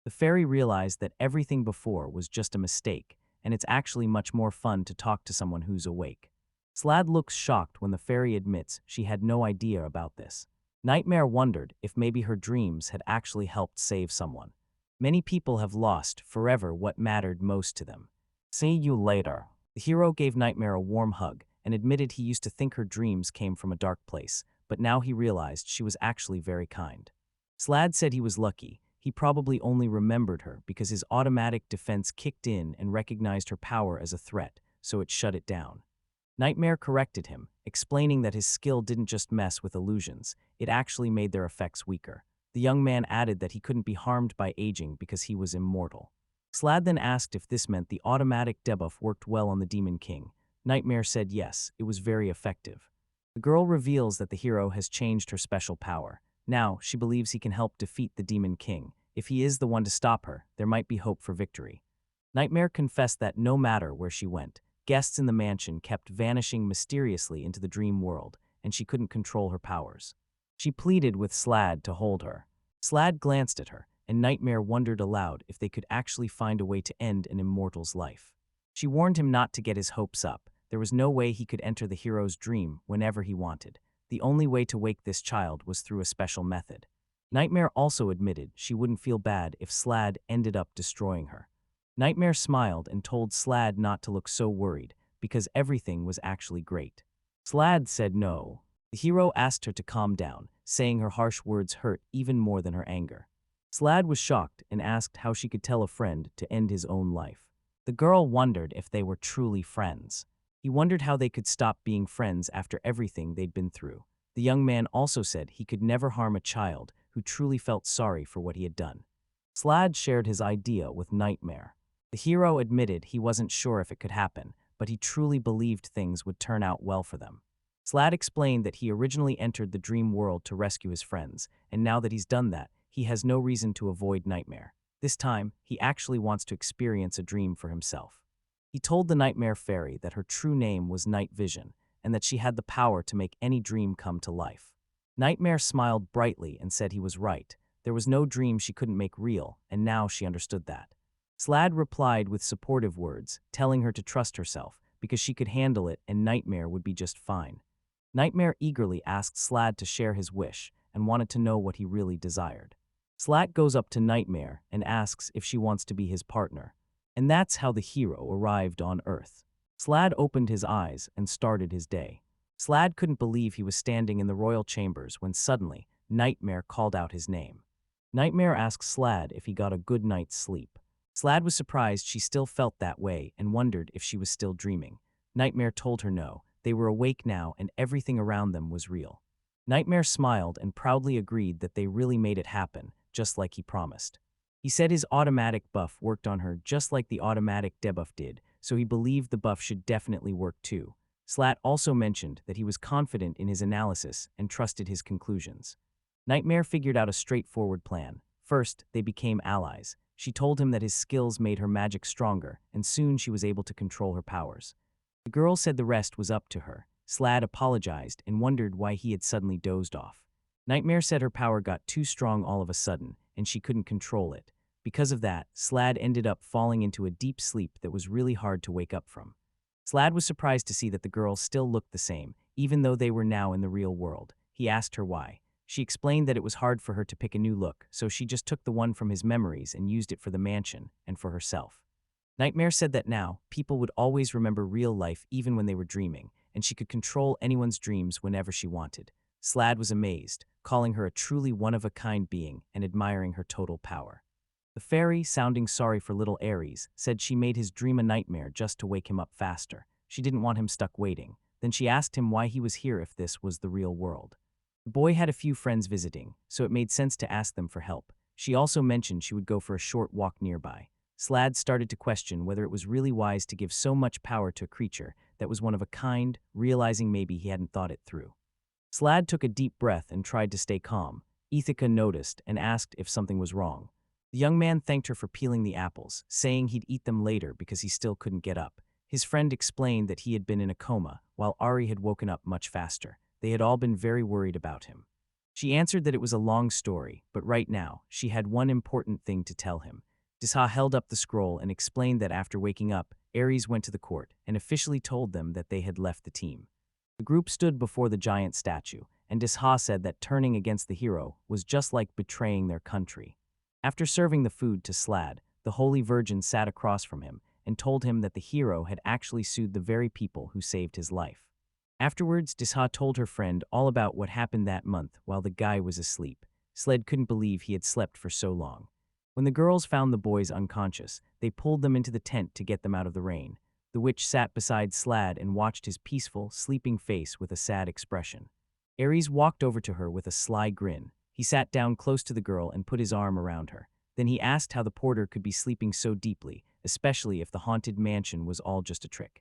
S1: The fairy realized that everything before was just a mistake, and it's actually much more fun to talk to someone who's awake. Slad looks shocked when the fairy admits she had no idea about this. Nightmare wondered if maybe her dreams had actually helped save someone. Many people have lost forever what mattered most to them. See you later. The hero gave Nightmare a warm hug and admitted he used to think her dreams came from a dark place, but now he realized she was actually very kind. Slad said he was lucky. He probably only remembered her because his automatic defense kicked in and recognized her power as a threat, so it shut it down. Nightmare corrected him, explaining that his skill didn't just mess with illusions, it actually made their effects weaker. The young man added that he couldn't be harmed by aging because he was immortal. Slad then asked if this meant the automatic debuff worked well on the Demon King. Nightmare said yes, it was very effective. The girl reveals that the hero has changed her special power. Now, she believes he can help defeat the Demon King. If he is the one to stop her, there might be hope for victory. Nightmare confessed that no matter where she went, guests in the mansion kept vanishing mysteriously into the dream world, and she couldn't control her powers. She pleaded with Slad to hold her. Slad glanced at her, and Nightmare wondered aloud if they could actually find a way to end an immortal's life. She warned him not to get his hopes up. There was no way he could enter the hero's dream whenever he wanted. The only way to wake this child was through a special method. Nightmare also admitted she wouldn't feel bad if Slad ended up destroying her. Nightmare smiled and told Slad not to look so worried, because everything was actually great. Slad said no. The hero asked her to calm down, saying her harsh words hurt even more than her anger. Slad was shocked and asked how she could tell a friend to end his own life. The girl wondered if they were truly friends. He wondered how they could stop being friends after everything they'd been through. The young man also said he could never harm a child who truly felt sorry for what he had done. Slad shared his idea with Nightmare. The hero admitted he wasn't sure if it could happen, but he truly believed things would turn out well for them. Slad explained that he originally entered the dream world to rescue his friends, and now that he's done that, he has no reason to avoid Nightmare. This time, he actually wants to experience a dream for himself. He told the Nightmare Fairy that her true name was Night Vision, and that she had the power to make any dream come to life. Nightmare smiled brightly and said he was right. There was no dream she couldn't make real, and now she understood that. Slad replied with supportive words, telling her to trust herself, because she could handle it and Nightmare would be just fine. Nightmare eagerly asked Slad to share his wish and wanted to know what he really desired. Slad goes up to Nightmare and asks if she wants to be his partner. And that's how the hero arrived on Earth. Slad opened his eyes and started his day. Slad couldn't believe he was standing in the royal chambers when suddenly Nightmare called out his name. Nightmare asked Slad if he got a good night's sleep. Slad was surprised she still felt that way and wondered if she was still dreaming. Nightmare told her no, they were awake now and everything around them was real. Nightmare smiled and proudly agreed that they really made it happen, just like he promised. He said his automatic buff worked on her just like the automatic debuff did, so he believed the buff should definitely work too. Slad also mentioned that he was confident in his analysis and trusted his conclusions. Nightmare figured out a straightforward plan. First, they became allies. She told him that his skills made her magic stronger, and soon she was able to control her powers. The girl said the rest was up to her. Slad apologized and wondered why he had suddenly dozed off. Nightmare said her power got too strong all of a sudden, and she couldn't control it. Because of that, Slad ended up falling into a deep sleep that was really hard to wake up from. Slad was surprised to see that the girls still looked the same, even though they were now in the real world. He asked her why. She explained that it was hard for her to pick a new look, so she just took the one from his memories and used it for the mansion and for herself. Nightmare said that now, people would always remember real life even when they were dreaming, and she could control anyone's dreams whenever she wanted. Slad was amazed, calling her a truly one-of-a-kind being and admiring her total power. The fairy, sounding sorry for little Aries, said she made his dream a nightmare just to wake him up faster. She didn't want him stuck waiting. Then she asked him why he was here if this was the real world. The boy had a few friends visiting, so it made sense to ask them for help. She also mentioned she would go for a short walk nearby. Slad started to question whether it was really wise to give so much power to a creature that was one of a kind, realizing maybe he hadn't thought it through. Slad took a deep breath and tried to stay calm. Ithaca noticed and asked if something was wrong. The young man thanked her for peeling the apples, saying he'd eat them later because he still couldn't get up. His friend explained that he had been in a coma, while Ari had woken up much faster. They had all been very worried about him. She answered that it was a long story, but right now, she had one important thing to tell him. Disha held up the scroll and explained that after waking up, Aries went to the court and officially told them that they had left the team. The group stood before the giant statue, and Disha said that turning against the hero was just like betraying their country. After serving the food to Slad, the Holy Virgin sat across from him and told him that the hero had actually sued the very people who saved his life. Afterwards, Disha told her friend all about what happened that month while the guy was asleep. Sled couldn't believe he had slept for so long. When the girls found the boys unconscious, they pulled them into the tent to get them out of the rain. The witch sat beside Slad and watched his peaceful, sleeping face with a sad expression. Aries walked over to her with a sly grin. He sat down close to the girl and put his arm around her. Then he asked how the porter could be sleeping so deeply, especially if the haunted mansion was all just a trick.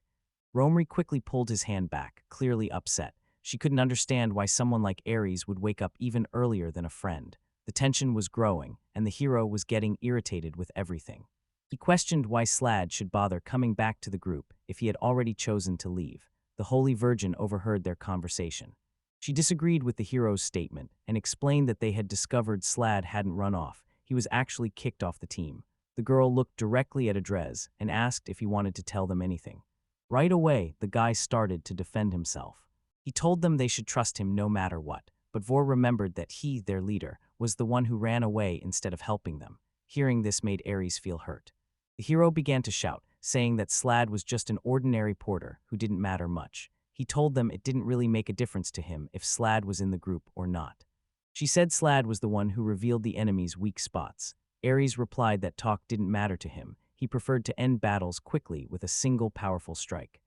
S1: Romri quickly pulled his hand back, clearly upset. She couldn't understand why someone like Aries would wake up even earlier than a friend. The tension was growing, and the hero was getting irritated with everything. He questioned why Slad should bother coming back to the group if he had already chosen to leave. The Holy Virgin overheard their conversation. She disagreed with the hero's statement and explained that they had discovered Slad hadn't run off. He was actually kicked off the team. The girl looked directly at Adrez and asked if he wanted to tell them anything. Right away, the guy started to defend himself. He told them they should trust him no matter what, but Vor remembered that he, their leader, was the one who ran away instead of helping them. Hearing this made Aries feel hurt. The hero began to shout, saying that Slad was just an ordinary porter who didn't matter much. He told them it didn't really make a difference to him if Slad was in the group or not. She said Slad was the one who revealed the enemy's weak spots. Aries replied that talk didn't matter to him. He preferred to end battles quickly with a single powerful strike.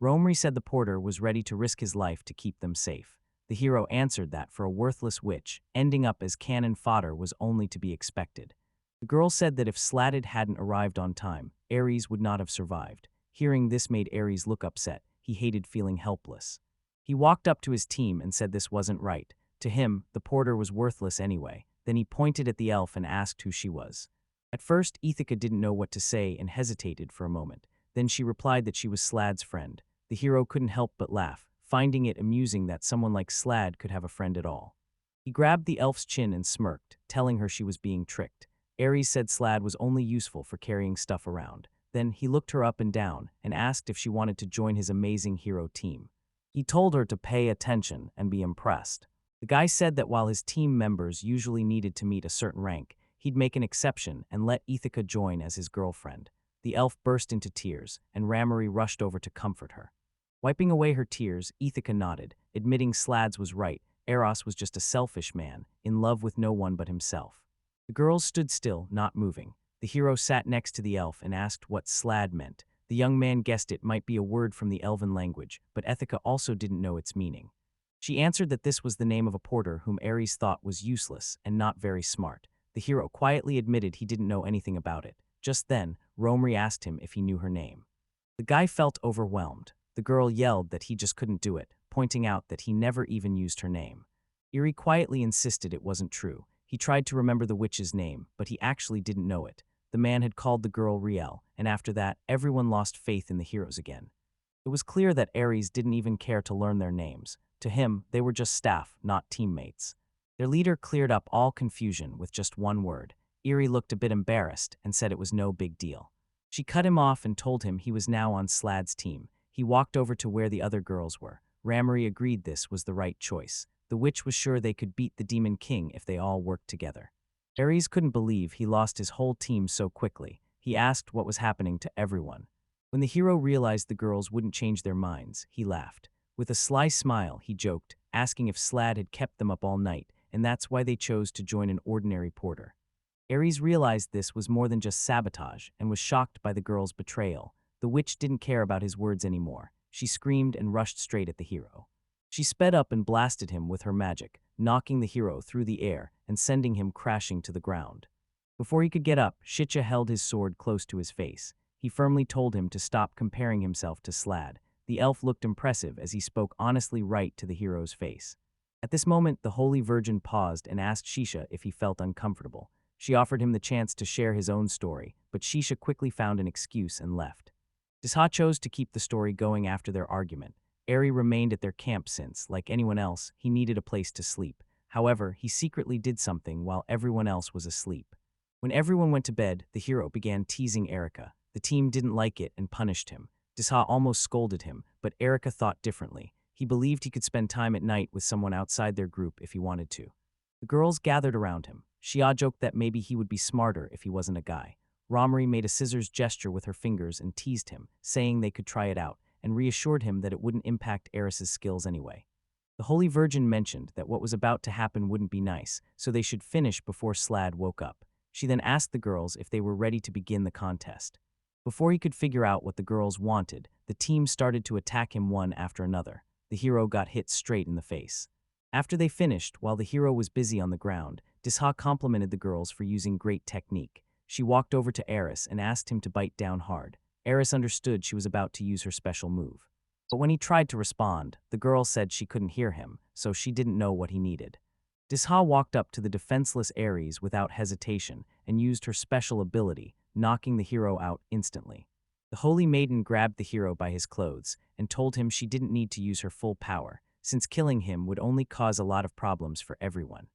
S1: Romri said the porter was ready to risk his life to keep them safe. The hero answered that for a worthless witch, ending up as cannon fodder was only to be expected. The girl said that if Slad hadn't arrived on time, Aries would not have survived. Hearing this made Aries look upset. He hated feeling helpless. He walked up to his team and said this wasn't right. To him, the porter was worthless anyway. Then he pointed at the elf and asked who she was. At first, Ithaca didn't know what to say and hesitated for a moment. Then she replied that she was Slad's friend. The hero couldn't help but laugh, finding it amusing that someone like Slad could have a friend at all. He grabbed the elf's chin and smirked, telling her she was being tricked. Aries said Slad was only useful for carrying stuff around. Then he looked her up and down and asked if she wanted to join his amazing hero team. He told her to pay attention and be impressed. The guy said that while his team members usually needed to meet a certain rank, he'd make an exception and let Ithaca join as his girlfriend. The elf burst into tears, and Ramari rushed over to comfort her. Wiping away her tears, Ithaca nodded, admitting Slad's was right. Eros was just a selfish man, in love with no one but himself. The girls stood still, not moving. The hero sat next to the elf and asked what Slad meant. The young man guessed it might be a word from the elven language, but Ithaca also didn't know its meaning. She answered that this was the name of a porter whom Aries thought was useless and not very smart. The hero quietly admitted he didn't know anything about it. Just then, Romri asked him if he knew her name. The guy felt overwhelmed. The girl yelled that he just couldn't do it, pointing out that he never even used her name. Eerie quietly insisted it wasn't true. He tried to remember the witch's name, but he actually didn't know it. The man had called the girl Riel, and after that, everyone lost faith in the heroes again. It was clear that Aries didn't even care to learn their names. To him, they were just staff, not teammates. Their leader cleared up all confusion with just one word. Eerie looked a bit embarrassed and said it was no big deal. She cut him off and told him he was now on Slad's team. He walked over to where the other girls were. Ramari agreed this was the right choice. The witch was sure they could beat the Demon King if they all worked together. Aries couldn't believe he lost his whole team so quickly. He asked what was happening to everyone. When the hero realized the girls wouldn't change their minds, he laughed. With a sly smile, he joked, asking if Slad had kept them up all night, and that's why they chose to join an ordinary porter. Aries realized this was more than just sabotage and was shocked by the girl's betrayal. The witch didn't care about his words anymore. She screamed and rushed straight at the hero. She sped up and blasted him with her magic, knocking the hero through the air and sending him crashing to the ground. Before he could get up, Shitcha held his sword close to his face. He firmly told him to stop comparing himself to Slad. The elf looked impressive as he spoke honestly right to the hero's face. At this moment, the Holy Virgin paused and asked Shisha if he felt uncomfortable. She offered him the chance to share his own story, but Shisha quickly found an excuse and left. Disha chose to keep the story going after their argument. Aries remained at their camp since, like anyone else, he needed a place to sleep. However, he secretly did something while everyone else was asleep. When everyone went to bed, the hero began teasing Erica. The team didn't like it and punished him. Disha almost scolded him, but Erica thought differently. He believed he could spend time at night with someone outside their group if he wanted to. The girls gathered around him. Shia joked that maybe he would be smarter if he wasn't a guy. Romri made a scissors gesture with her fingers and teased him, saying they could try it out, and reassured him that it wouldn't impact Aris's skills anyway. The Holy Virgin mentioned that what was about to happen wouldn't be nice, so they should finish before Slad woke up. She then asked the girls if they were ready to begin the contest. Before he could figure out what the girls wanted, the team started to attack him one after another. The hero got hit straight in the face. After they finished, while the hero was busy on the ground, Disha complimented the girls for using great technique. She walked over to Aries and asked him to bite down hard. Aries understood she was about to use her special move. But when he tried to respond, the girl said she couldn't hear him, so she didn't know what he needed. Disha walked up to the defenseless Aries without hesitation and used her special ability, knocking the hero out instantly. The Holy Maiden grabbed the hero by his clothes and told him she didn't need to use her full power, since killing him would only cause a lot of problems for everyone.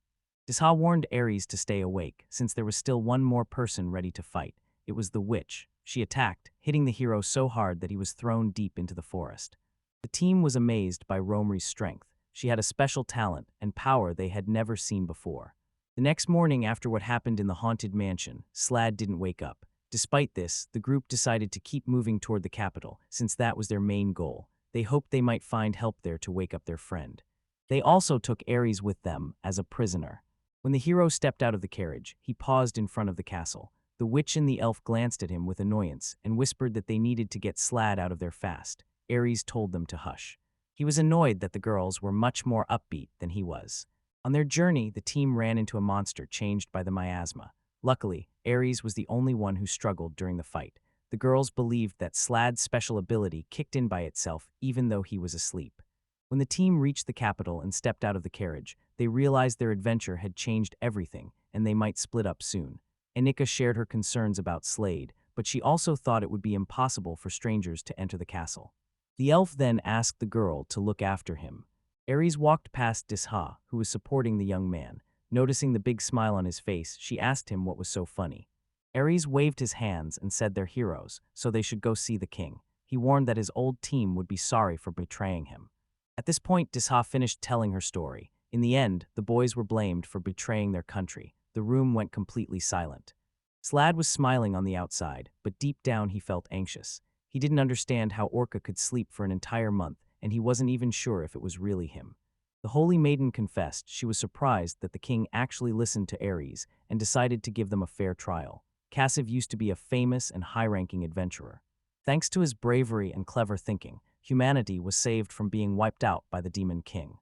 S1: Disha warned Aries to stay awake, since there was still one more person ready to fight. It was the witch. She attacked, hitting the hero so hard that he was thrown deep into the forest. The team was amazed by Romry's strength. She had a special talent and power they had never seen before. The next morning, after what happened in the haunted mansion, Slad didn't wake up. Despite this, the group decided to keep moving toward the capital, since that was their main goal. They hoped they might find help there to wake up their friend. They also took Aries with them as a prisoner. When the hero stepped out of the carriage, he paused in front of the castle. The witch and the elf glanced at him with annoyance and whispered that they needed to get Slad out of there fast. Aries told them to hush. He was annoyed that the girls were much more upbeat than he was. On their journey, the team ran into a monster changed by the miasma. Luckily, Aries was the only one who struggled during the fight. The girls believed that Slad's special ability kicked in by itself even though he was asleep. When the team reached the capital and stepped out of the carriage, they realized their adventure had changed everything and they might split up soon. Anika shared her concerns about Slade, but she also thought it would be impossible for strangers to enter the castle. The elf then asked the girl to look after him. Aries walked past Disha, who was supporting the young man. Noticing the big smile on his face, she asked him what was so funny. Aries waved his hands and said they're heroes, so they should go see the king. He warned that his old team would be sorry for betraying him. At this point, Disha finished telling her story. In the end, the boys were blamed for betraying their country. The room went completely silent. Slad was smiling on the outside, but deep down he felt anxious. He didn't understand how Orca could sleep for an entire month, and he wasn't even sure if it was really him. The Holy Maiden confessed she was surprised that the king actually listened to Aries and decided to give them a fair trial. Cassiv used to be a famous and high-ranking adventurer. Thanks to his bravery and clever thinking, humanity was saved from being wiped out by the Demon King.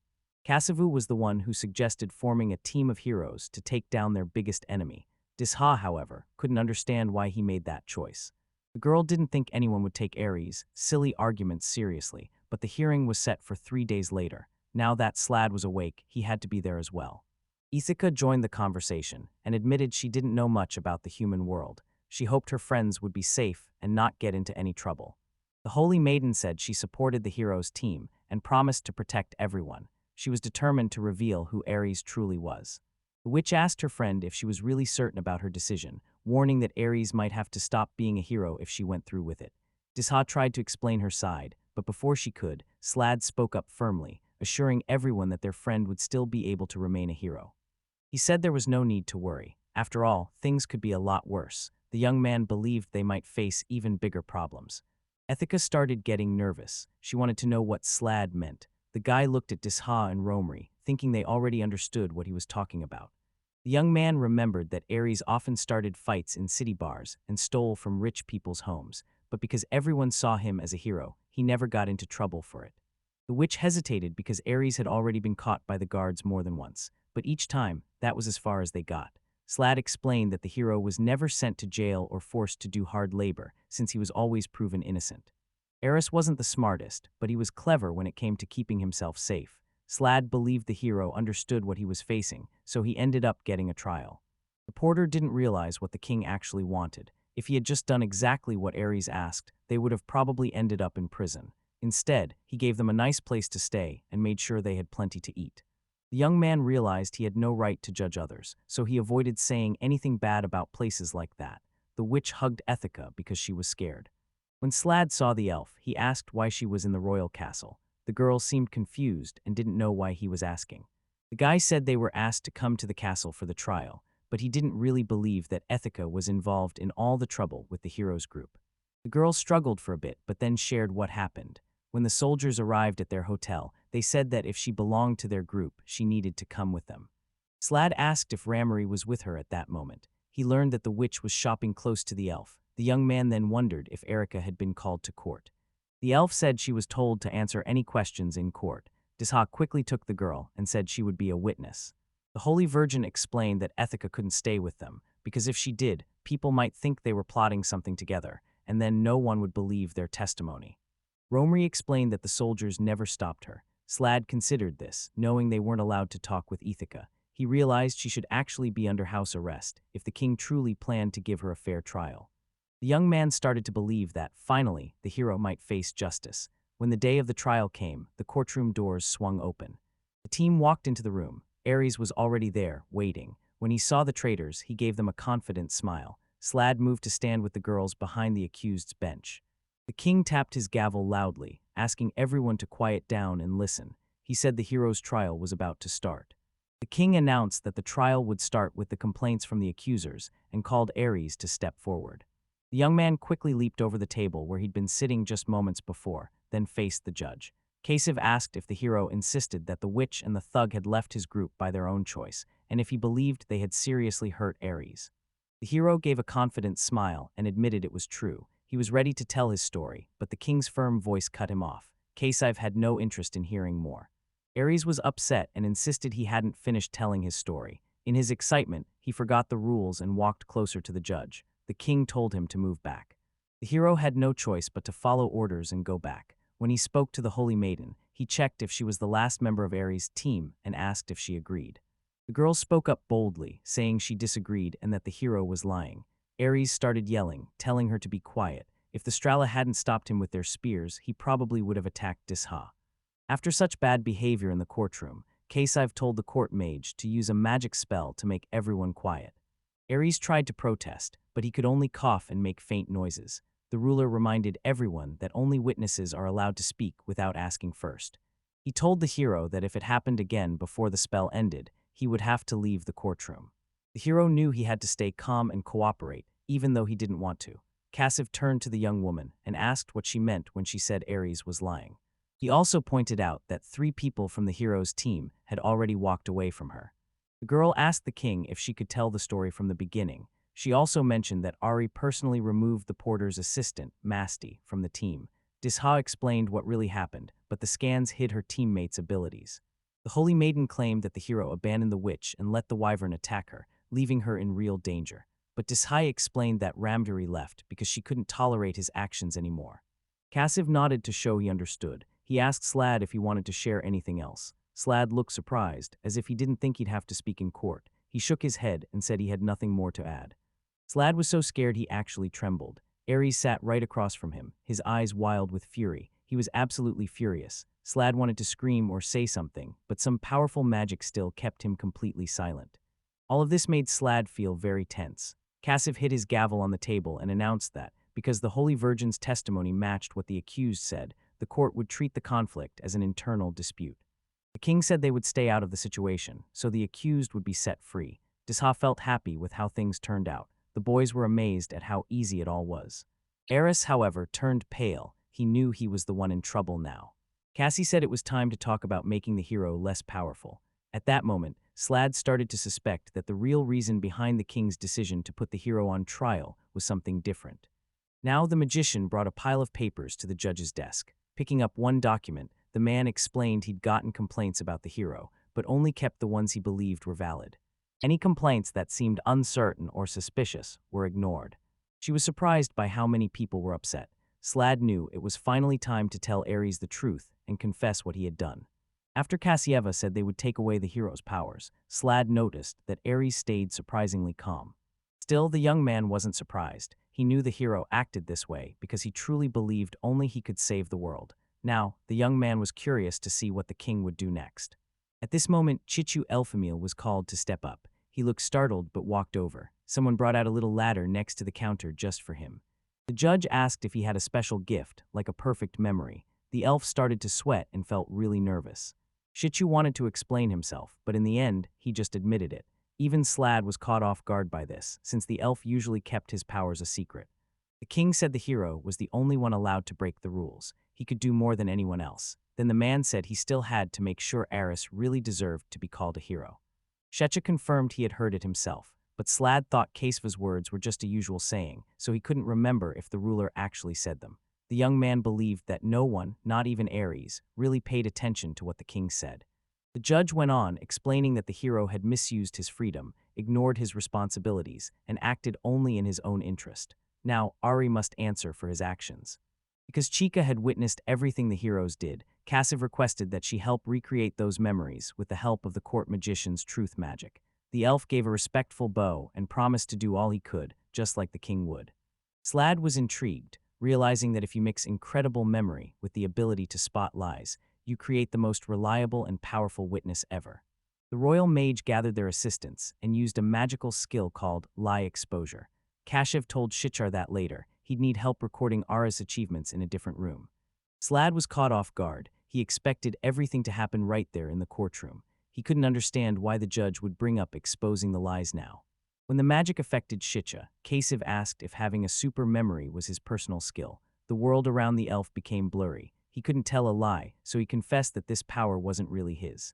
S1: Cassivu was the one who suggested forming a team of heroes to take down their biggest enemy. Disha, however, couldn't understand why he made that choice. The girl didn't think anyone would take Aries' silly arguments seriously, but the hearing was set for 3 days later. Now that Slad was awake, he had to be there as well. Ithaca joined the conversation and admitted she didn't know much about the human world. She hoped her friends would be safe and not get into any trouble. The Holy Maiden said she supported the heroes' team and promised to protect everyone. She was determined to reveal who Aries truly was. The witch asked her friend if she was really certain about her decision, warning that Aries might have to stop being a hero if she went through with it. Disha tried to explain her side, but before she could, Slad spoke up firmly, assuring everyone that their friend would still be able to remain a hero. He said there was no need to worry. After all, things could be a lot worse. The young man believed they might face even bigger problems. Ithaca started getting nervous. She wanted to know what Slad meant. The guy looked at Disha and Romry, thinking they already understood what he was talking about. The young man remembered that Aries often started fights in city bars and stole from rich people's homes, but because everyone saw him as a hero, he never got into trouble for it. The witch hesitated because Aries had already been caught by the guards more than once, but each time, that was as far as they got. Slad explained that the hero was never sent to jail or forced to do hard labor, since he was always proven innocent. Aries wasn't the smartest, but he was clever when it came to keeping himself safe. Slad believed the hero understood what he was facing, so he ended up getting a trial. The porter didn't realize what the king actually wanted. If he had just done exactly what Aries asked, they would have probably ended up in prison. Instead, he gave them a nice place to stay and made sure they had plenty to eat. The young man realized he had no right to judge others, so he avoided saying anything bad about places like that. The witch hugged Ithaca because she was scared. When Slad saw the elf, he asked why she was in the royal castle. The girl seemed confused and didn't know why he was asking. The guy said they were asked to come to the castle for the trial, but he didn't really believe that Ithaca was involved in all the trouble with the heroes group. The girl struggled for a bit, but then shared what happened. When the soldiers arrived at their hotel, they said that if she belonged to their group, she needed to come with them. Slad asked if Ramary was with her at that moment. He learned that the witch was shopping close to the elf. The young man then wondered if Erica had been called to court. The elf said she was told to answer any questions in court. Disha quickly took the girl and said she would be a witness. The Holy Virgin explained that Ethica couldn't stay with them, because if she did, people might think they were plotting something together, and then no one would believe their testimony. Romri explained that the soldiers never stopped her. Slad considered this, knowing they weren't allowed to talk with Ethica. He realized she should actually be under house arrest if the king truly planned to give her a fair trial. The young man started to believe that, finally, the hero might face justice. When the day of the trial came, the courtroom doors swung open. The team walked into the room. Aries was already there, waiting. When he saw the traitors, he gave them a confident smile. Slad moved to stand with the girls behind the accused's bench. The king tapped his gavel loudly, asking everyone to quiet down and listen. He said the hero's trial was about to start. The king announced that the trial would start with the complaints from the accusers and called Aries to step forward. The young man quickly leaped over the table where he'd been sitting just moments before, then faced the judge. Kasiev asked if the hero insisted that the witch and the thug had left his group by their own choice, and if he believed they had seriously hurt Aries. The hero gave a confident smile and admitted it was true. He was ready to tell his story, but the king's firm voice cut him off. Kasiev had no interest in hearing more. Aries was upset and insisted he hadn't finished telling his story. In his excitement, he forgot the rules and walked closer to the judge. The king told him to move back. The hero had no choice but to follow orders and go back. When he spoke to the Holy Maiden, he checked if she was the last member of Aries' team and asked if she agreed. The girl spoke up boldly, saying she disagreed and that the hero was lying. Aries started yelling, telling her to be quiet. If the Strala hadn't stopped him with their spears, he probably would have attacked Disha. After such bad behavior in the courtroom, Kasiev told the court mage to use a magic spell to make everyone quiet. Aries tried to protest, but he could only cough and make faint noises. The ruler reminded everyone that only witnesses are allowed to speak without asking first. He told the hero that if it happened again before the spell ended, he would have to leave the courtroom. The hero knew he had to stay calm and cooperate, even though he didn't want to. Kasiev turned to the young woman and asked what she meant when she said Aries was lying. He also pointed out that 3 people from the hero's team had already walked away from her. The girl asked the king if she could tell the story from the beginning. She also mentioned that Ari personally removed the porter's assistant, Masti, from the team. Disha explained what really happened, but the scans hid her teammates' abilities. The Holy Maiden claimed that the hero abandoned the witch and let the Wyvern attack her, leaving her in real danger. But Disha explained that Ramdari left because she couldn't tolerate his actions anymore. Kasiev nodded to show he understood. He asked Slad if he wanted to share anything else. Slad looked surprised, as if he didn't think he'd have to speak in court. He shook his head and said he had nothing more to add. Slad was so scared he actually trembled. Aries sat right across from him, his eyes wild with fury. He was absolutely furious. Slad wanted to scream or say something, but some powerful magic still kept him completely silent. All of this made Slad feel very tense. Kasiev hit his gavel on the table and announced that, because the Holy Virgin's testimony matched what the accused said, the court would treat the conflict as an internal dispute. The king said they would stay out of the situation, so the accused would be set free. Disha felt happy with how things turned out. The boys were amazed at how easy it all was. Aries, however, turned pale. He knew he was the one in trouble now. Cassie said it was time to talk about making the hero less powerful. At that moment, Slad started to suspect that the real reason behind the king's decision to put the hero on trial was something different. Now the magician brought a pile of papers to the judge's desk. Picking up one document, the man explained he'd gotten complaints about the hero, but only kept the ones he believed were valid. Any complaints that seemed uncertain or suspicious were ignored. She was surprised by how many people were upset. Slad knew it was finally time to tell Aries the truth and confess what he had done. After Kasieva said they would take away the hero's powers, Slad noticed that Aries stayed surprisingly calm. Still, the young man wasn't surprised. He knew the hero acted this way because he truly believed only he could save the world. Now, the young man was curious to see what the king would do next. At this moment, Chichu Elfamil was called to step up. He looked startled but walked over. Someone brought out a little ladder next to the counter just for him. The judge asked if he had a special gift, like a perfect memory. The elf started to sweat and felt really nervous. Chichu wanted to explain himself, but in the end, he just admitted it. Even Slad was caught off guard by this, since the elf usually kept his powers a secret. The king said the hero was the only one allowed to break the rules. He could do more than anyone else. Then the man said he still had to make sure Aries really deserved to be called a hero. Shecha confirmed he had heard it himself. but Slad thought Kaesva's words were just a usual saying, so he couldn't remember if the ruler actually said them. The young man believed that no one, not even Aries, really paid attention to what the king said. The judge went on, explaining that the hero had misused his freedom, ignored his responsibilities, and acted only in his own interest. Now, Ari must answer for his actions. Because Chica had witnessed everything the heroes did, Kaesiv requested that she help recreate those memories with the help of the court magician's truth magic. The elf gave a respectful bow and promised to do all he could, just like the king would. Slad was intrigued, realizing that if you mix incredible memory with the ability to spot lies, you create the most reliable and powerful witness ever. The royal mage gathered their assistants and used a magical skill called lie exposure. Kashiv told Shichar that later, he'd need help recording Ara's achievements in a different room. Slad was caught off guard. He expected everything to happen right there in the courtroom. He couldn't understand why the judge would bring up exposing the lies now. When the magic affected Shicha, Kaesiv asked if having a super memory was his personal skill. The world around the elf became blurry. He couldn't tell a lie, so he confessed that this power wasn't really his.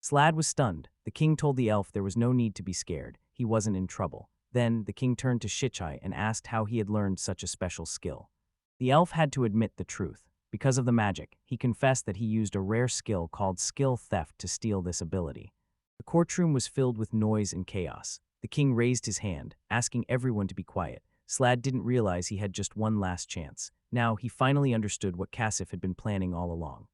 S1: Slad was stunned. The king told the elf there was no need to be scared. He wasn't in trouble. Then, the king turned to Shichai and asked how he had learned such a special skill. The elf had to admit the truth. Because of the magic, he confessed that he used a rare skill called skill theft to steal this ability. The courtroom was filled with noise and chaos. The king raised his hand, asking everyone to be quiet. Slad didn't realize he had just one last chance. Now, he finally understood what Kaesiv had been planning all along.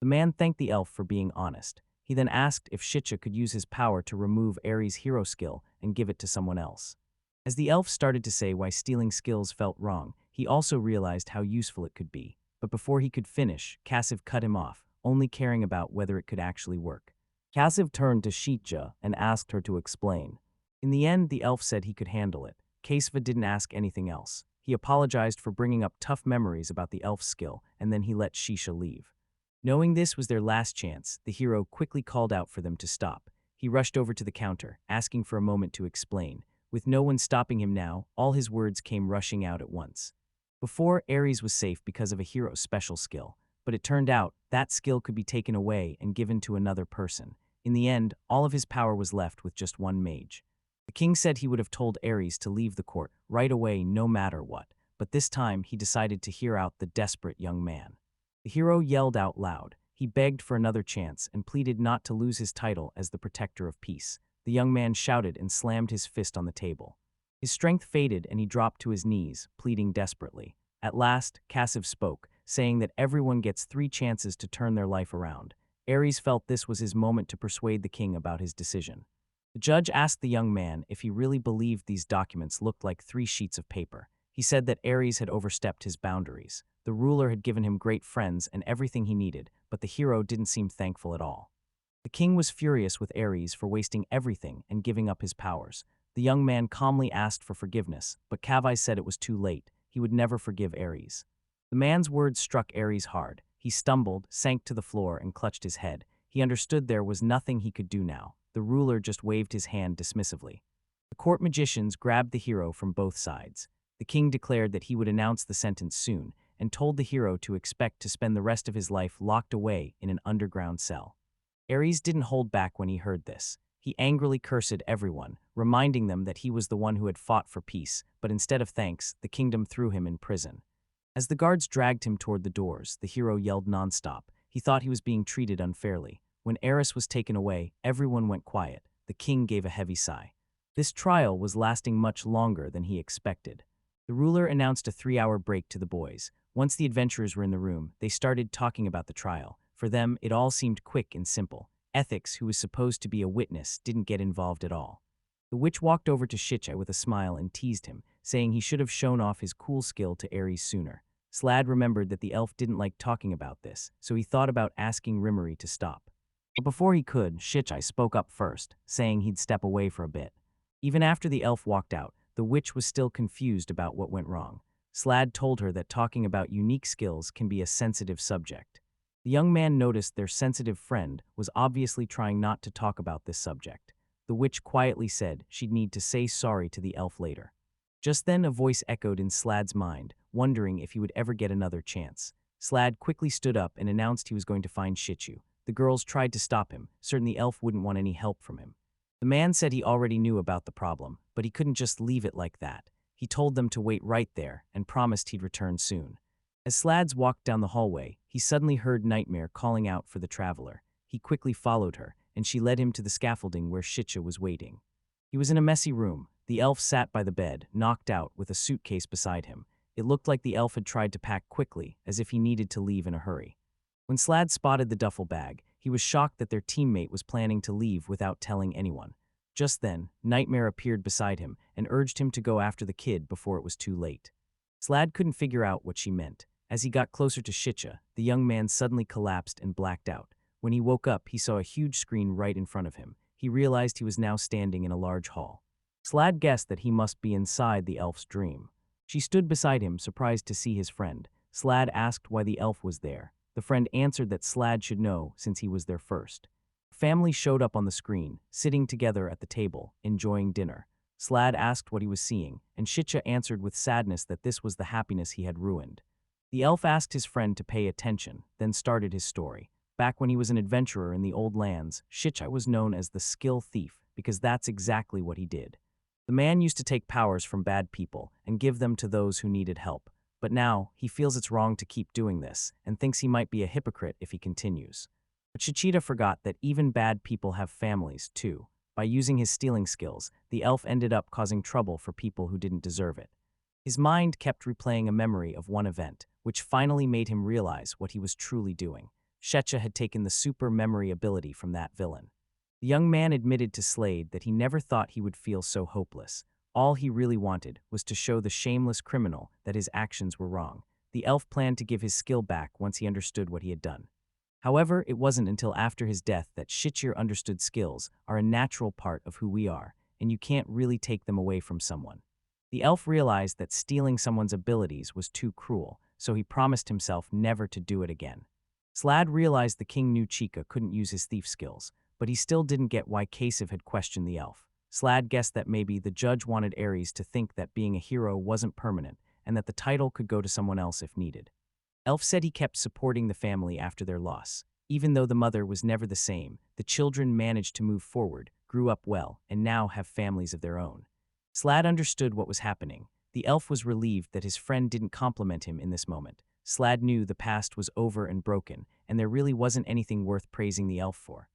S1: The man thanked the elf for being honest. He then asked if Shicha could use his power to remove Aries' hero skill and give it to someone else. As the elf started to say why stealing skills felt wrong, he also realized how useful it could be. But before he could finish, Kaesiv cut him off, only caring about whether it could actually work. Kaesiv turned to Shicha and asked her to explain. In the end, the elf said he could handle it. Kaesva didn't ask anything else. He apologized for bringing up tough memories about the elf's skill, and then he let Shisha leave. Knowing this was their last chance, the hero quickly called out for them to stop. He rushed over to the counter, asking for a moment to explain. With no one stopping him now, all his words came rushing out at once. Before, Aries was safe because of a hero's special skill, but it turned out that skill could be taken away and given to another person. In the end, all of his power was left with just one mage. The king said he would have told Aries to leave the court right away no matter what, but this time he decided to hear out the desperate young man. The hero yelled out loud. He begged for another chance and pleaded not to lose his title as the protector of peace. The young man shouted and slammed his fist on the table. His strength faded and he dropped to his knees, pleading desperately. At last, Kaesiv spoke, saying that everyone gets 3 chances to turn their life around. Aries felt this was his moment to persuade the king about his decision. The judge asked the young man if he really believed these documents looked like 3 sheets of paper. He said that Aries had overstepped his boundaries. The ruler had given him great friends and everything he needed, but the hero didn't seem thankful at all. The king was furious with Aries for wasting everything and giving up his powers. The young man calmly asked for forgiveness, but Kavai said it was too late. He would never forgive Aries. The man's words struck Aries hard. He stumbled, sank to the floor, and clutched his head. He understood there was nothing he could do now. The ruler just waved his hand dismissively. The court magicians grabbed the hero from both sides. The king declared that he would announce the sentence soon, and told the hero to expect to spend the rest of his life locked away in an underground cell. Aries didn't hold back when he heard this. He angrily cursed everyone, reminding them that he was the one who had fought for peace, but instead of thanks, the kingdom threw him in prison. As the guards dragged him toward the doors, the hero yelled nonstop. He thought he was being treated unfairly. When Aries was taken away, everyone went quiet. The king gave a heavy sigh. This trial was lasting much longer than he expected. The ruler announced a 3-hour break to the boys. Once the adventurers were in the room, they started talking about the trial. For them, it all seemed quick and simple. Ethics, who was supposed to be a witness, didn't get involved at all. The witch walked over to Shicha with a smile and teased him, saying he should have shown off his cool skill to Aries sooner. Slad remembered that the elf didn't like talking about this, so he thought about asking Rimmery to stop. But before he could, Shichai spoke up first, saying he'd step away for a bit. Even after the elf walked out, the witch was still confused about what went wrong. Slad told her that talking about unique skills can be a sensitive subject. The young man noticed their sensitive friend was obviously trying not to talk about this subject. The witch quietly said she'd need to say sorry to the elf later. Just then a voice echoed in Slad's mind, wondering if he would ever get another chance. Slad quickly stood up and announced he was going to find Shichu. The girls tried to stop him, certain the elf wouldn't want any help from him. The The man said he already knew about the problem, but he couldn't just leave it like that. He told them to wait right there and promised he'd return soon. As Slads walked down the hallway, he suddenly heard Nightmare calling out for the traveler. He quickly followed her, and she led him to the scaffolding where Shitcha was waiting. He was in a messy room. The elf sat by the bed, knocked out, with a suitcase beside him. It looked like the elf had tried to pack quickly, as if he needed to leave in a hurry. When Slad spotted the duffel bag, he was shocked that their teammate was planning to leave without telling anyone. Just then, Nightmare appeared beside him and urged him to go after the kid before it was too late. Slad couldn't figure out what she meant. As he got closer to Shitcha, the young man suddenly collapsed and blacked out. When he woke up, he saw a huge screen right in front of him. He realized he was now standing in a large hall. Slad guessed that he must be inside the elf's dream. She stood beside him, surprised to see his friend. Slad asked why the elf was there. The friend answered that Slad should know since he was there first. A family showed up on the screen, sitting together at the table, enjoying dinner. Slad asked what he was seeing, and Shitcha answered with sadness that this was the happiness he had ruined. The elf asked his friend to pay attention, then started his story. Back when he was an adventurer in the old lands, Shitcha was known as the skill thief because that's exactly what he did. The man used to take powers from bad people and give them to those who needed help. But now, he feels it's wrong to keep doing this and thinks he might be a hypocrite if he continues. But Shitcha forgot that even bad people have families, too. By using his stealing skills, the elf ended up causing trouble for people who didn't deserve it. His mind kept replaying a memory of one event, which finally made him realize what he was truly doing. Shitcha had taken the super memory ability from that villain. The young man admitted to Slade that he never thought he would feel so hopeless. All he really wanted was to show the shameless criminal that his actions were wrong. The elf planned to give his skill back once he understood what he had done. However, it wasn't until after his death that Shitcha understood skills are a natural part of who we are, and you can't really take them away from someone. The elf realized that stealing someone's abilities was too cruel, so he promised himself never to do it again. Slad realized the king knew Chica couldn't use his thief skills, but he still didn't get why Kasif had questioned the elf. Slad guessed that maybe the judge wanted Aries to think that being a hero wasn't permanent, and that the title could go to someone else if needed. Elf said he kept supporting the family after their loss. Even though the mother was never the same, the children managed to move forward, grew up well, and now have families of their own. Slad understood what was happening. The elf was relieved that his friend didn't compliment him in this moment. Slad knew the past was over and broken, and there really wasn't anything worth praising the elf for.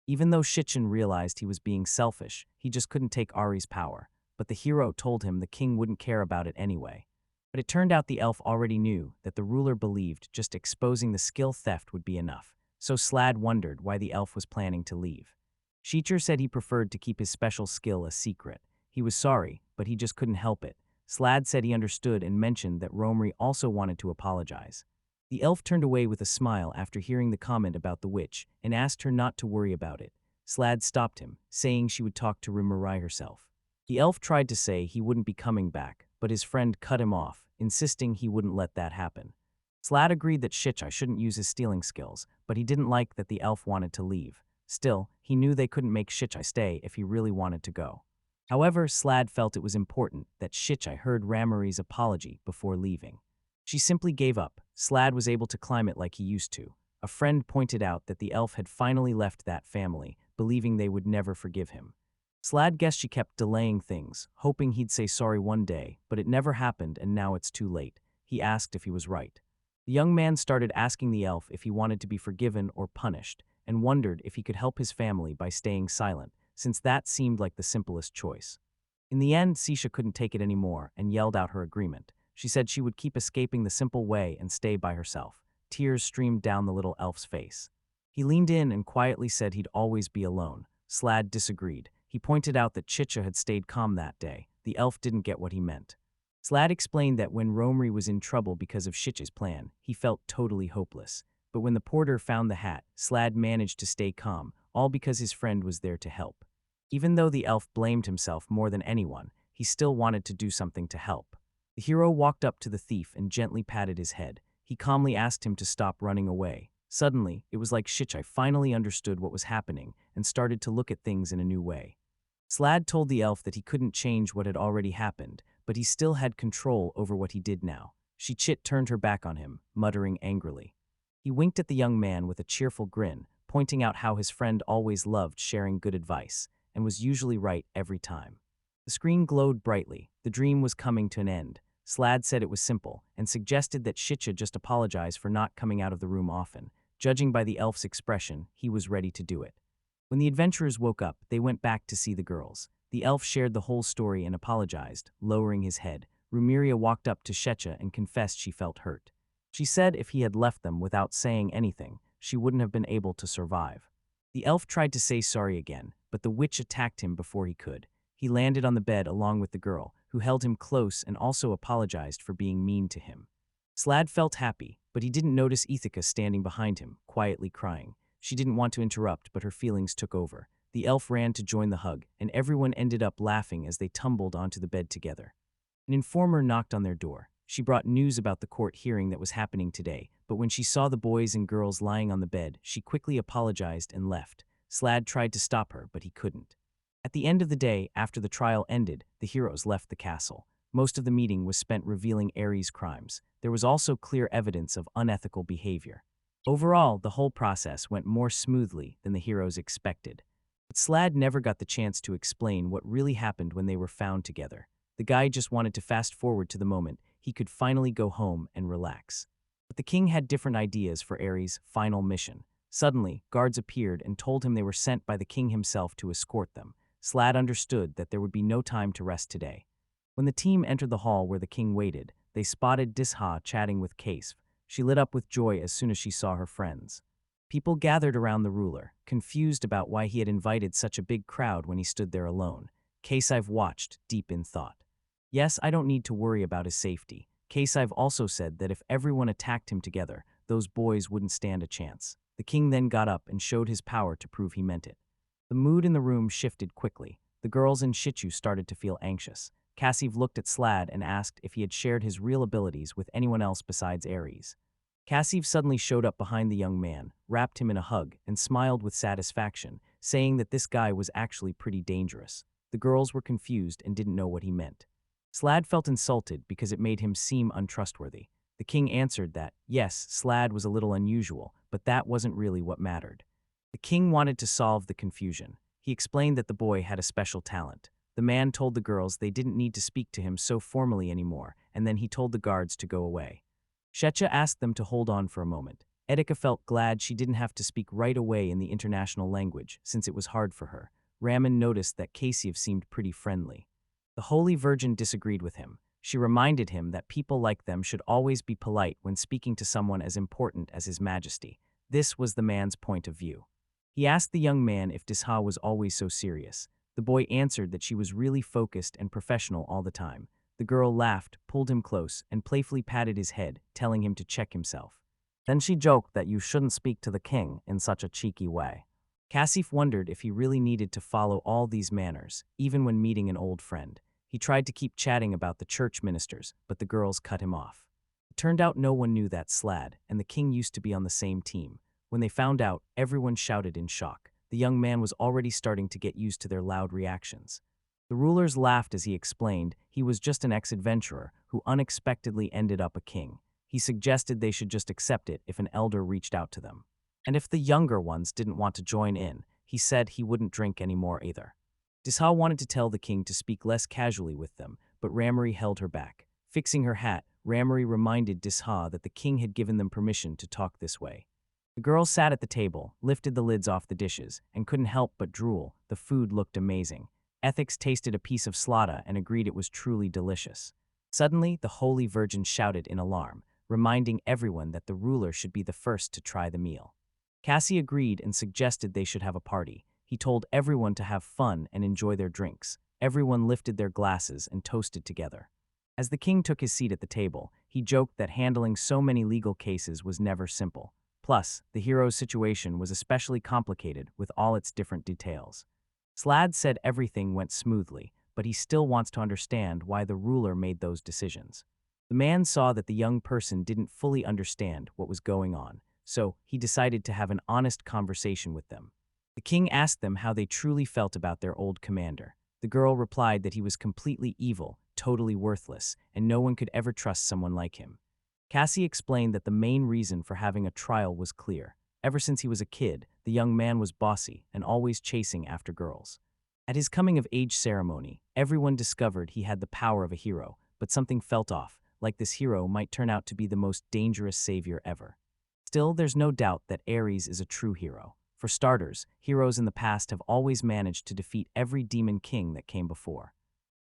S1: Even though Shitcha realized he was being selfish, he just couldn't take Aries' power. But the hero told him the king wouldn't care about it anyway. But it turned out the elf already knew that the ruler believed just exposing the skill theft would be enough. So Slad wondered why the elf was planning to leave. Shitcha said he preferred to keep his special skill a secret. He was sorry, but he just couldn't help it. Slad said he understood and mentioned that Romri also wanted to apologize. The elf turned away with a smile after hearing the comment about the witch and asked her not to worry about it. Slad stopped him, saying she would talk to Rimuri herself. The elf tried to say he wouldn't be coming back, but his friend cut him off, insisting he wouldn't let that happen. Slad agreed that Shitcha shouldn't use his stealing skills, but he didn't like that the elf wanted to leave. Still, he knew they couldn't make Shitcha stay if he really wanted to go. However, Slad felt it was important that Shitcha heard Rimuri's apology before leaving. She simply gave up. Slad was able to climb it like he used to. A friend pointed out that the elf had finally left that family, believing they would never forgive him. Slad guessed she kept delaying things, hoping he'd say sorry one day, but it never happened and now it's too late. He asked if he was right. The young man started asking the elf if he wanted to be forgiven or punished, and wondered if he could help his family by staying silent, since that seemed like the simplest choice. In the end, Sisha couldn't take it anymore and yelled out her agreement. She said she would keep escaping the simple way and stay by herself. Tears streamed down the little elf's face. He leaned in and quietly said he'd always be alone. Slad disagreed. He pointed out that Shitcha had stayed calm that day. The elf didn't get what he meant. Slad explained that when Romri was in trouble because of Shitcha's plan, he felt totally hopeless. But when the porter found the hat, Slad managed to stay calm, all because his friend was there to help. Even though the elf blamed himself more than anyone, he still wanted to do something to help. The hero walked up to the thief and gently patted his head. He calmly asked him to stop running away. Suddenly, it was like Shitcha finally understood what was happening and started to look at things in a new way. Slad told the elf that he couldn't change what had already happened, but he still had control over what he did now. Shitcha turned her back on him, muttering angrily. He winked at the young man with a cheerful grin, pointing out how his friend always loved sharing good advice, and was usually right every time. The screen glowed brightly. The dream was coming to an end. Slad said it was simple, and suggested that Shitcha just apologize for not coming out of the room often. Judging by the elf's expression, he was ready to do it. When the adventurers woke up, they went back to see the girls. The elf shared the whole story and apologized, lowering his head. Rumiria walked up to Shitcha and confessed she felt hurt. She said if he had left them without saying anything, she wouldn't have been able to survive. The elf tried to say sorry again, but the witch attacked him before he could. He landed on the bed along with the girl, who held him close and also apologized for being mean to him. Slad felt happy, but he didn't notice Ithaca standing behind him, quietly crying. She didn't want to interrupt, but her feelings took over. The elf ran to join the hug, and everyone ended up laughing as they tumbled onto the bed together. An informer knocked on their door. She brought news about the court hearing that was happening today, but when she saw the boys and girls lying on the bed, she quickly apologized and left. Slad tried to stop her, but he couldn't. At the end of the day, after the trial ended, the heroes left the castle. Most of the meeting was spent revealing Aries' crimes. There was also clear evidence of unethical behavior. Overall, the whole process went more smoothly than the heroes expected. But Slad never got the chance to explain what really happened when they were found together. The guy just wanted to fast forward to the moment he could finally go home and relax. But the king had different ideas for Aries' final mission. Suddenly, guards appeared and told him they were sent by the king himself to escort them. Slad understood that there would be no time to rest today. When the team entered the hall where the king waited, they spotted Disha chatting with Kasv. She lit up with joy as soon as she saw her friends. People gathered around the ruler, confused about why he had invited such a big crowd when he stood there alone. Kasv watched, deep in thought. Yes, I don't need to worry about his safety. Kasv also said that if everyone attacked him together, those boys wouldn't stand a chance. The king then got up and showed his power to prove he meant it. The mood in the room shifted quickly. The girls and Shitchu started to feel anxious. Kasv looked at Slad and asked if he had shared his real abilities with anyone else besides Aries. Kasv suddenly showed up behind the young man, wrapped him in a hug, and smiled with satisfaction, saying that this guy was actually pretty dangerous. The girls were confused and didn't know what he meant. Slad felt insulted because it made him seem untrustworthy. The king answered that, yes, Slad was a little unusual, but that wasn't really what mattered. The king wanted to solve the confusion. He explained that the boy had a special talent. The man told the girls they didn't need to speak to him so formally anymore, and then he told the guards to go away. Shitcha asked them to hold on for a moment. Etika felt glad she didn't have to speak right away in the international language, since it was hard for her. Raman noticed that Kasv seemed pretty friendly. The Holy Virgin disagreed with him. She reminded him that people like them should always be polite when speaking to someone as important as His Majesty. This was the man's point of view. He asked the young man if Disha was always so serious. The boy answered that she was really focused and professional all the time. The girl laughed, pulled him close, and playfully patted his head, telling him to check himself. Then she joked that you shouldn't speak to the king in such a cheeky way. Kasv wondered if he really needed to follow all these manners, even when meeting an old friend. He tried to keep chatting about the church ministers, but the girls cut him off. It turned out no one knew that Slad and the king used to be on the same team. When they found out, everyone shouted in shock. The young man was already starting to get used to their loud reactions. The rulers laughed as he explained he was just an ex-adventurer who unexpectedly ended up a king. He suggested they should just accept it if an elder reached out to them. And if the younger ones didn't want to join in, he said he wouldn't drink anymore either. Disha wanted to tell the king to speak less casually with them, but Ramari held her back. Fixing her hat, Ramari reminded Disha that the king had given them permission to talk this way. The girl sat at the table, lifted the lids off the dishes, and couldn't help but drool. The food looked amazing. Ethics tasted a piece of slada and agreed it was truly delicious. Suddenly, the Holy Virgin shouted in alarm, reminding everyone that the ruler should be the first to try the meal. Cassie agreed and suggested they should have a party. He told everyone to have fun and enjoy their drinks. Everyone lifted their glasses and toasted together. As the king took his seat at the table, he joked that handling so many legal cases was never simple. Plus, the hero's situation was especially complicated with all its different details. Slad said everything went smoothly, but he still wants to understand why the ruler made those decisions. The man saw that the young person didn't fully understand what was going on, so he decided to have an honest conversation with them. The king asked them how they truly felt about their old commander. The girl replied that he was completely evil, totally worthless, and no one could ever trust someone like him. Cassie explained that the main reason for having a trial was clear. Ever since he was a kid, the young man was bossy and always chasing after girls. At his coming-of-age ceremony, everyone discovered he had the power of a hero, but something felt off, like this hero might turn out to be the most dangerous savior ever. Still, there's no doubt that Aries is a true hero. For starters, heroes in the past have always managed to defeat every demon king that came before.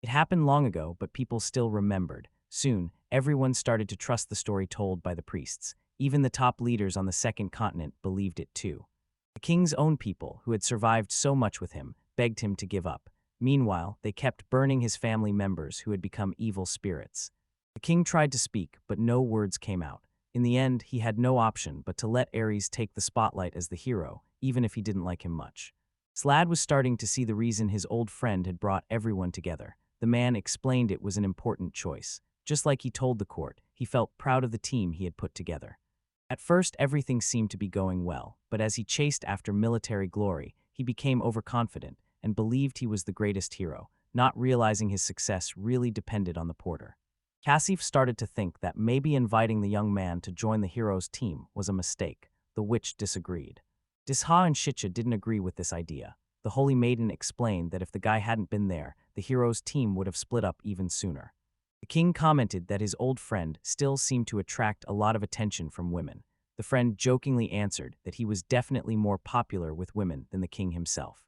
S1: It happened long ago, but people still remembered. Soon, everyone started to trust the story told by the priests. Even the top leaders on the second continent believed it too. The king's own people, who had survived so much with him, begged him to give up. Meanwhile, they kept burning his family members who had become evil spirits. The king tried to speak, but no words came out. In the end, he had no option but to let Aries take the spotlight as the hero, even if he didn't like him much. Slad was starting to see the reason his old friend had brought everyone together. The man explained it was an important choice. Just like he told the court, he felt proud of the team he had put together. At first, everything seemed to be going well, but as he chased after military glory, he became overconfident and believed he was the greatest hero, not realizing his success really depended on the porter. Cassif started to think that maybe inviting the young man to join the hero's team was a mistake. The witch disagreed. Disha and Shitcha didn't agree with this idea. The Holy Maiden explained that if the guy hadn't been there, the hero's team would have split up even sooner. The king commented that his old friend still seemed to attract a lot of attention from women. The friend jokingly answered that he was definitely more popular with women than the king himself.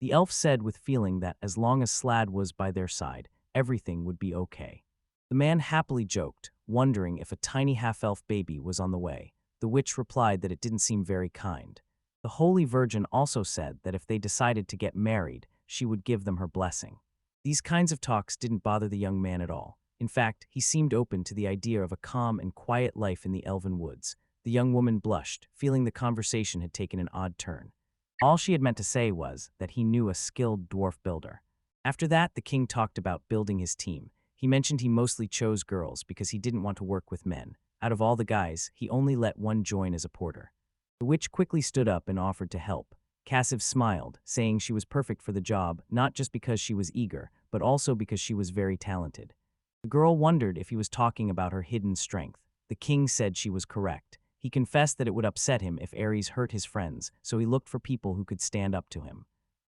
S1: The elf said with feeling that as long as Slad was by their side, everything would be okay. The man happily joked, wondering if a tiny half-elf baby was on the way. The witch replied that it didn't seem very kind. The Holy Virgin also said that if they decided to get married, she would give them her blessing. These kinds of talks didn't bother the young man at all. In fact, he seemed open to the idea of a calm and quiet life in the elven woods. The young woman blushed, feeling the conversation had taken an odd turn. All she had meant to say was that he knew a skilled dwarf builder. After that, the king talked about building his team. He mentioned he mostly chose girls because he didn't want to work with men. Out of all the guys, he only let one join as a porter. The witch quickly stood up and offered to help. Cassiv smiled, saying she was perfect for the job, not just because she was eager, but also because she was very talented. The girl wondered if he was talking about her hidden strength. The king said she was correct. He confessed that it would upset him if Aries hurt his friends, so he looked for people who could stand up to him.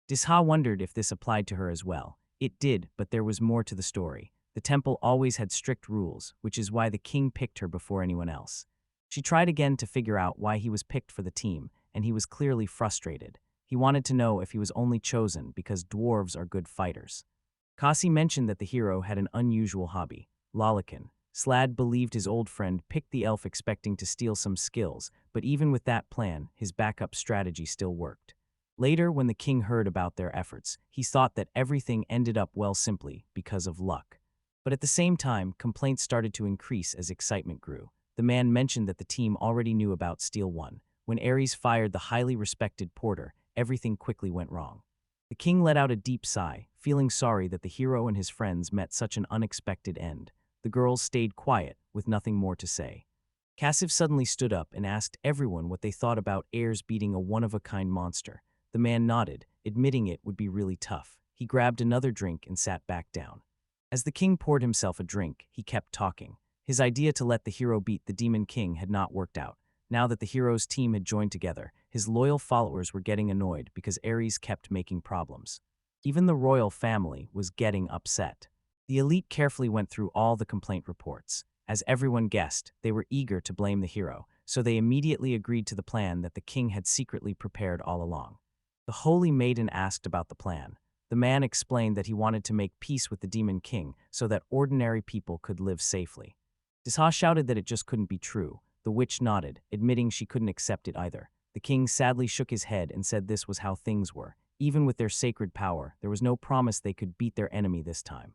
S1: Disha wondered if this applied to her as well. It did, but there was more to the story. The temple always had strict rules, which is why the king picked her before anyone else. She tried again to figure out why he was picked for the team, and he was clearly frustrated. He wanted to know if he was only chosen because dwarves are good fighters. Kasi mentioned that the hero had an unusual hobby, lollikin. Slad believed his old friend picked the elf expecting to steal some skills, but even with that plan, his backup strategy still worked. Later, when the king heard about their efforts, he thought that everything ended up well simply because of luck. But at the same time, complaints started to increase as excitement grew. The man mentioned that the team already knew about Steel 1. When Aries fired the highly respected porter, everything quickly went wrong. The king let out a deep sigh, feeling sorry that the hero and his friends met such an unexpected end. The girls stayed quiet, with nothing more to say. Cassiv suddenly stood up and asked everyone what they thought about Ares beating a one-of-a-kind monster. The man nodded, admitting it would be really tough. He grabbed another drink and sat back down. As the king poured himself a drink, he kept talking. His idea to let the hero beat the Demon King had not worked out. Now that the hero's team had joined together, his loyal followers were getting annoyed because Ares kept making problems. Even the royal family was getting upset. The elite carefully went through all the complaint reports. As everyone guessed, they were eager to blame the hero, so they immediately agreed to the plan that the king had secretly prepared all along. The Holy Maiden asked about the plan. The man explained that he wanted to make peace with the Demon King so that ordinary people could live safely. Disha shouted that it just couldn't be true. The witch nodded, admitting she couldn't accept it either. The king sadly shook his head and said this was how things were. Even with their sacred power, there was no promise they could beat their enemy this time.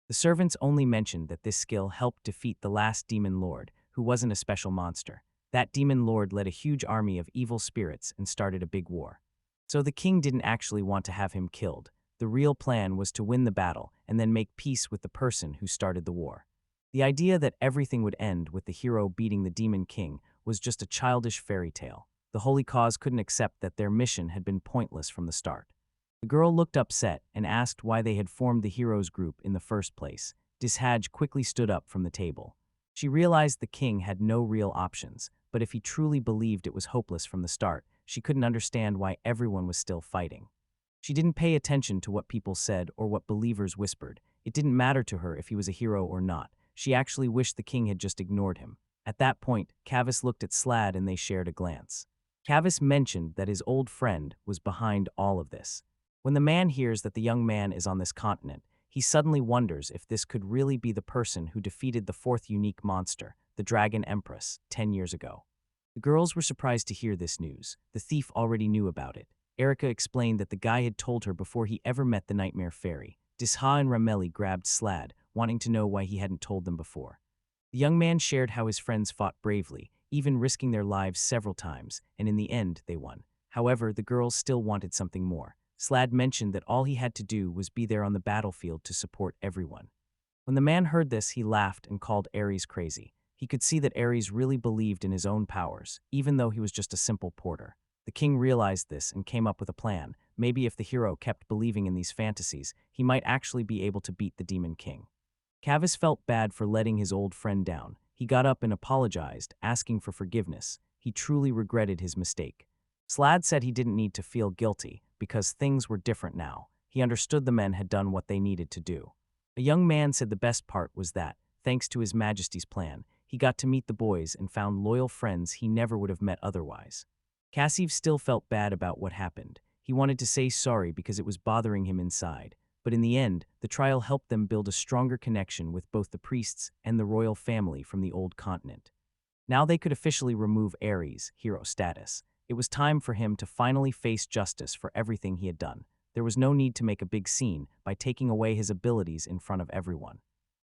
S1: The servants only mentioned that this skill helped defeat the last demon lord, who wasn't a special monster. That demon lord led a huge army of evil spirits and started a big war. So the king didn't actually want to have him killed. The real plan was to win the battle and then make peace with the person who started the war. The idea that everything would end with the hero beating the Demon King was just a childish fairy tale. The holy cause couldn't accept that their mission had been pointless from the start. The girl looked upset and asked why they had formed the heroes group in the first place. Dishaj quickly stood up from the table. She realized the king had no real options, but if he truly believed it was hopeless from the start, she couldn't understand why everyone was still fighting. She didn't pay attention to what people said or what believers whispered. It didn't matter to her if he was a hero or not. She actually wished the king had just ignored him. At that point, Cavis looked at Slad and they shared a glance. Cavis mentioned that his old friend was behind all of this. When the man hears that the young man is on this continent, he suddenly wonders if this could really be the person who defeated the fourth unique monster, the Dragon Empress, 10 years ago. The girls were surprised to hear this news. The thief already knew about it. Erica explained that the guy had told her before he ever met the Nightmare Fairy. Disha and Rameli grabbed Slad, wanting to know why he hadn't told them before. The young man shared how his friends fought bravely, even risking their lives several times, and in the end, they won. However, the girls still wanted something more. Slad mentioned that all he had to do was be there on the battlefield to support everyone. When the man heard this, he laughed and called Aries crazy. He could see that Aries really believed in his own powers, even though he was just a simple porter. The king realized this and came up with a plan. Maybe if the hero kept believing in these fantasies, he might actually be able to beat the Demon King. Cavis felt bad for letting his old friend down. He got up and apologized, asking for forgiveness. He truly regretted his mistake. Slad said he didn't need to feel guilty, because things were different now. He understood the men had done what they needed to do. A young man said the best part was that, thanks to His Majesty's plan, he got to meet the boys and found loyal friends he never would have met otherwise. Cassiv still felt bad about what happened. He wanted to say sorry because it was bothering him inside. But in the end, the trial helped them build a stronger connection with both the priests and the royal family from the old continent. Now they could officially remove Aries' hero status. It was time for him to finally face justice for everything he had done. There was no need to make a big scene by taking away his abilities in front of everyone.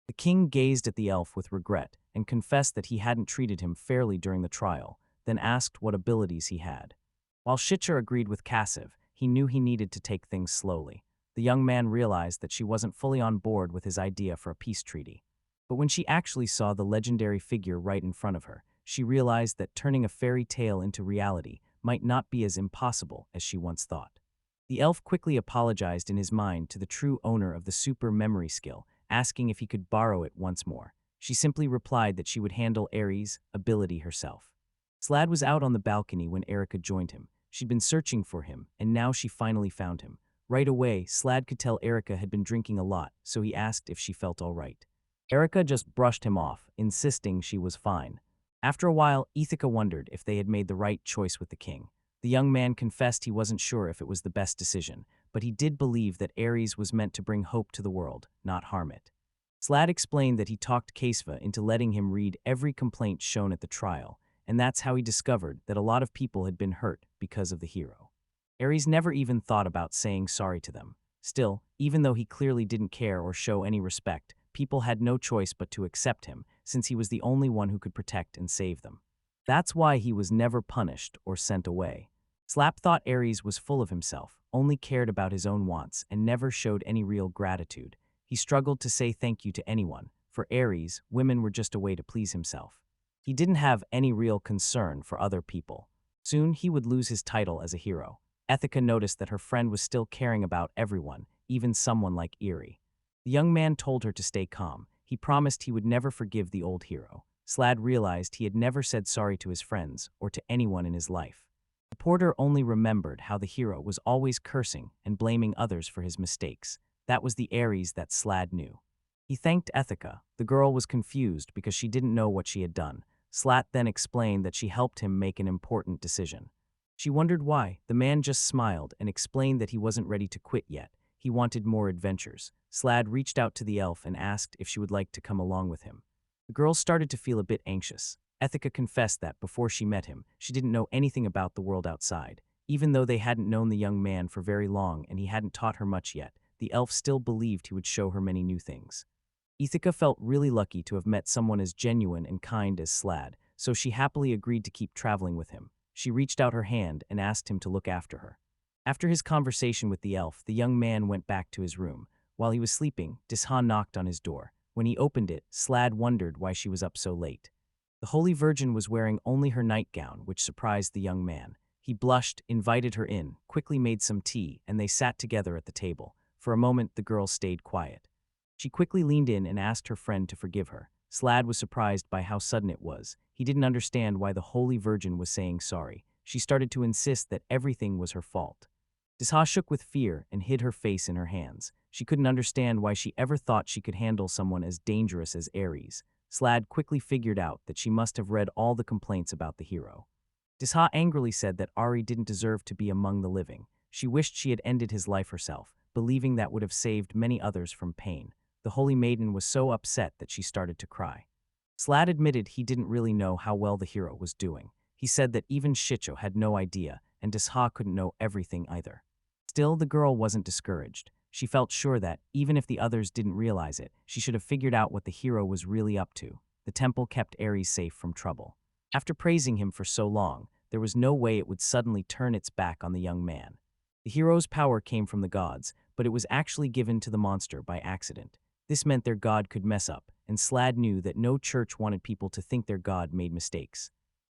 S1: The king gazed at the elf with regret and confessed that he hadn't treated him fairly during the trial, then asked what abilities he had. While Shitcher agreed with Cassiv, he knew he needed to take things slowly. The young man realized that she wasn't fully on board with his idea for a peace treaty. But when she actually saw the legendary figure right in front of her, she realized that turning a fairy tale into reality might not be as impossible as she once thought. The elf quickly apologized in his mind to the true owner of the super memory skill, asking if he could borrow it once more. She simply replied that she would handle Aries' ability herself. Slad was out on the balcony when Erica joined him. She'd been searching for him, and now she finally found him. Right away, Slad could tell Erica had been drinking a lot, so he asked if she felt all right. Erica just brushed him off, insisting she was fine. After a while, Ithaca wondered if they had made the right choice with the king. The young man confessed he wasn't sure if it was the best decision, but he did believe that Aries was meant to bring hope to the world, not harm it. Slad explained that he talked Kesva into letting him read every complaint shown at the trial, and that's how he discovered that a lot of people had been hurt because of the hero. Aries never even thought about saying sorry to them. Still, even though he clearly didn't care or show any respect, people had no choice but to accept him, since he was the only one who could protect and save them. That's why he was never punished or sent away. Slap thought Aries was full of himself, only cared about his own wants, and never showed any real gratitude. He struggled to say thank you to anyone. For Aries, women were just a way to please himself. He didn't have any real concern for other people. Soon, he would lose his title as a hero. Ithaca noticed that her friend was still caring about everyone, even someone like Eerie. The young man told her to stay calm. He promised he would never forgive the old hero. Slad realized he had never said sorry to his friends or to anyone in his life. The porter only remembered how the hero was always cursing and blaming others for his mistakes. That was the Aries that Slad knew. He thanked Ithaca. The girl was confused because she didn't know what she had done. Slad then explained that she helped him make an important decision. She wondered why. The man just smiled and explained that he wasn't ready to quit yet. He wanted more adventures. Slad reached out to the elf and asked if she would like to come along with him. The girl started to feel a bit anxious. Ithaca confessed that before she met him, she didn't know anything about the world outside. Even though they hadn't known the young man for very long and he hadn't taught her much yet, the elf still believed he would show her many new things. Ithaca felt really lucky to have met someone as genuine and kind as Slad, so she happily agreed to keep traveling with him. She reached out her hand and asked him to look after her. After his conversation with the elf, the young man went back to his room. While he was sleeping, Disha knocked on his door. When he opened it, Slad wondered why she was up so late. The Holy Virgin was wearing only her nightgown, which surprised the young man. He blushed, invited her in, quickly made some tea, and they sat together at the table. For a moment, the girl stayed quiet. She quickly leaned in and asked her friend to forgive her. Slad was surprised by how sudden it was. He didn't understand why the Holy Virgin was saying sorry. She started to insist that everything was her fault. Desha shook with fear and hid her face in her hands. She couldn't understand why she ever thought she could handle someone as dangerous as Aries. Slad quickly figured out that she must have read all the complaints about the hero. Desha angrily said that Ari didn't deserve to be among the living. She wished she had ended his life herself, believing that would have saved many others from pain. The holy maiden was so upset that she started to cry. Slad admitted he didn't really know how well the hero was doing. He said that even Shicho had no idea, and Desha couldn't know everything either. Still, the girl wasn't discouraged. She felt sure that, even if the others didn't realize it, she should have figured out what the hero was really up to. The temple kept Aries safe from trouble. After praising him for so long, there was no way it would suddenly turn its back on the young man. The hero's power came from the gods, but it was actually given to the monster by accident. This meant their god could mess up, and Slad knew that no church wanted people to think their god made mistakes.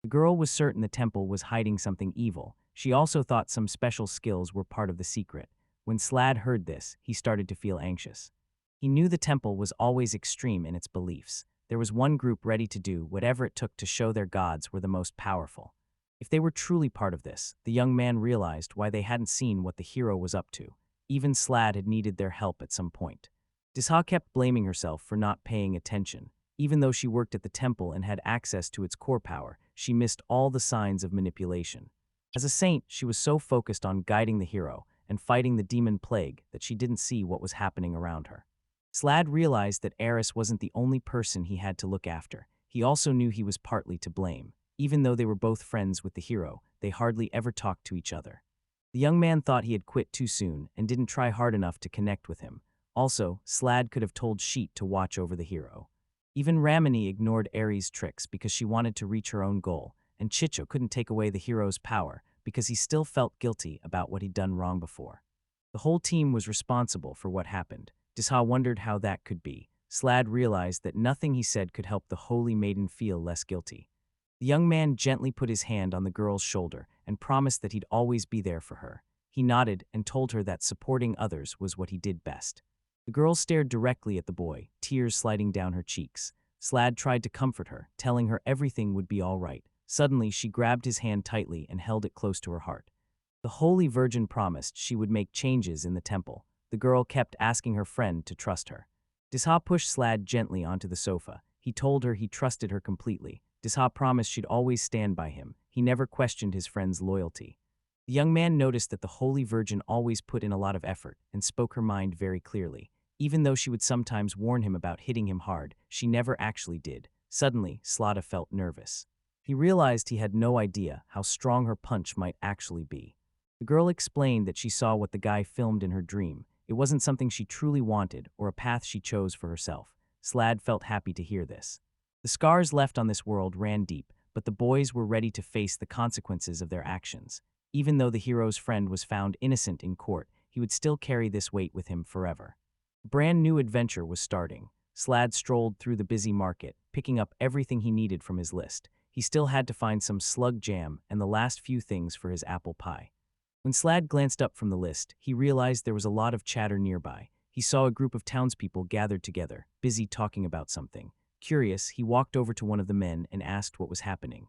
S1: The girl was certain the temple was hiding something evil. She also thought some special skills were part of the secret. When Slad heard this, he started to feel anxious. He knew the temple was always extreme in its beliefs. There was one group ready to do whatever it took to show their gods were the most powerful. If they were truly part of this, the young man realized why they hadn't seen what the hero was up to. Even Slad had needed their help at some point. Desha kept blaming herself for not paying attention. Even though she worked at the temple and had access to its core power, she missed all the signs of manipulation. As a saint, she was so focused on guiding the hero and fighting the demon plague that she didn't see what was happening around her. Slad realized that Aries wasn't the only person he had to look after. He also knew he was partly to blame. Even though they were both friends with the hero, they hardly ever talked to each other. The young man thought he had quit too soon and didn't try hard enough to connect with him. Also, Slad could have told Sheet to watch over the hero. Even Ramini ignored Aries' tricks because she wanted to reach her own goal, and Chicho couldn't take away the hero's power because he still felt guilty about what he'd done wrong before. The whole team was responsible for what happened. Desha wondered how that could be. Slad realized that nothing he said could help the holy maiden feel less guilty. The young man gently put his hand on the girl's shoulder and promised that he'd always be there for her. He nodded and told her that supporting others was what he did best. The girl stared directly at the boy, tears sliding down her cheeks. Slad tried to comfort her, telling her everything would be all right. Suddenly, she grabbed his hand tightly and held it close to her heart. The Holy Virgin promised she would make changes in the temple. The girl kept asking her friend to trust her. Desha pushed Slad gently onto the sofa. He told her he trusted her completely. Desha promised she'd always stand by him. He never questioned his friend's loyalty. The young man noticed that the Holy Virgin always put in a lot of effort and spoke her mind very clearly. Even though she would sometimes warn him about hitting him hard, she never actually did. Suddenly, Slada felt nervous. He realized he had no idea how strong her punch might actually be. The girl explained that she saw what the guy filmed in her dream. It wasn't something she truly wanted or a path she chose for herself. Slad felt happy to hear this. The scars left on this world ran deep, but the boys were ready to face the consequences of their actions. Even though the hero's friend was found innocent in court, he would still carry this weight with him forever. A brand new adventure was starting. Slad strolled through the busy market, picking up everything he needed from his list. He still had to find some slug jam and the last few things for his apple pie. When Slad glanced up from the list, he realized there was a lot of chatter nearby. He saw a group of townspeople gathered together, busy talking about something. Curious, he walked over to one of the men and asked what was happening.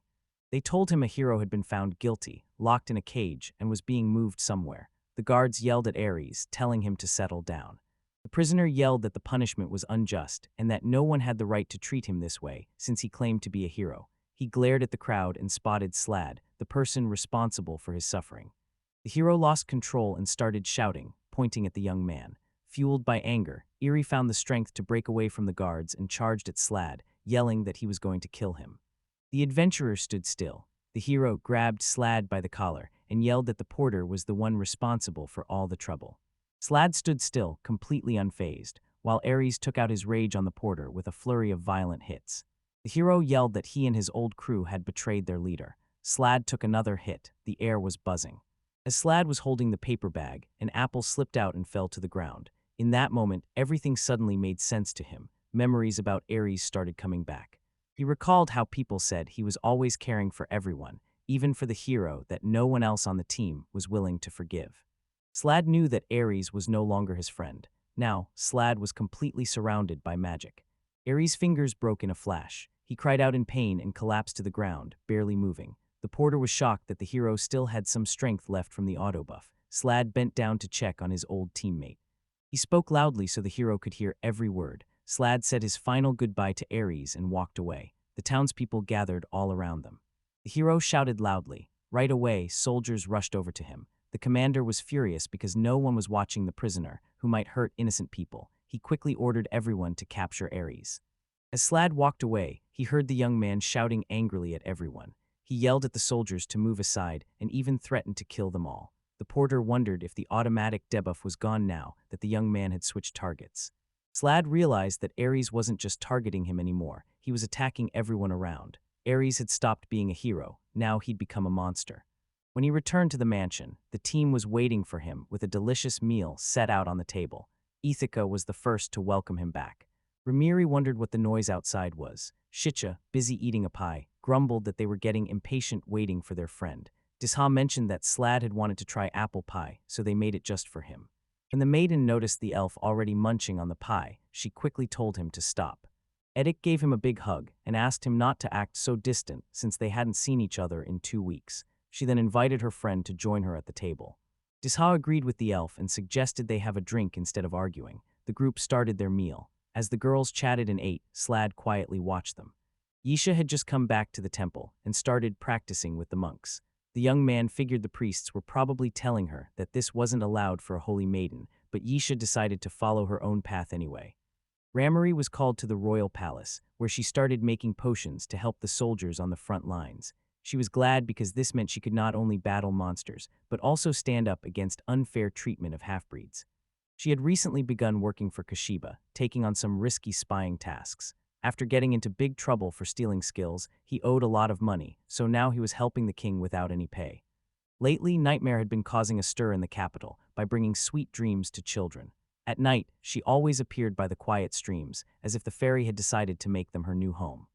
S1: They told him a hero had been found guilty, locked in a cage, and was being moved somewhere. The guards yelled at Aries, telling him to settle down. The prisoner yelled that the punishment was unjust and that no one had the right to treat him this way since he claimed to be a hero. He glared at the crowd and spotted Slad, the person responsible for his suffering. The hero lost control and started shouting, pointing at the young man. Fueled by anger, Eerie found the strength to break away from the guards and charged at Slad, yelling that he was going to kill him. The adventurer stood still. The hero grabbed Slad by the collar and yelled that the porter was the one responsible for all the trouble. Slad stood still, completely unfazed, while Aries took out his rage on the porter with a flurry of violent hits. The hero yelled that he and his old crew had betrayed their leader. Slad took another hit. The air was buzzing. As Slad was holding the paper bag, an apple slipped out and fell to the ground. In that moment, everything suddenly made sense to him. Memories about Aries started coming back. He recalled how people said he was always caring for everyone, even for the hero that no one else on the team was willing to forgive. Slad knew that Aries was no longer his friend. Now, Slad was completely surrounded by magic. Aries' fingers broke in a flash. He cried out in pain and collapsed to the ground, barely moving. The porter was shocked that the hero still had some strength left from the auto buff. Slad bent down to check on his old teammate. He spoke loudly so the hero could hear every word. Slad said his final goodbye to Aries and walked away. The townspeople gathered all around them. The hero shouted loudly. Right away, soldiers rushed over to him. The commander was furious because no one was watching the prisoner, who might hurt innocent people. He quickly ordered everyone to capture Aries. As Slad walked away, he heard the young man shouting angrily at everyone. He yelled at the soldiers to move aside and even threatened to kill them all. The porter wondered if the automatic debuff was gone now that the young man had switched targets. Slad realized that Aries wasn't just targeting him anymore, he was attacking everyone around. Aries had stopped being a hero, now he'd become a monster. When he returned to the mansion, the team was waiting for him with a delicious meal set out on the table. Ithaca was the first to welcome him back. Ramiri wondered what the noise outside was. Shicha, busy eating a pie, grumbled that they were getting impatient waiting for their friend. Disha mentioned that Slad had wanted to try apple pie, so they made it just for him. When the maiden noticed the elf already munching on the pie, she quickly told him to stop. Edik gave him a big hug and asked him not to act so distant since they hadn't seen each other in 2 weeks. She then invited her friend to join her at the table. Disha agreed with the elf and suggested they have a drink instead of arguing. The group started their meal. As the girls chatted and ate, Slad quietly watched them. Yisha had just come back to the temple and started practicing with the monks. The young man figured the priests were probably telling her that this wasn't allowed for a holy maiden, but Yisha decided to follow her own path anyway. Ramari was called to the royal palace, where she started making potions to help the soldiers on the front lines. She was glad because this meant she could not only battle monsters, but also stand up against unfair treatment of half-breeds. She had recently begun working for Kashiba, taking on some risky spying tasks. After getting into big trouble for stealing skills, he owed a lot of money, so now he was helping the king without any pay. Lately, Nightmare had been causing a stir in the capital by bringing sweet dreams to children. At night, she always appeared by the quiet streams, as if the fairy had decided to make them her new home.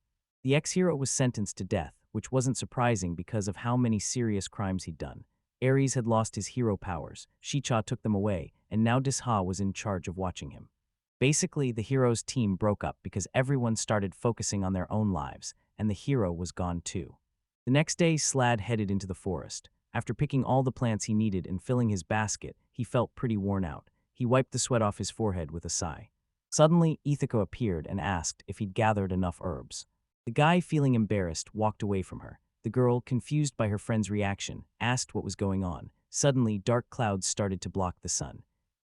S1: The ex-hero was sentenced to death, which wasn't surprising because of how many serious crimes he'd done. Aries had lost his hero powers, Shicha took them away, and now Disha was in charge of watching him. Basically, the hero's team broke up because everyone started focusing on their own lives, and the hero was gone too. The next day, Slad headed into the forest. After picking all the plants he needed and filling his basket, he felt pretty worn out. He wiped the sweat off his forehead with a sigh. Suddenly, Ithaca appeared and asked if he'd gathered enough herbs. The guy, feeling embarrassed, walked away from her. The girl, confused by her friend's reaction, asked what was going on. Suddenly, dark clouds started to block the sun.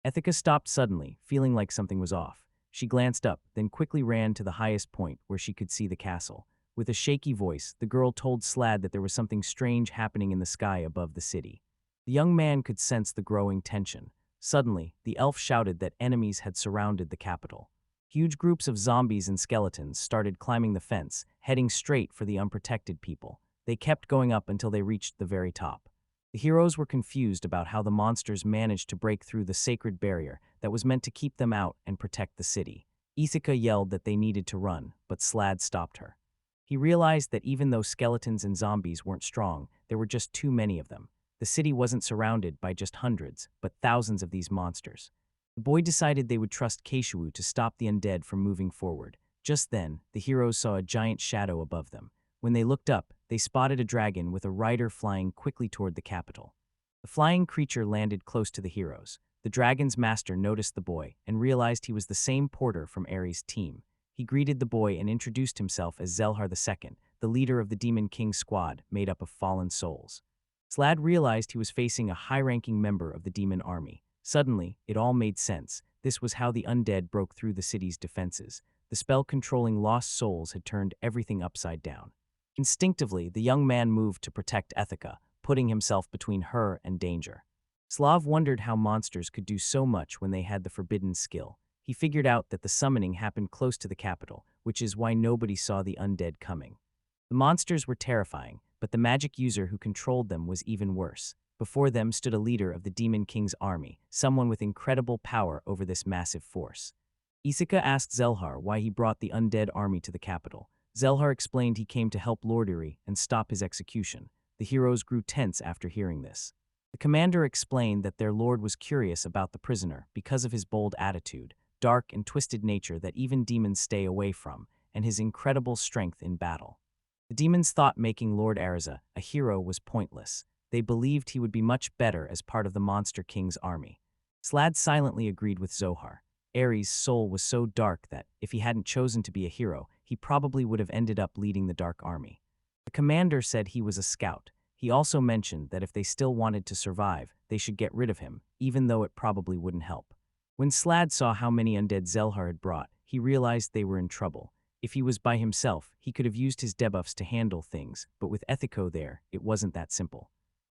S1: Ithaca stopped suddenly, feeling like something was off. She glanced up, then quickly ran to the highest point where she could see the castle. With a shaky voice, the girl told Slad that there was something strange happening in the sky above the city. The young man could sense the growing tension. Suddenly, the elf shouted that enemies had surrounded the capital. Huge groups of zombies and skeletons started climbing the fence, heading straight for the unprotected people. They kept going up until they reached the very top. The heroes were confused about how the monsters managed to break through the sacred barrier that was meant to keep them out and protect the city. Ithaca yelled that they needed to run, but Slad stopped her. He realized that even though skeletons and zombies weren't strong, there were just too many of them. The city wasn't surrounded by just hundreds, but thousands of these monsters. The boy decided they would trust Keishu to stop the undead from moving forward. Just then, the heroes saw a giant shadow above them. When they looked up, they spotted a dragon with a rider flying quickly toward the capital. The flying creature landed close to the heroes. The dragon's master noticed the boy and realized he was the same porter from Aries' team. He greeted the boy and introduced himself as Zelhar II, the leader of the Demon King's squad made up of fallen souls. Slad realized he was facing a high-ranking member of the demon army. Suddenly, it all made sense. This was how the undead broke through the city's defenses. The spell controlling lost souls had turned everything upside down. Instinctively, the young man moved to protect Ithaca, putting himself between her and danger. Slav wondered how monsters could do so much when they had the forbidden skill. He figured out that the summoning happened close to the capital, which is why nobody saw the undead coming. The monsters were terrifying, but the magic user who controlled them was even worse. Before them stood a leader of the Demon King's army, someone with incredible power over this massive force. Ithaca asked Zelhar why he brought the undead army to the capital. Zelhar explained he came to help Lord Uri and stop his execution. The heroes grew tense after hearing this. The commander explained that their lord was curious about the prisoner because of his bold attitude, dark and twisted nature that even demons stay away from, and his incredible strength in battle. The demons thought making Lord Ariza a hero was pointless. They believed he would be much better as part of the Monster King's army. Slad silently agreed with Zohar. Aries' soul was so dark that, if he hadn't chosen to be a hero, he probably would have ended up leading the Dark Army. The commander said he was a scout. He also mentioned that if they still wanted to survive, they should get rid of him, even though it probably wouldn't help. When Slad saw how many undead Zelhar had brought, he realized they were in trouble. If he was by himself, he could have used his debuffs to handle things, but with Ethico there, it wasn't that simple.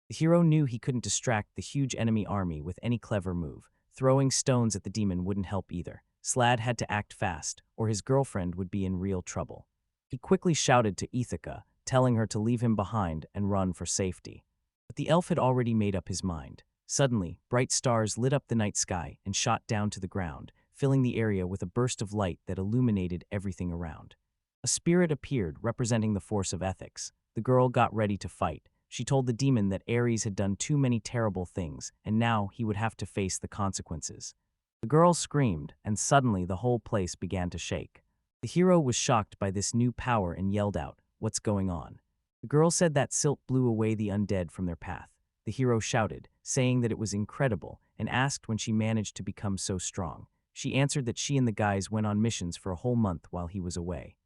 S1: The hero knew he couldn't distract the huge enemy army with any clever move. Throwing stones at the demon wouldn't help either. Slad had to act fast, or his girlfriend would be in real trouble. He quickly shouted to Ithaca, telling her to leave him behind and run for safety. But the elf had already made up his mind. Suddenly, bright stars lit up the night sky and shot down to the ground, filling the area with a burst of light that illuminated everything around. A spirit appeared, representing the force of ethics. The girl got ready to fight. She told the demon that Aries had done too many terrible things, and now he would have to face the consequences. The girl screamed, and suddenly the whole place began to shake. The hero was shocked by this new power and yelled out, "What's going on?" The girl said that silt blew away the undead from their path. The hero shouted, saying that it was incredible, and asked when she managed to become so strong. She answered that she and the guys went on missions for a whole month while he was away.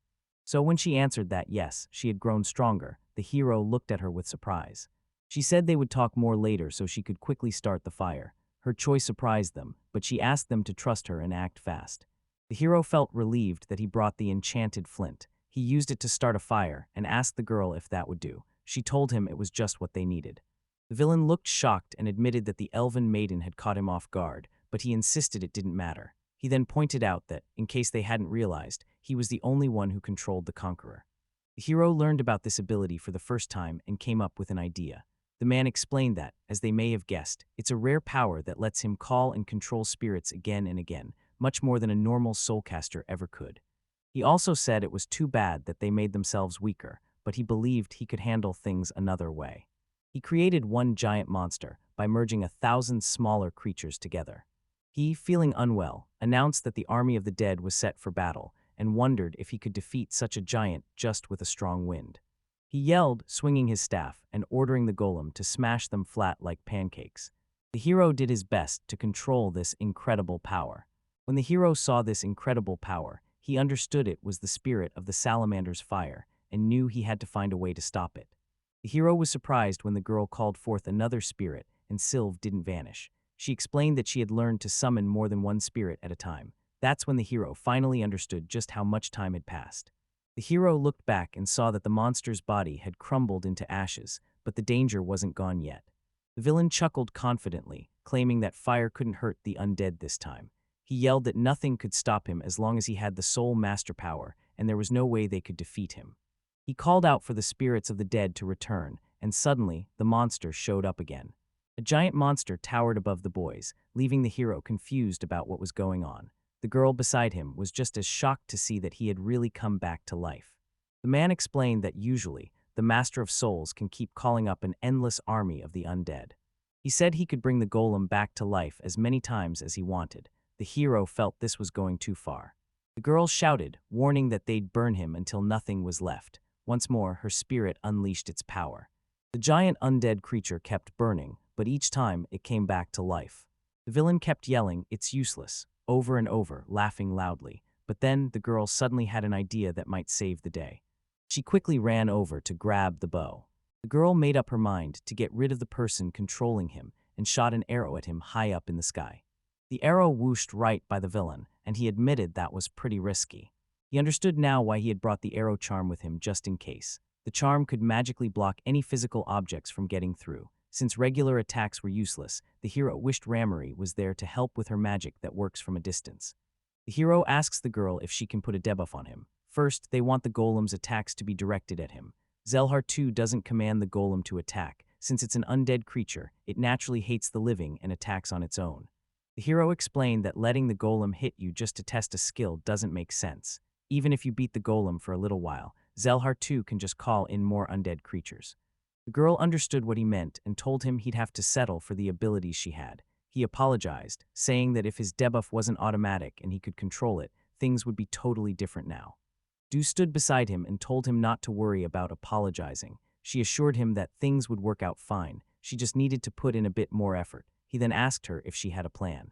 S1: So when she answered that yes, she had grown stronger, the hero looked at her with surprise. She said they would talk more later so she could quickly start the fire. Her choice surprised them, but she asked them to trust her and act fast. The hero felt relieved that he brought the enchanted flint. He used it to start a fire and asked the girl if that would do. She told him it was just what they needed. The villain looked shocked and admitted that the elven maiden had caught him off guard, but he insisted it didn't matter. He then pointed out that, in case they hadn't realized, he was the only one who controlled the conqueror. The hero learned about this ability for the first time and came up with an idea. The man explained that, as they may have guessed, it's a rare power that lets him call and control spirits again and again, much more than a normal soulcaster ever could. He also said it was too bad that they made themselves weaker, but he believed he could handle things another way. He created one giant monster by merging 1,000 smaller creatures together. He, feeling unwell, announced that the army of the dead was set for battle, and wondered if he could defeat such a giant just with a strong wind. He yelled, swinging his staff, and ordering the golem to smash them flat like pancakes. The hero did his best to control this incredible power. When the hero saw this incredible power, he understood it was the spirit of the salamander's fire, and knew he had to find a way to stop it. The hero was surprised when the girl called forth another spirit, and Sylve didn't vanish. She explained that she had learned to summon more than one spirit at a time. That's when the hero finally understood just how much time had passed. The hero looked back and saw that the monster's body had crumbled into ashes, but the danger wasn't gone yet. The villain chuckled confidently, claiming that fire couldn't hurt the undead this time. He yelled that nothing could stop him as long as he had the soul master power, and there was no way they could defeat him. He called out for the spirits of the dead to return, and suddenly, the monster showed up again. A giant monster towered above the boys, leaving the hero confused about what was going on. The girl beside him was just as shocked to see that he had really come back to life. The man explained that usually, the Master of Souls can keep calling up an endless army of the undead. He said he could bring the golem back to life as many times as he wanted. The hero felt this was going too far. The girl shouted, warning that they'd burn him until nothing was left. Once more, her spirit unleashed its power. The giant undead creature kept burning, but each time it came back to life. The villain kept yelling, "It's useless," over and over, laughing loudly. But then the girl suddenly had an idea that might save the day. She quickly ran over to grab the bow. The girl made up her mind to get rid of the person controlling him and shot an arrow at him high up in the sky. The arrow whooshed right by the villain, and he admitted that was pretty risky. He understood now why he had brought the arrow charm with him just in case. The charm could magically block any physical objects from getting through. Since regular attacks were useless, the hero wished Ramery was there to help with her magic that works from a distance. The hero asks the girl if she can put a debuff on him. First, they want the golem's attacks to be directed at him. Zelhar too doesn't command the golem to attack. Since it's an undead creature, it naturally hates the living and attacks on its own. The hero explained that letting the golem hit you just to test a skill doesn't make sense. Even if you beat the golem for a little while, Zelhar too can just call in more undead creatures. The girl understood what he meant and told him he'd have to settle for the abilities she had. He apologized, saying that if his debuff wasn't automatic and he could control it, things would be totally different now. Du stood beside him and told him not to worry about apologizing. She assured him that things would work out fine. She just needed to put in a bit more effort. He then asked her if she had a plan.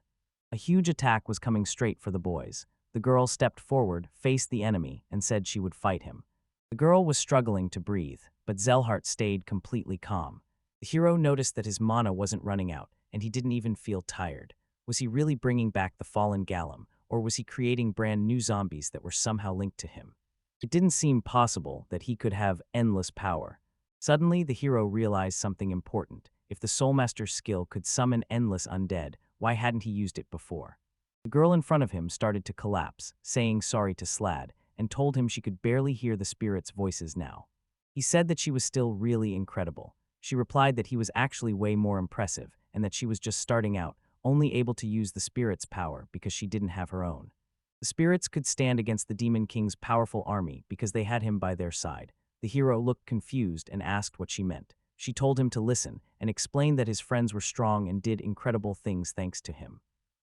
S1: A huge attack was coming straight for the boys. The girl stepped forward, faced the enemy, and said she would fight him. The girl was struggling to breathe, but Zelhart stayed completely calm. The hero noticed that his mana wasn't running out, and he didn't even feel tired. Was he really bringing back the fallen Golem, or was he creating brand new zombies that were somehow linked to him? It didn't seem possible that he could have endless power. Suddenly, the hero realized something important. If the Soulmaster's skill could summon endless undead, why hadn't he used it before? The girl in front of him started to collapse, saying sorry to Slad, and told him she could barely hear the spirits' voices now. He said that she was still really incredible. She replied that he was actually way more impressive, and that she was just starting out, only able to use the spirits' power because she didn't have her own. The spirits could stand against the Demon King's powerful army because they had him by their side. The hero looked confused and asked what she meant. She told him to listen and explained that his friends were strong and did incredible things thanks to him.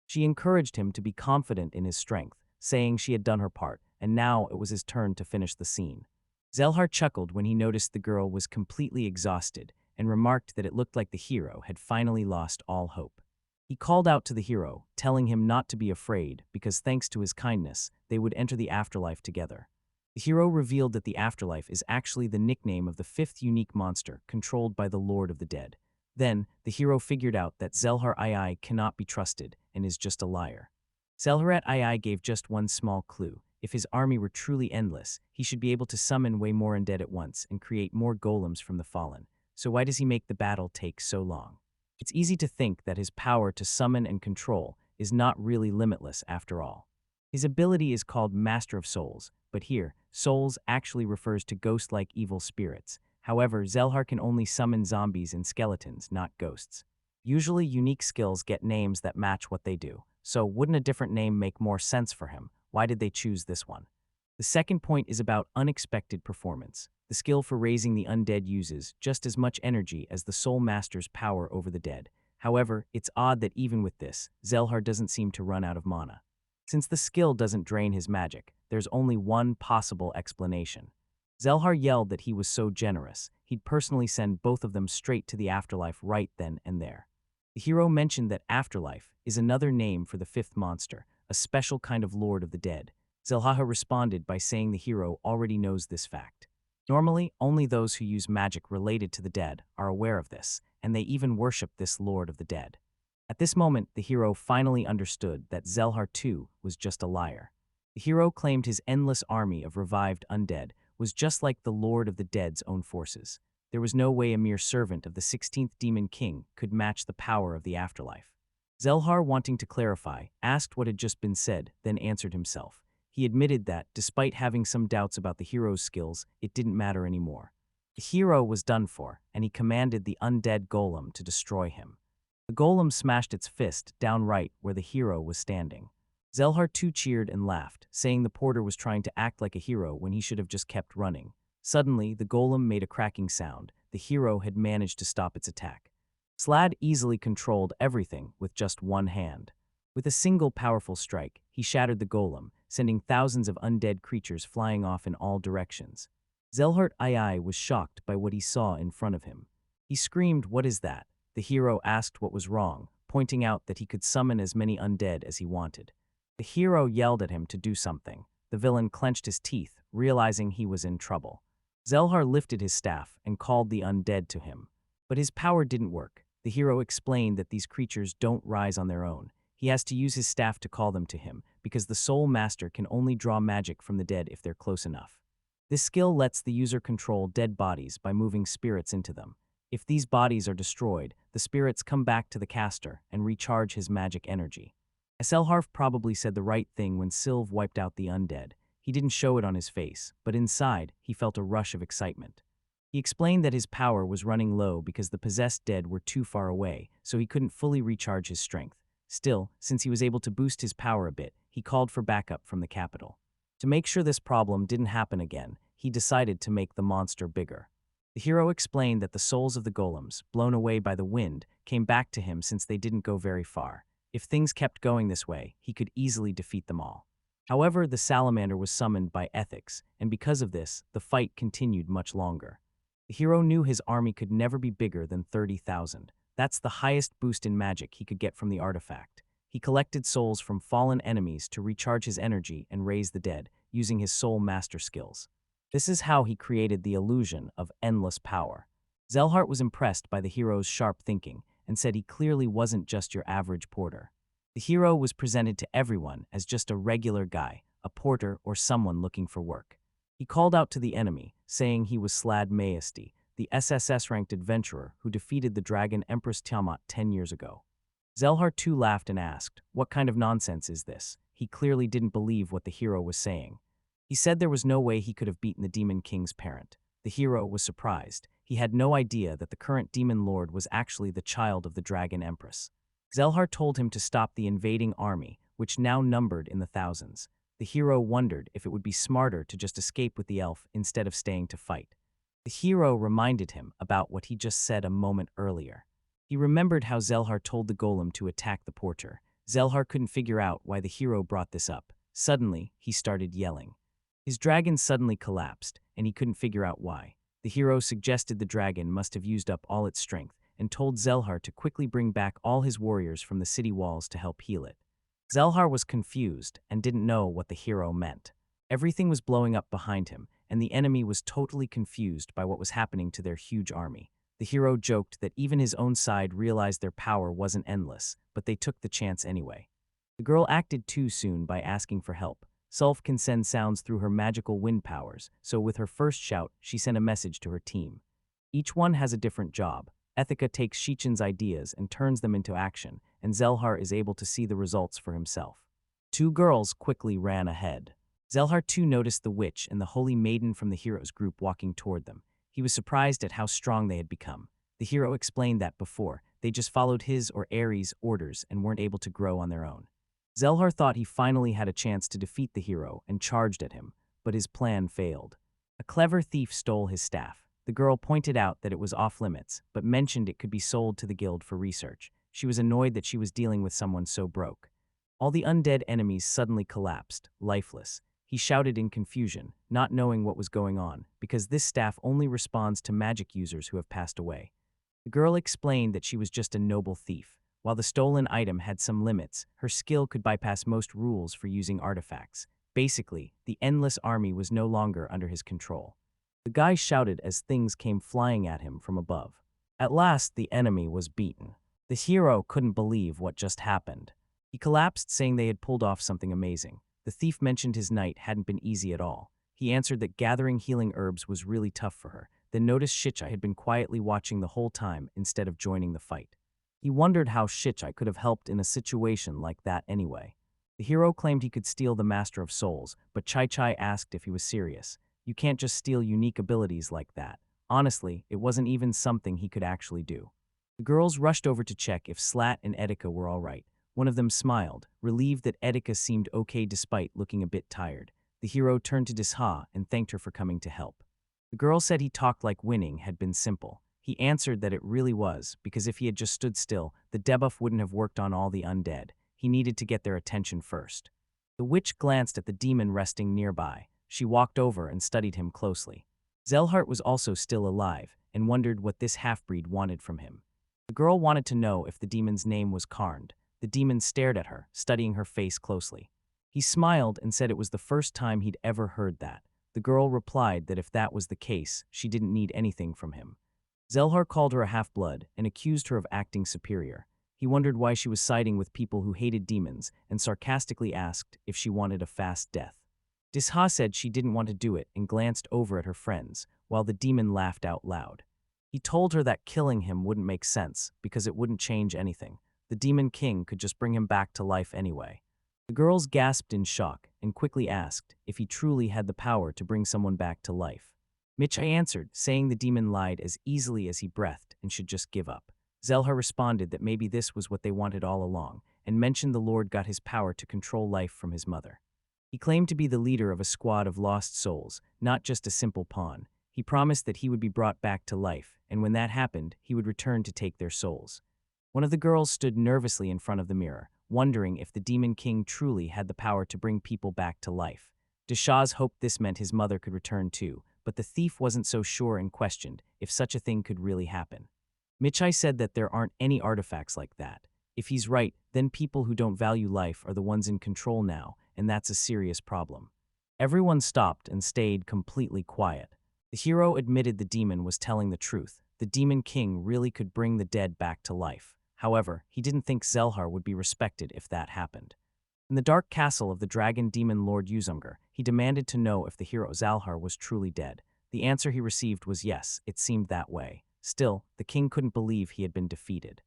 S1: She encouraged him to be confident in his strength, saying she had done her part, and now it was his turn to finish the scene. Zelhar chuckled when he noticed the girl was completely exhausted and remarked that it looked like the hero had finally lost all hope. He called out to the hero, telling him not to be afraid because thanks to his kindness, they would enter the afterlife together. The hero revealed that the afterlife is actually the nickname of the fifth unique monster controlled by the Lord of the Dead. Then, the hero figured out that Zelhar II cannot be trusted and is just a liar. Zelharat II gave just one small clue. If his army were truly endless, he should be able to summon way more undead at once and create more golems from the fallen. So why does he make the battle take so long? It's easy to think that his power to summon and control is not really limitless after all. His ability is called Master of Souls, but here, souls actually refers to ghost-like evil spirits. However, Zelhar can only summon zombies and skeletons, not ghosts. Usually, unique skills get names that match what they do, so wouldn't a different name make more sense for him? Why did they choose this one? The second point is about unexpected performance. The skill for raising the undead uses just as much energy as the Soul Master's power over the dead. However, it's odd that even with this, Zelhar doesn't seem to run out of mana. Since the skill doesn't drain his magic, there's only one possible explanation. Zelhar yelled that he was so generous, he'd personally send both of them straight to the afterlife right then and there. The hero mentioned that afterlife is another name for the fifth monster, a special kind of Lord of the Dead. Zelhar responded by saying the hero already knows this fact. Normally, only those who use magic related to the dead are aware of this, and they even worship this Lord of the Dead. At this moment, the hero finally understood that Zelhar too was just a liar. The hero claimed his endless army of revived undead was just like the Lord of the Dead's own forces. There was no way a mere servant of the 16th Demon King could match the power of the afterlife. Zelhar, wanting to clarify, asked what had just been said, then answered himself. He admitted that, despite having some doubts about the hero's skills, it didn't matter anymore. The hero was done for, and he commanded the undead golem to destroy him. The golem smashed its fist down right where the hero was standing. Zelhar too cheered and laughed, saying the porter was trying to act like a hero when he should have just kept running. Suddenly, the golem made a cracking sound. The hero had managed to stop its attack. Slad easily controlled everything with just one hand. With a single powerful strike, he shattered the golem, sending thousands of undead creatures flying off in all directions. Zelhart II was shocked by what he saw in front of him. He screamed, "What is that?" The hero asked what was wrong, pointing out that he could summon as many undead as he wanted. The hero yelled at him to do something. The villain clenched his teeth, realizing he was in trouble. Zelhar lifted his staff and called the undead to him. But his power didn't work. The hero explained that these creatures don't rise on their own. He has to use his staff to call them to him, because the Soul Master can only draw magic from the dead if they're close enough. This skill lets the user control dead bodies by moving spirits into them. If these bodies are destroyed, the spirits come back to the caster and recharge his magic energy. Zelhar probably said the right thing when Sylv wiped out the undead. He didn't show it on his face, but inside, he felt a rush of excitement. He explained that his power was running low because the possessed dead were too far away, so he couldn't fully recharge his strength. Still, since he was able to boost his power a bit, he called for backup from the capital. To make sure this problem didn't happen again, he decided to make the monster bigger. The hero explained that the souls of the golems, blown away by the wind, came back to him since they didn't go very far. If things kept going this way, he could easily defeat them all. However, the salamander was summoned by ethics, and because of this, the fight continued much longer. The hero knew his army could never be bigger than 30,000. That's the highest boost in magic he could get from the artifact. He collected souls from fallen enemies to recharge his energy and raise the dead, using his soul master skills. This is how he created the illusion of endless power. Zelhart was impressed by the hero's sharp thinking and said he clearly wasn't just your average porter. The hero was presented to everyone as just a regular guy, a porter or someone looking for work. He called out to the enemy, saying he was Slad, the SSS-ranked adventurer who defeated the dragon Empress Tiamat 10 years ago. Zelhart too laughed and asked, "What kind of nonsense is this?" He clearly didn't believe what the hero was saying. He said there was no way he could have beaten the Demon King's parent. The hero was surprised. He had no idea that the current Demon Lord was actually the child of the Dragon Empress. Zelhart told him to stop the invading army, which now numbered in the thousands. The hero wondered if it would be smarter to just escape with the elf instead of staying to fight. The hero reminded him about what he just said a moment earlier. He remembered how Zelhart told the golem to attack the porter. Zelhart couldn't figure out why the hero brought this up. Suddenly, he started yelling. His dragon suddenly collapsed, and he couldn't figure out why. The hero suggested the dragon must have used up all its strength and told Zelhart to quickly bring back all his warriors from the city walls to help heal it. Zelhart was confused and didn't know what the hero meant. Everything was blowing up behind him, and the enemy was totally confused by what was happening to their huge army. The hero joked that even his own side realized their power wasn't endless, but they took the chance anyway. The girl acted too soon by asking for help. Sulf can send sounds through her magical wind powers, so with her first shout, she sent a message to her team. Each one has a different job. Ethika takes Shichin's ideas and turns them into action, and Zelhart is able to see the results for himself. Two girls quickly ran ahead. Zelhart too noticed the witch and the holy maiden from the hero's group walking toward them. He was surprised at how strong they had become. The hero explained that before, they just followed his or Aries' orders and weren't able to grow on their own. Zelhart thought he finally had a chance to defeat the hero and charged at him, but his plan failed. A clever thief stole his staff. The girl pointed out that it was off-limits, but mentioned it could be sold to the guild for research. She was annoyed that she was dealing with someone so broke. All the undead enemies suddenly collapsed, lifeless. He shouted in confusion, not knowing what was going on, because this staff only responds to magic users who have passed away. The girl explained that she was just a noble thief. While the stolen item had some limits, her skill could bypass most rules for using artifacts. Basically, the endless army was no longer under his control. The guy shouted as things came flying at him from above. At last, the enemy was beaten. The hero couldn't believe what just happened. He collapsed, saying they had pulled off something amazing. The thief mentioned his night hadn't been easy at all. He answered that gathering healing herbs was really tough for her, then noticed Shichai had been quietly watching the whole time instead of joining the fight. He wondered how Shichai could have helped in a situation like that anyway. The hero claimed he could steal the Master of Souls, but Chai asked if he was serious. You can't just steal unique abilities like that. Honestly, it wasn't even something he could actually do. The girls rushed over to check if Slat and Etika were all right. One of them smiled, relieved that Etika seemed okay despite looking a bit tired. The hero turned to Disha and thanked her for coming to help. The girl said he talked like winning had been simple. He answered that it really was, because if he had just stood still, the debuff wouldn't have worked on all the undead. He needed to get their attention first. The witch glanced at the demon resting nearby. She walked over and studied him closely. Zelhart was also still alive and wondered what this half-breed wanted from him. The girl wanted to know if the demon's name was Karnd. The demon stared at her, studying her face closely. He smiled and said it was the first time he'd ever heard that. The girl replied that if that was the case, she didn't need anything from him. Zelhart called her a half-blood and accused her of acting superior. He wondered why she was siding with people who hated demons and sarcastically asked if she wanted a fast death. Disha said she didn't want to do it and glanced over at her friends, while the demon laughed out loud. He told her that killing him wouldn't make sense because it wouldn't change anything. The Demon King could just bring him back to life anyway. The girls gasped in shock and quickly asked if he truly had the power to bring someone back to life. Mitchai answered, saying the demon lied as easily as he breathed and should just give up. Zelhart responded that maybe this was what they wanted all along, and mentioned the Lord got his power to control life from his mother. He claimed to be the leader of a squad of lost souls, not just a simple pawn. He promised that he would be brought back to life, and when that happened, he would return to take their souls. One of the girls stood nervously in front of the mirror, wondering if the Demon King truly had the power to bring people back to life. Deshaz hoped this meant his mother could return too, but the thief wasn't so sure and questioned if such a thing could really happen. Michai said that there aren't any artifacts like that. If he's right, then people who don't value life are the ones in control now, and that's a serious problem. Everyone stopped and stayed completely quiet. The hero admitted the demon was telling the truth. The demon king really could bring the dead back to life. However, he didn't think Zelhar would be respected if that happened. In the dark castle of the dragon demon Lord Uzumgar, he demanded to know if the hero Zalhar was truly dead. The answer he received was yes, it seemed that way. Still, the king couldn't believe he had been defeated.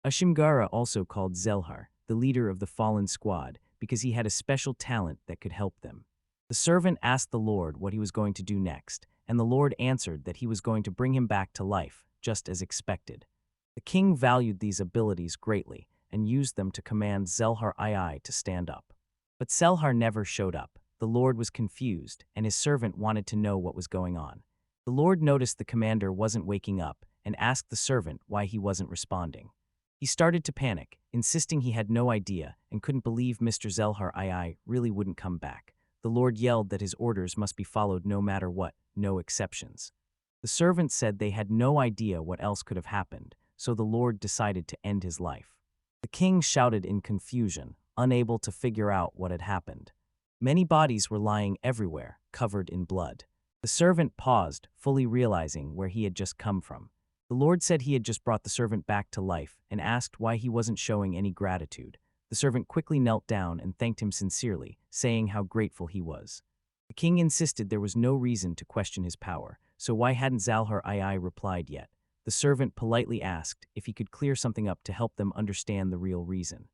S1: Ashimgara also called Zelhar, the leader of the fallen squad, because he had a special talent that could help them. The servant asked the Lord what he was going to do next, and the Lord answered that he was going to bring him back to life, just as expected. The king valued these abilities greatly and used them to command Zelhar II to stand up. But Zelhar never showed up. The Lord was confused, and his servant wanted to know what was going on. The Lord noticed the commander wasn't waking up and asked the servant why he wasn't responding. He started to panic, insisting he had no idea and couldn't believe Mr. Zelhar II really wouldn't come back. The Lord yelled that his orders must be followed no matter what, no exceptions. The servant said they had no idea what else could have happened, so the Lord decided to end his life. The king shouted in confusion, unable to figure out what had happened. Many bodies were lying everywhere, covered in blood. The servant paused, fully realizing where he had just come from. The Lord said he had just brought the servant back to life and asked why he wasn't showing any gratitude. The servant quickly knelt down and thanked him sincerely, saying how grateful he was. The king insisted there was no reason to question his power, so why hadn't Zalhar II replied yet? The servant politely asked if he could clear something up to help them understand the real reason.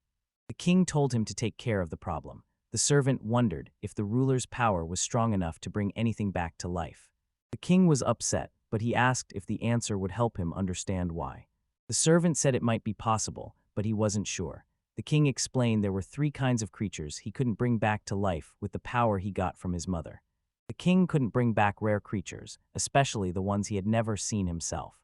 S1: The king told him to take care of the problem. The servant wondered if the ruler's power was strong enough to bring anything back to life. The king was upset, but he asked if the answer would help him understand why. The servant said it might be possible, but he wasn't sure. The king explained there were 3 kinds of creatures he couldn't bring back to life with the power he got from his mother. The king couldn't bring back rare creatures, especially the ones he had never seen himself.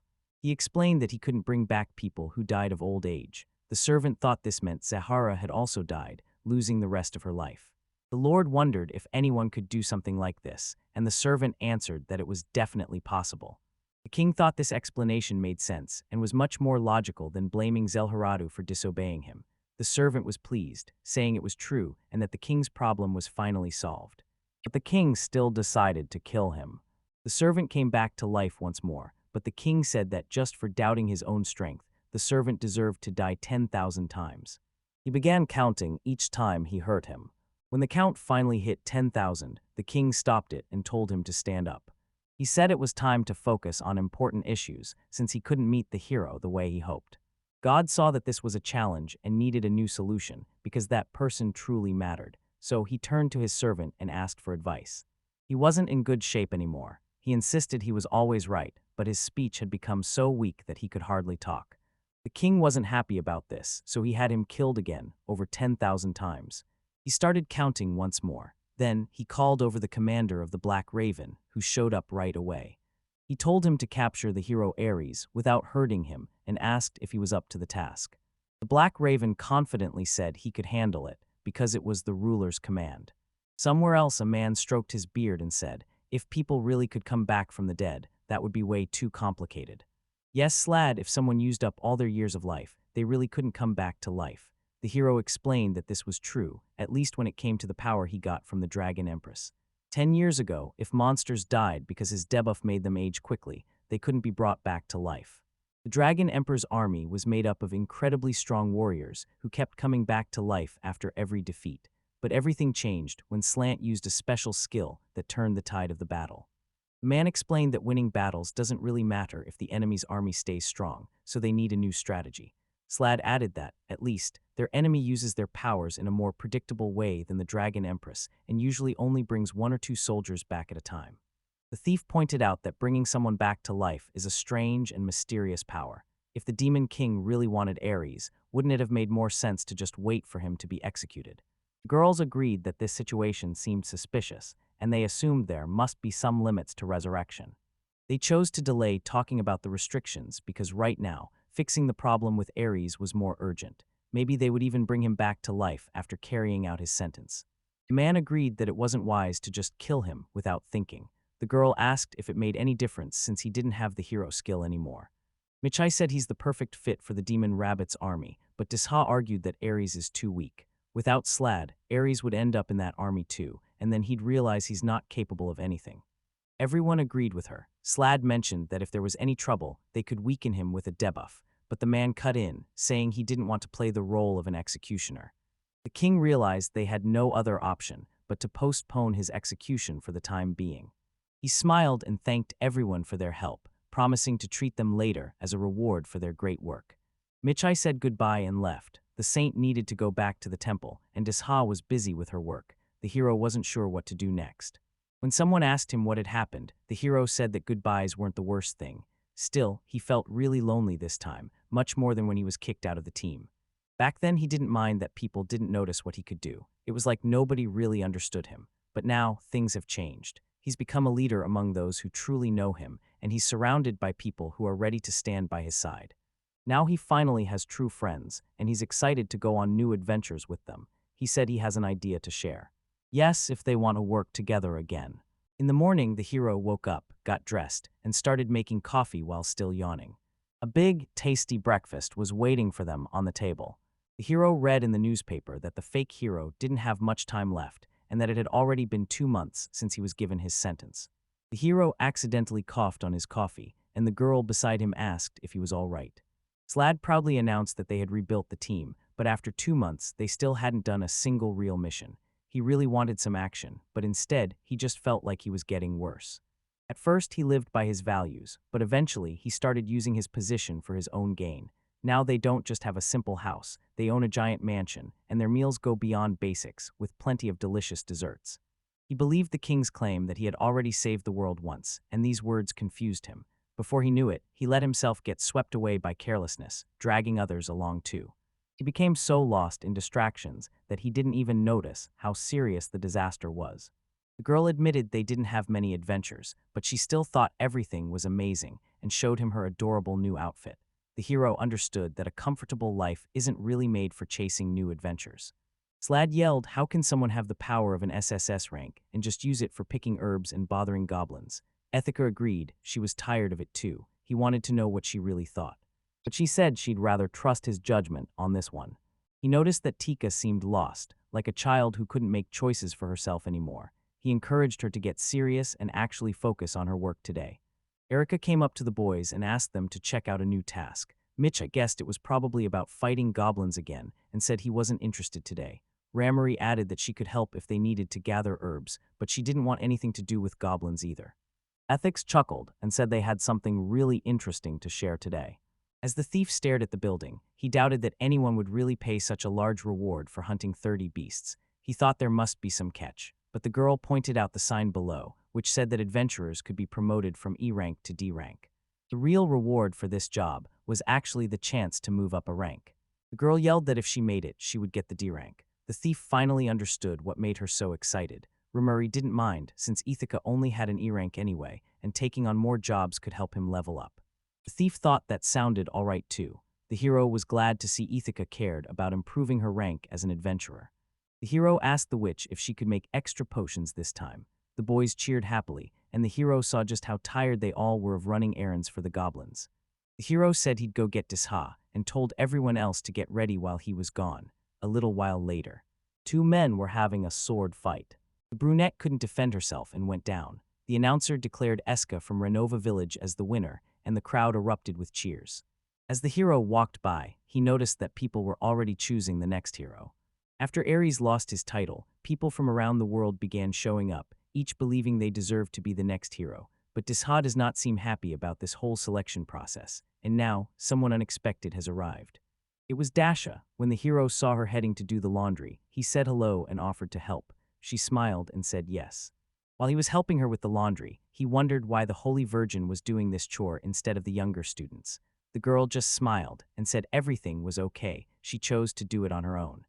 S1: He explained that he couldn't bring back people who died of old age. The servant thought this meant Zahara had also died, losing the rest of her life. The Lord wondered if anyone could do something like this, and the servant answered that it was definitely possible. The king thought this explanation made sense and was much more logical than blaming Zelharadu for disobeying him. The servant was pleased, saying it was true and that the king's problem was finally solved. But the king still decided to kill him. The servant came back to life once more, but the king said that just for doubting his own strength, the servant deserved to die 10,000 times. He began counting each time he hurt him. When the count finally hit 10,000, the king stopped it and told him to stand up. He said it was time to focus on important issues since he couldn't meet the hero the way he hoped. God saw that this was a challenge and needed a new solution because that person truly mattered, so he turned to his servant and asked for advice. He wasn't in good shape anymore. He insisted he was always right, but his speech had become so weak that he could hardly talk. The king wasn't happy about this, so he had him killed again, over 10,000 times. He started counting once more. Then, he called over the commander of the Black Raven, who showed up right away. He told him to capture the hero Aries without hurting him and asked if he was up to the task. The Black Raven confidently said he could handle it because it was the ruler's command. Somewhere else, a man stroked his beard and said, if people really could come back from the dead, that would be way too complicated. Yes, Slad, if someone used up all their years of life, they really couldn't come back to life. The hero explained that this was true, at least when it came to the power he got from the Dragon Empress. 10 years ago, if monsters died because his debuff made them age quickly, they couldn't be brought back to life. The Dragon Emperor's army was made up of incredibly strong warriors who kept coming back to life after every defeat. But everything changed when Slant used a special skill that turned the tide of the battle. The man explained that winning battles doesn't really matter if the enemy's army stays strong, so they need a new strategy. Slad added that, at least, their enemy uses their powers in a more predictable way than the Dragon Empress and usually only brings 1 or 2 soldiers back at a time. The thief pointed out that bringing someone back to life is a strange and mysterious power. If the Demon King really wanted Aries, wouldn't it have made more sense to just wait for him to be executed? The girls agreed that this situation seemed suspicious, and they assumed there must be some limits to resurrection. They chose to delay talking about the restrictions because right now, fixing the problem with Aries was more urgent. Maybe they would even bring him back to life after carrying out his sentence. The man agreed that it wasn't wise to just kill him without thinking. The girl asked if it made any difference since he didn't have the hero skill anymore. Michai said he's the perfect fit for the Demon Rabbit's army, but Disha argued that Aries is too weak. Without Slad, Aries would end up in that army too, and then he'd realize he's not capable of anything. Everyone agreed with her. Slad mentioned that if there was any trouble, they could weaken him with a debuff, but the man cut in, saying he didn't want to play the role of an executioner. The king realized they had no other option but to postpone his execution for the time being. He smiled and thanked everyone for their help, promising to treat them later as a reward for their great work. Michai said goodbye and left. The saint needed to go back to the temple, and Disha was busy with her work. The hero wasn't sure what to do next. When someone asked him what had happened, the hero said that goodbyes weren't the worst thing. Still, he felt really lonely this time, much more than when he was kicked out of the team. Back then, he didn't mind that people didn't notice what he could do. It was like nobody really understood him. But now, things have changed. He's become a leader among those who truly know him, and he's surrounded by people who are ready to stand by his side. Now he finally has true friends, and he's excited to go on new adventures with them. He said he has an idea to share. Yes, if they want to work together again. In the morning, the hero woke up, got dressed, and started making coffee while still yawning. A big, tasty breakfast was waiting for them on the table. The hero read in the newspaper that the fake hero didn't have much time left, and that it had already been 2 months since he was given his sentence. The hero accidentally coughed on his coffee, and the girl beside him asked if he was all right. Slad proudly announced that they had rebuilt the team, but after 2 months, they still hadn't done a single real mission. He really wanted some action, but instead, he just felt like he was getting worse. At first, he lived by his values, but eventually, he started using his position for his own gain. Now they don't just have a simple house, they own a giant mansion, and their meals go beyond basics, with plenty of delicious desserts. He believed the king's claim that he had already saved the world once, and these words confused him. Before he knew it, he let himself get swept away by carelessness, dragging others along too. He became so lost in distractions that he didn't even notice how serious the disaster was. The girl admitted they didn't have many adventures, but she still thought everything was amazing and showed him her adorable new outfit. The hero understood that a comfortable life isn't really made for chasing new adventures. Slad yelled, "How can someone have the power of an SSS rank and just use it for picking herbs and bothering goblins?" Ethica agreed. She was tired of it too. He wanted to know what she really thought. But she said she'd rather trust his judgment on this one. He noticed that Tika seemed lost, like a child who couldn't make choices for herself anymore. He encouraged her to get serious and actually focus on her work today. Erica came up to the boys and asked them to check out a new task. Mitcha guessed it was probably about fighting goblins again and said he wasn't interested today. Ramery added that she could help if they needed to gather herbs, but she didn't want anything to do with goblins either. Ethics chuckled and said they had something really interesting to share today. As the thief stared at the building, he doubted that anyone would really pay such a large reward for hunting 30 beasts. He thought there must be some catch, but the girl pointed out the sign below, which said that adventurers could be promoted from E rank to D rank. The real reward for this job was actually the chance to move up a rank. The girl yelled that if she made it, she would get the D rank. The thief finally understood what made her so excited. Ramery didn't mind, since Ithaca only had an E rank anyway, and taking on more jobs could help him level up. The thief thought that sounded all right too. The hero was glad to see Ithaca cared about improving her rank as an adventurer. The hero asked the witch if she could make extra potions this time. The boys cheered happily, and the hero saw just how tired they all were of running errands for the goblins. The hero said he'd go get Disha, and told everyone else to get ready while he was gone. A little while later, 2 men were having a sword fight. The brunette couldn't defend herself and went down. The announcer declared Eska from Renova village as the winner, and the crowd erupted with cheers. As the hero walked by, he noticed that people were already choosing the next hero. After Aries lost his title, people from around the world began showing up, each believing they deserved to be the next hero. But Disha does not seem happy about this whole selection process, and now someone unexpected has arrived. It was Dasha. When the hero saw her heading to do the laundry, he said hello and offered to help. She smiled and said yes. While he was helping her with the laundry, he wondered why the Holy Virgin was doing this chore instead of the younger students. The girl just smiled and said everything was okay. She chose to do it on her own.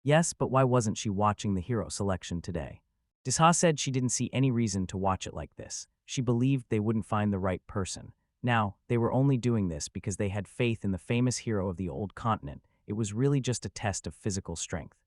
S1: Yes, but why wasn't she watching the hero selection today? Disha said she didn't see any reason to watch it like this. She believed they wouldn't find the right person. Now, they were only doing this because they had faith in the famous hero of the old continent. It was really just a test of physical strength.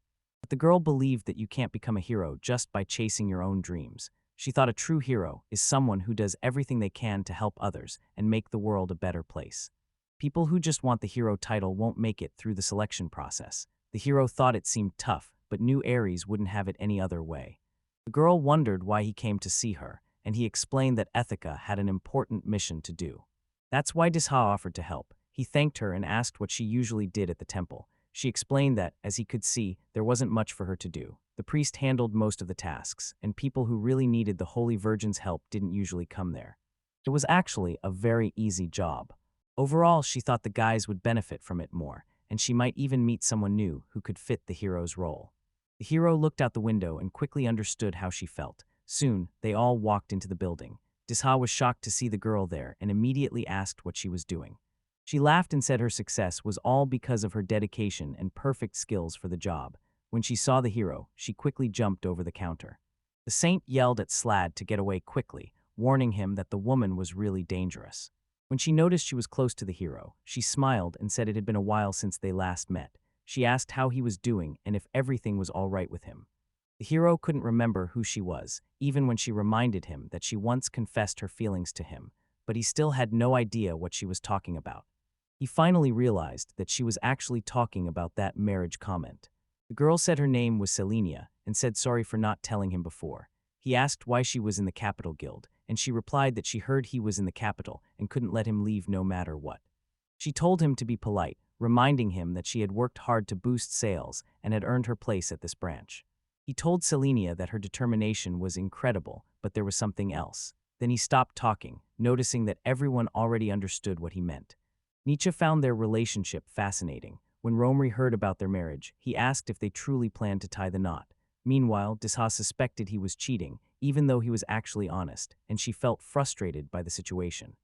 S1: But the girl believed that you can't become a hero just by chasing your own dreams. She thought a true hero is someone who does everything they can to help others and make the world a better place. People who just want the hero title won't make it through the selection process. The hero thought it seemed tough, but knew Aries wouldn't have it any other way. The girl wondered why he came to see her, and he explained that Ethica had an important mission to do. That's why Disha offered to help. He thanked her and asked what she usually did at the temple. She explained that, as he could see, there wasn't much for her to do. The priest handled most of the tasks, and people who really needed the Holy Virgin's help didn't usually come there. It was actually a very easy job. Overall, she thought the guys would benefit from it more, and she might even meet someone new who could fit the hero's role. The hero looked out the window and quickly understood how she felt. Soon, they all walked into the building. Disha was shocked to see the girl there and immediately asked what she was doing. She laughed and said her success was all because of her dedication and perfect skills for the job. When she saw the hero, she quickly jumped over the counter. The saint yelled at Slad to get away quickly, warning him that the woman was really dangerous. When she noticed she was close to the hero, she smiled and said it had been a while since they last met. She asked how he was doing and if everything was all right with him. The hero couldn't remember who she was, even when she reminded him that she once confessed her feelings to him, but he still had no idea what she was talking about. He finally realized that she was actually talking about that marriage comment. The girl said her name was Selenia and said sorry for not telling him before. He asked why she was in the Capital Guild, and she replied that she heard he was in the capital and couldn't let him leave no matter what. She told him to be polite, reminding him that she had worked hard to boost sales and had earned her place at this branch. He told Selenia that her determination was incredible, but there was something else. Then he stopped talking, noticing that everyone already understood what he meant. Nietzsche found their relationship fascinating. When Romri heard about their marriage, he asked if they truly planned to tie the knot. Meanwhile, Disha suspected he was cheating, even though he was actually honest, and she felt frustrated by the situation.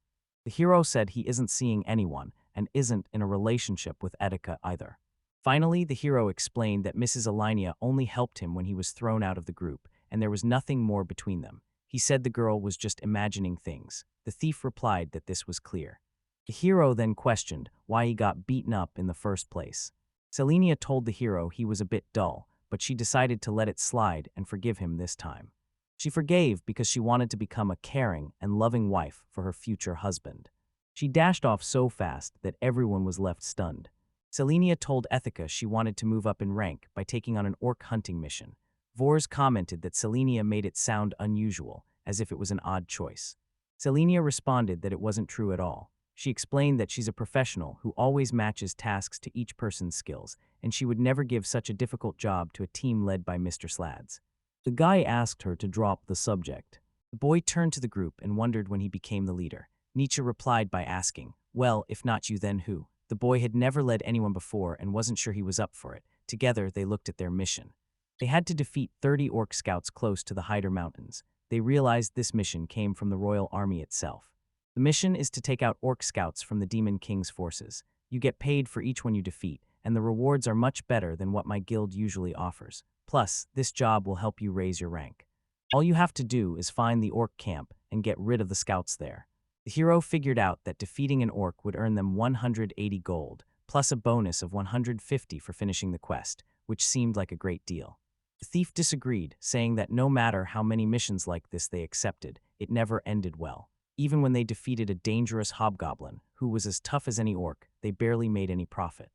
S1: The hero said he isn't seeing anyone and isn't in a relationship with Etika either. Finally, the hero explained that Mrs. Alinea only helped him when he was thrown out of the group, and there was nothing more between them. He said the girl was just imagining things. The thief replied that this was clear. The hero then questioned why he got beaten up in the first place. Selenia told the hero he was a bit dull, but she decided to let it slide and forgive him this time. She forgave because she wanted to become a caring and loving wife for her future husband. She dashed off so fast that everyone was left stunned. Selenia told Ethica she wanted to move up in rank by taking on an orc hunting mission. Vors commented that Selenia made it sound unusual, as if it was an odd choice. Selenia responded that it wasn't true at all. She explained that she's a professional who always matches tasks to each person's skills, and she would never give such a difficult job to a team led by Mr. Slads. The guy asked her to drop the subject. The boy turned to the group and wondered when he became the leader. Nietzsche replied by asking, "Well, if not you, then who?" The boy had never led anyone before and wasn't sure he was up for it. Together, they looked at their mission. They had to defeat 30 orc scouts close to the Hyder Mountains. They realized this mission came from the royal army itself. The mission is to take out orc scouts from the Demon King's forces. You get paid for each one you defeat, and the rewards are much better than what my guild usually offers. Plus, this job will help you raise your rank. All you have to do is find the orc camp and get rid of the scouts there. The hero figured out that defeating an orc would earn them 180 gold, plus a bonus of 150 for finishing the quest, which seemed like a great deal. The thief disagreed, saying that no matter how many missions like this they accepted, it never ended well. Even when they defeated a dangerous hobgoblin, who was as tough as any orc, they barely made any profit.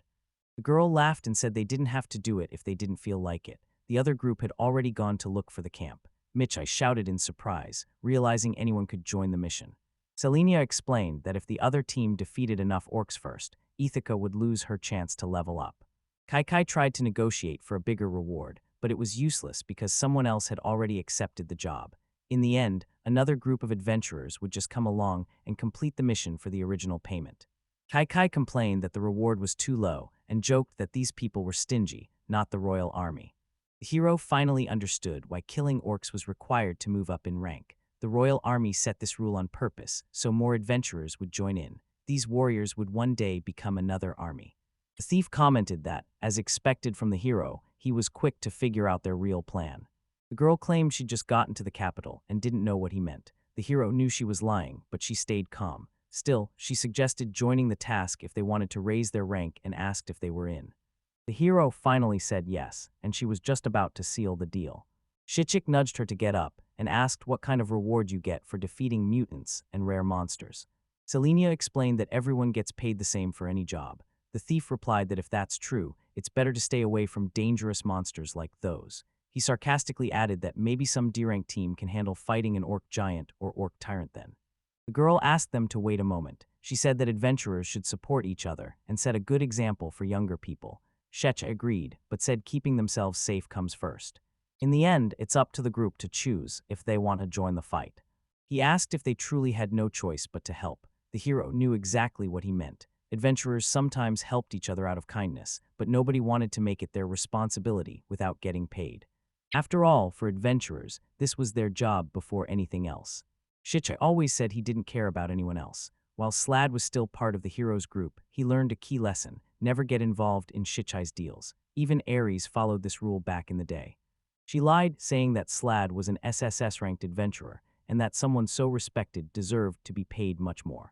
S1: The girl laughed and said they didn't have to do it if they didn't feel like it. The other group had already gone to look for the camp. I shouted in surprise, realizing anyone could join the mission. Selenia explained that if the other team defeated enough orcs first, Ithaca would lose her chance to level up. Kai tried to negotiate for a bigger reward, but it was useless because someone else had already accepted the job. In the end, another group of adventurers would just come along and complete the mission for the original payment. Kai complained that the reward was too low and joked that these people were stingy, not the royal army. The hero finally understood why killing orcs was required to move up in rank. The royal army set this rule on purpose, so more adventurers would join in. These warriors would one day become another army. The thief commented that, as expected from the hero, he was quick to figure out their real plan. The girl claimed she'd just gotten to the capital and didn't know what he meant. The hero knew she was lying, but she stayed calm. Still, she suggested joining the task if they wanted to raise their rank and asked if they were in. The hero finally said yes, and she was just about to seal the deal. Shichik nudged her to get up, and asked what kind of reward you get for defeating mutants and rare monsters. Selenia explained that everyone gets paid the same for any job. The thief replied that if that's true, it's better to stay away from dangerous monsters like those. He sarcastically added that maybe some D-rank team can handle fighting an orc giant or orc tyrant then. The girl asked them to wait a moment. She said that adventurers should support each other and set a good example for younger people. Shech agreed, but said keeping themselves safe comes first. In the end, it's up to the group to choose if they want to join the fight. He asked if they truly had no choice but to help. The hero knew exactly what he meant. Adventurers sometimes helped each other out of kindness, but nobody wanted to make it their responsibility without getting paid. After all, for adventurers, this was their job before anything else. Shichai always said he didn't care about anyone else. While Slad was still part of the hero's group, he learned a key lesson: never get involved in Shichai's deals. Even Aries followed this rule back in the day. She lied, saying that Slad was an SSS-ranked adventurer, and that someone so respected deserved to be paid much more.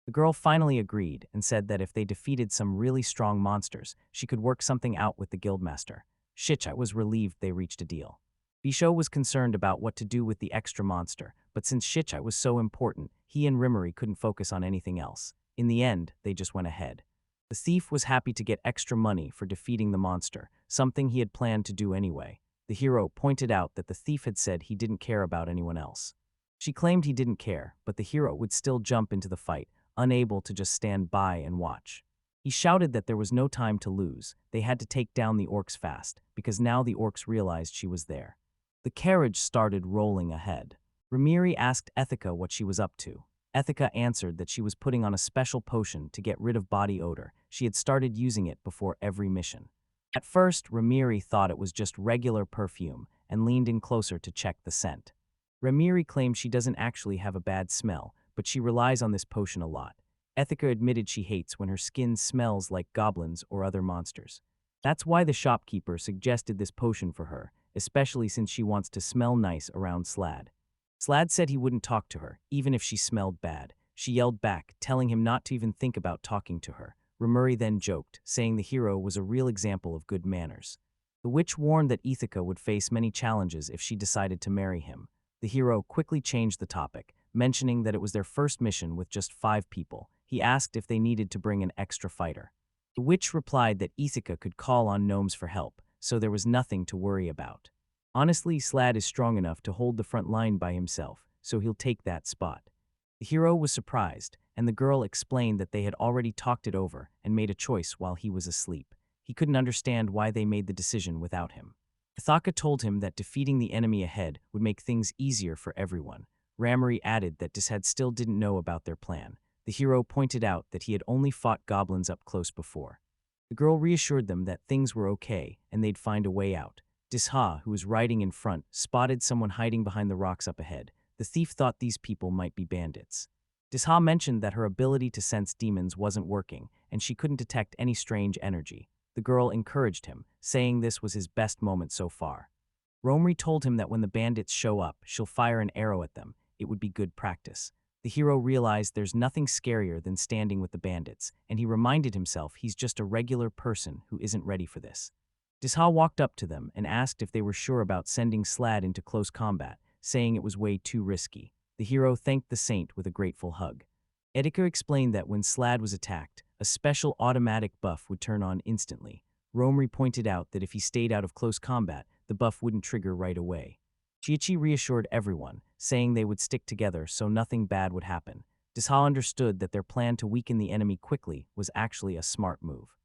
S1: The girl finally agreed and said that if they defeated some really strong monsters, she could work something out with the guildmaster. Shichai was relieved they reached a deal. Bisho was concerned about what to do with the extra monster, but since Shichai was so important, he and Rimmery couldn't focus on anything else. In the end, they just went ahead. The thief was happy to get extra money for defeating the monster, something he had planned to do anyway. The hero pointed out that the thief had said he didn't care about anyone else. She claimed he didn't care, but the hero would still jump into the fight, unable to just stand by and watch. He shouted that there was no time to lose. They had to take down the orcs fast, because now the orcs realized she was there. The carriage started rolling ahead. Ramiri asked Ethica what she was up to. Ethica answered that she was putting on a special potion to get rid of body odor. She had started using it before every mission. At first, Ramiri thought it was just regular perfume and leaned in closer to check the scent. Ramiri claimed she doesn't actually have a bad smell, but she relies on this potion a lot. Ethica admitted she hates when her skin smells like goblins or other monsters. That's why the shopkeeper suggested this potion for her, especially since she wants to smell nice around Slad. Slad said he wouldn't talk to her, even if she smelled bad. She yelled back, telling him not to even think about talking to her. Rimuri then joked, saying the hero was a real example of good manners. The witch warned that Ithaca would face many challenges if she decided to marry him. The hero quickly changed the topic, mentioning that it was their first mission with just 5 people. He asked if they needed to bring an extra fighter. The witch replied that Ithaca could call on gnomes for help, so there was nothing to worry about. Honestly, Slad is strong enough to hold the front line by himself, so he'll take that spot. The hero was surprised, and the girl explained that they had already talked it over and made a choice while he was asleep. He couldn't understand why they made the decision without him. Ithaka told him that defeating the enemy ahead would make things easier for everyone. Ramari added that Dishad still didn't know about their plan. The hero pointed out that he had only fought goblins up close before. The girl reassured them that things were okay and they'd find a way out. Disha, who was riding in front, spotted someone hiding behind the rocks up ahead. The thief thought these people might be bandits. Disha mentioned that her ability to sense demons wasn't working, and she couldn't detect any strange energy. The girl encouraged him, saying this was his best moment so far. Romri told him that when the bandits show up, she'll fire an arrow at them. It would be good practice. The hero realized there's nothing scarier than standing with the bandits, and he reminded himself he's just a regular person who isn't ready for this. Disha walked up to them and asked if they were sure about sending Slad into close combat, saying it was way too risky. The hero thanked the saint with a grateful hug. Edika explained that when Slad was attacked, a special automatic buff would turn on instantly. Romri pointed out that if he stayed out of close combat, the buff wouldn't trigger right away. Chiichi reassured everyone, saying they would stick together so nothing bad would happen. Disha understood that their plan to weaken the enemy quickly was actually a smart move.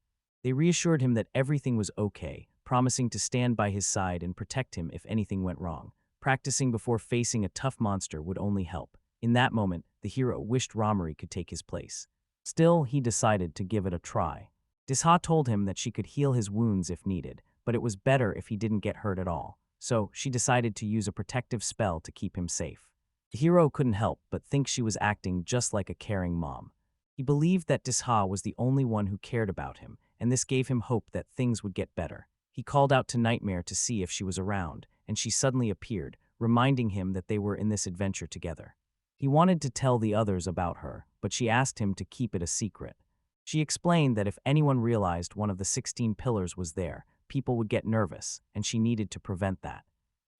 S1: They reassured him that everything was okay, promising to stand by his side and protect him if anything went wrong. Practicing before facing a tough monster would only help. In that moment, the hero wished Romari could take his place. Still, he decided to give it a try. Disha told him that she could heal his wounds if needed, but it was better if he didn't get hurt at all. So she decided to use a protective spell to keep him safe. The hero couldn't help but think she was acting just like a caring mom. He believed that Disha was the only one who cared about him, and this gave him hope that things would get better. He called out to Nightmare to see if she was around, and she suddenly appeared, reminding him that they were in this adventure together. He wanted to tell the others about her, but she asked him to keep it a secret. She explained that if anyone realized one of the 16 pillars was there, people would get nervous, and she needed to prevent that.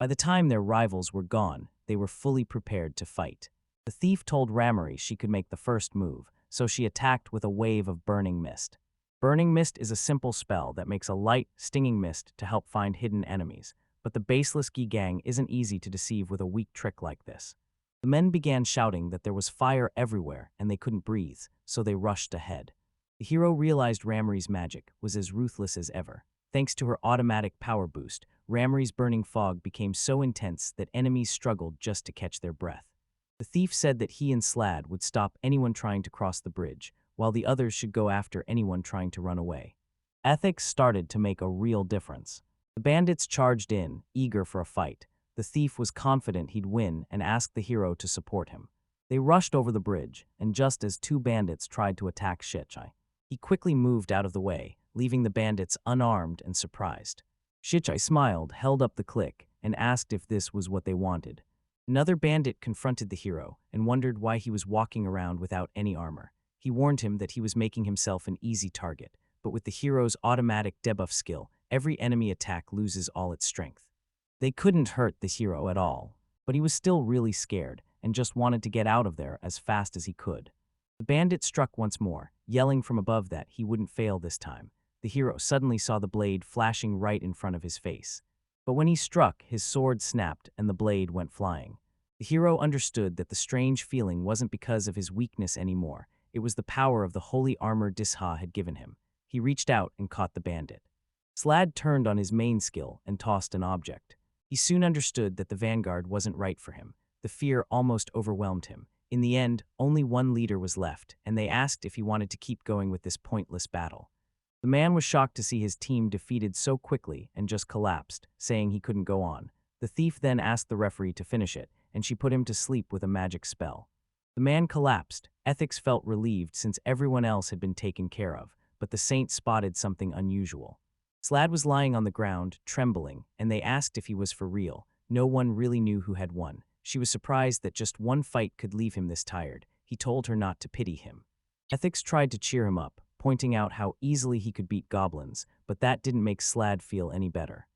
S1: By the time their rivals were gone, they were fully prepared to fight. The thief told Ramery she could make the first move, so she attacked with a wave of burning mist. Burning mist is a simple spell that makes a light, stinging mist to help find hidden enemies, but the baseless Gi gang isn't easy to deceive with a weak trick like this. The men began shouting that there was fire everywhere and they couldn't breathe, so they rushed ahead. The hero realized Ramery's magic was as ruthless as ever. Thanks to her automatic power boost, Ramery's burning fog became so intense that enemies struggled just to catch their breath. The thief said that he and Slad would stop anyone trying to cross the bridge, while the others should go after anyone trying to run away. Ethics started to make a real difference. The bandits charged in, eager for a fight. The thief was confident he'd win and asked the hero to support him. They rushed over the bridge, and just as two bandits tried to attack Shichai, he quickly moved out of the way, leaving the bandits unarmed and surprised. Shichai smiled, held up the click, and asked if this was what they wanted. Another bandit confronted the hero and wondered why he was walking around without any armor. He warned him that he was making himself an easy target, but with the hero's automatic debuff skill, every enemy attack loses all its strength. They couldn't hurt the hero at all, but he was still really scared and just wanted to get out of there as fast as he could. The bandit struck once more, yelling from above that he wouldn't fail this time. The hero suddenly saw the blade flashing right in front of his face. But when he struck, his sword snapped and the blade went flying. The hero understood that the strange feeling wasn't because of his weakness anymore. It was the power of the holy armor Disha had given him. He reached out and caught the bandit. Slad turned on his main skill and tossed an object. He soon understood that the vanguard wasn't right for him. The fear almost overwhelmed him. In the end, only one leader was left, and they asked if he wanted to keep going with this pointless battle. The man was shocked to see his team defeated so quickly and just collapsed, saying he couldn't go on. The thief then asked the referee to finish it, and she put him to sleep with a magic spell. The man collapsed. Ethics felt relieved since everyone else had been taken care of, but the saint spotted something unusual. Slad was lying on the ground, trembling, and they asked if he was for real. No one really knew who had won. She was surprised that just one fight could leave him this tired. He told her not to pity him. Ethics tried to cheer him up, pointing out how easily he could beat goblins, but that didn't make Slad feel any better.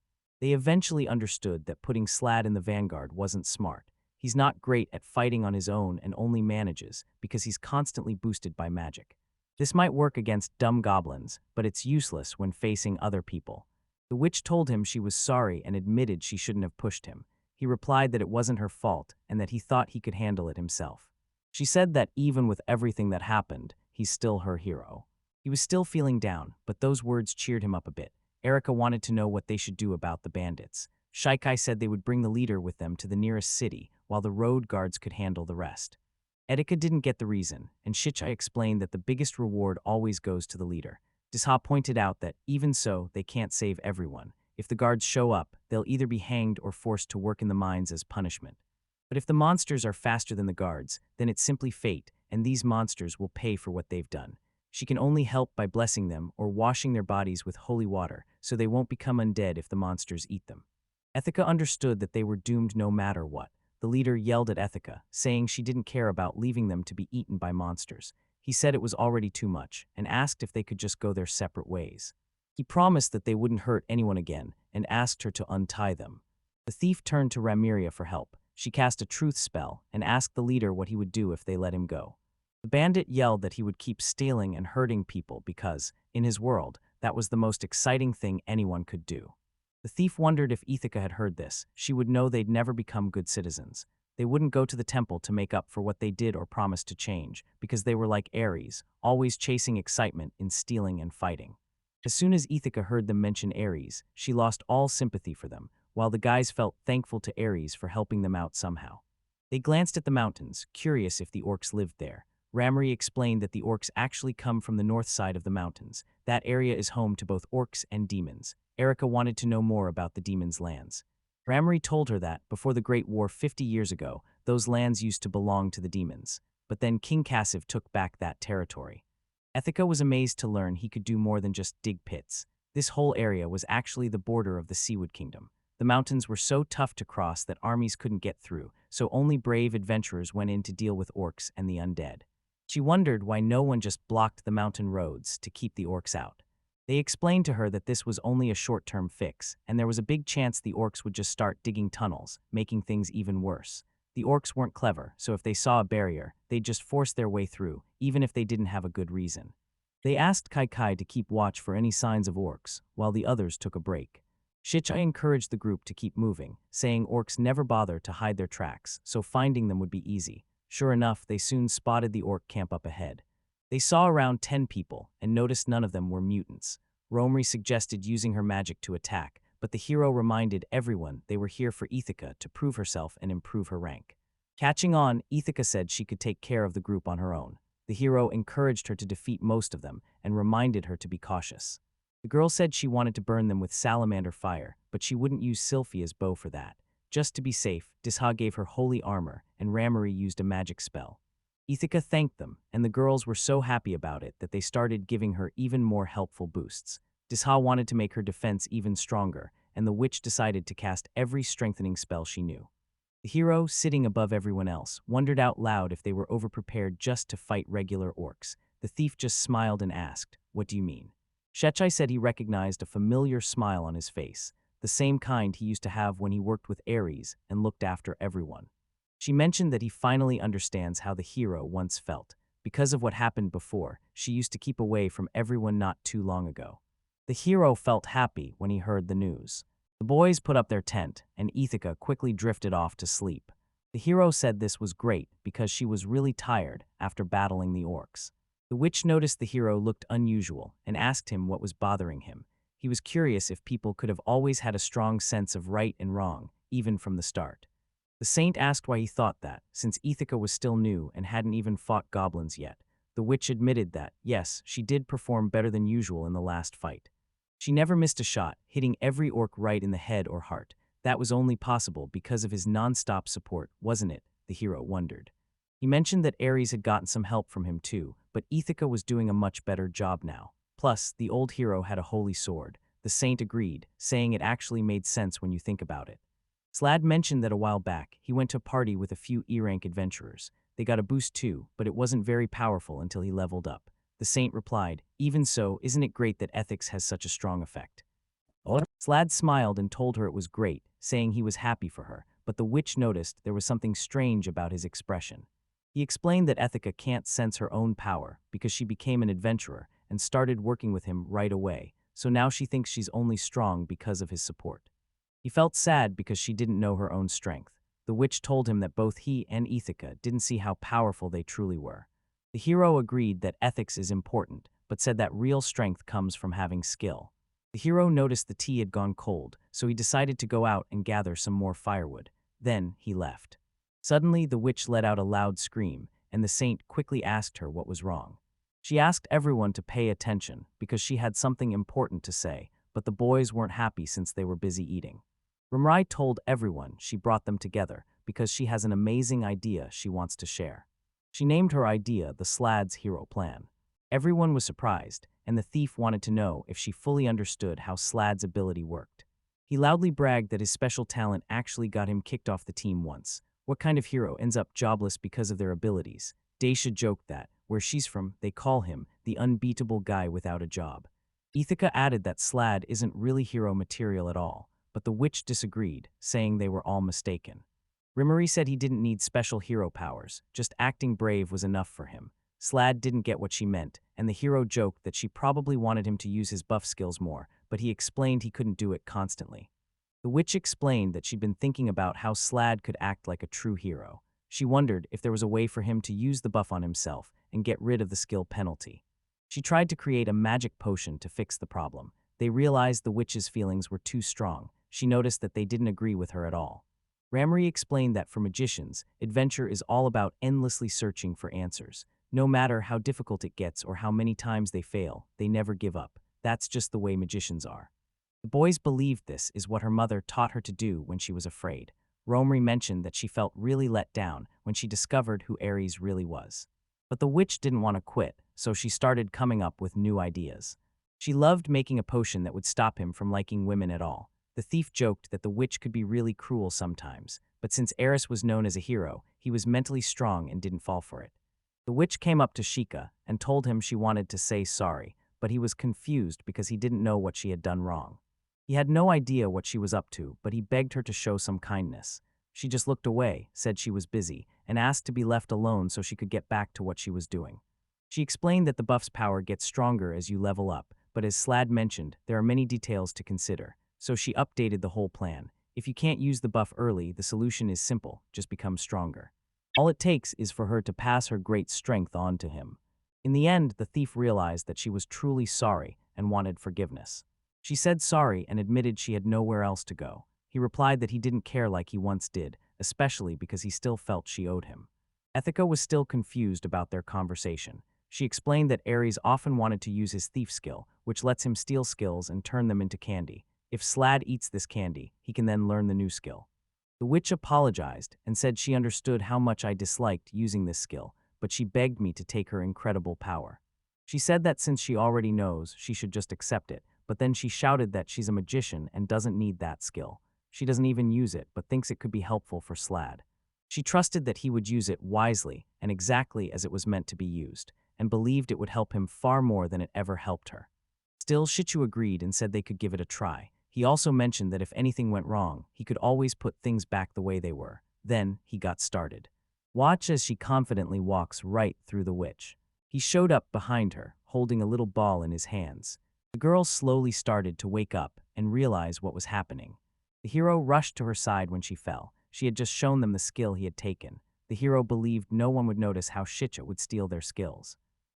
S1: They eventually understood that putting Slad in the vanguard wasn't smart. He's not great at fighting on his own and only manages because he's constantly boosted by magic. This might work against dumb goblins, but it's useless when facing other people. The witch told him she was sorry and admitted she shouldn't have pushed him. He replied that it wasn't her fault and that he thought he could handle it himself. She said that even with everything that happened, he's still her hero. He was still feeling down, but those words cheered him up a bit. Erica wanted to know what they should do about the bandits. Shikai said they would bring the leader with them to the nearest city, while the road guards could handle the rest. Etika didn't get the reason, and Shichai explained that the biggest reward always goes to the leader. Disha pointed out that, even so, they can't save everyone. If the guards show up, they'll either be hanged or forced to work in the mines as punishment. But if the monsters are faster than the guards, then it's simply fate, and these monsters will pay for what they've done. She can only help by blessing them or washing their bodies with holy water, so they won't become undead if the monsters eat them. Ethica understood that they were doomed no matter what. The leader yelled at Ethica, saying she didn't care about leaving them to be eaten by monsters. He said it was already too much, and asked if they could just go their separate ways. He promised that they wouldn't hurt anyone again, and asked her to untie them. The thief turned to Ramiria for help. She cast a truth spell, and asked the leader what he would do if they let him go. The bandit yelled that he would keep stealing and hurting people because, in his world, that was the most exciting thing anyone could do. The thief wondered if Ethica had heard this. She would know they'd never become good citizens. They wouldn't go to the temple to make up for what they did or promised to change, because they were like Aries, always chasing excitement in stealing and fighting. As soon as Ethica heard them mention Aries, she lost all sympathy for them, while the guys felt thankful to Aries for helping them out somehow. They glanced at the mountains, curious if the orcs lived there. Ramri explained that the orcs actually come from the north side of the mountains. That area is home to both orcs and demons. Erica wanted to know more about the demons' lands. Ramri told her that, before the Great War 50 years ago, those lands used to belong to the demons. But then King Cassiv took back that territory. Ethica was amazed to learn he could do more than just dig pits. This whole area was actually the border of the Seawood Kingdom. The mountains were so tough to cross that armies couldn't get through, so only brave adventurers went in to deal with orcs and the undead. She wondered why no one just blocked the mountain roads to keep the orcs out. They explained to her that this was only a short-term fix, and there was a big chance the orcs would just start digging tunnels, making things even worse. The orcs weren't clever, so if they saw a barrier, they'd just force their way through, even if they didn't have a good reason. They asked Kai Kai to keep watch for any signs of orcs, while the others took a break. Shichai encouraged the group to keep moving, saying orcs never bother to hide their tracks, so finding them would be easy. Sure enough, they soon spotted the orc camp up ahead. They saw around 10 people, and noticed none of them were mutants. Romri suggested using her magic to attack, but the hero reminded everyone they were here for Ithaca to prove herself and improve her rank. Catching on, Ithaca said she could take care of the group on her own. The hero encouraged her to defeat most of them, and reminded her to be cautious. The girl said she wanted to burn them with salamander fire, but she wouldn't use Sylphia's bow for that. Just to be safe, Disha gave her holy armor, and Ramari used a magic spell. Ithaca thanked them, and the girls were so happy about it that they started giving her even more helpful boosts. Disha wanted to make her defense even stronger, and the witch decided to cast every strengthening spell she knew. The hero, sitting above everyone else, wondered out loud if they were overprepared just to fight regular orcs. The thief just smiled and asked, "What do you mean?" Shechai said he recognized a familiar smile on his face, the same kind he used to have when he worked with Aries and looked after everyone. She mentioned that he finally understands how the hero once felt. Because of what happened before, she used to keep away from everyone not too long ago. The hero felt happy when he heard the news. The boys put up their tent, and Ithaca quickly drifted off to sleep. The hero said this was great because she was really tired after battling the orcs. The witch noticed the hero looked unusual and asked him what was bothering him. He was curious if people could have always had a strong sense of right and wrong, even from the start. The saint asked why he thought that, since Ithaca was still new and hadn't even fought goblins yet. The witch admitted that, yes, she did perform better than usual in the last fight. She never missed a shot, hitting every orc right in the head or heart. That was only possible because of his non-stop support, wasn't it? The hero wondered. He mentioned that Aries had gotten some help from him too, but Ithaca was doing a much better job now. Plus, the old hero had a holy sword. The saint agreed, saying it actually made sense when you think about it. Slad mentioned that a while back, he went to a party with a few E-rank adventurers. They got a boost too, but it wasn't very powerful until he leveled up. The saint replied, "Even so, isn't it great that ethics has such a strong effect?" Slad smiled and told her it was great, saying he was happy for her, but the witch noticed there was something strange about his expression. He explained that Ithaca can't sense her own power because she became an adventurer and started working with him right away, so now she thinks she's only strong because of his support. He felt sad because she didn't know her own strength. The witch told him that both he and Ithaca didn't see how powerful they truly were. The hero agreed that ethics is important, but said that real strength comes from having skill. The hero noticed the tea had gone cold, so he decided to go out and gather some more firewood. Then he left. Suddenly, the witch let out a loud scream, and the saint quickly asked her what was wrong. She asked everyone to pay attention because she had something important to say, but the boys weren't happy since they were busy eating. Ramrai told everyone she brought them together because she has an amazing idea she wants to share. She named her idea the Slad's Hero Plan. Everyone was surprised, and the thief wanted to know if she fully understood how Slad's ability worked. He loudly bragged that his special talent actually got him kicked off the team once. What kind of hero ends up jobless because of their abilities? Daisha joked that, where she's from, they call him the unbeatable guy without a job. Ithaca added that Slad isn't really hero material at all, but the witch disagreed, saying they were all mistaken. Rimmery said he didn't need special hero powers, just acting brave was enough for him. Slad didn't get what she meant, and the hero joked that she probably wanted him to use his buff skills more, but he explained he couldn't do it constantly. The witch explained that she'd been thinking about how Slad could act like a true hero. She wondered if there was a way for him to use the buff on himself and get rid of the skill penalty. She tried to create a magic potion to fix the problem. They realized the witch's feelings were too strong. She noticed that they didn't agree with her at all. Ramri explained that for magicians, adventure is all about endlessly searching for answers. No matter how difficult it gets or how many times they fail, they never give up. That's just the way magicians are. The boys believed this is what her mother taught her to do when she was afraid. Romri mentioned that she felt really let down when she discovered who Aries really was. But the witch didn't want to quit, so she started coming up with new ideas. She loved making a potion that would stop him from liking women at all. The thief joked that the witch could be really cruel sometimes, but since Aries was known as a hero, he was mentally strong and didn't fall for it. The witch came up to Sheikah and told him she wanted to say sorry, but he was confused because he didn't know what she had done wrong. He had no idea what she was up to, but he begged her to show some kindness. She just looked away, said she was busy, and asked to be left alone so she could get back to what she was doing. She explained that the buff's power gets stronger as you level up, but as Slad mentioned, there are many details to consider, so she updated the whole plan. If you can't use the buff early, the solution is simple, just become stronger. All it takes is for her to pass her great strength on to him. In the end, the thief realized that she was truly sorry and wanted forgiveness. She said sorry and admitted she had nowhere else to go. He replied that he didn't care like he once did, especially because he still felt she owed him. Ethica was still confused about their conversation. She explained that Aries often wanted to use his thief skill, which lets him steal skills and turn them into candy. If Slad eats this candy, he can then learn the new skill. The witch apologized and said she understood how much I disliked using this skill, but she begged me to take her incredible power. She said that since she already knows, she should just accept it, but then she shouted that she's a magician and doesn't need that skill. She doesn't even use it, but thinks it could be helpful for Slad. She trusted that he would use it wisely and exactly as it was meant to be used, and believed it would help him far more than it ever helped her. Still, Shichu agreed and said they could give it a try. He also mentioned that if anything went wrong, he could always put things back the way they were. Then, he got started. Watch as she confidently walks right through the witch. He showed up behind her, holding a little ball in his hands. The girl slowly started to wake up and realize what was happening. The hero rushed to her side when she fell. She had just shown them the skill he had taken. The hero believed no one would notice how Shicha would steal their skills.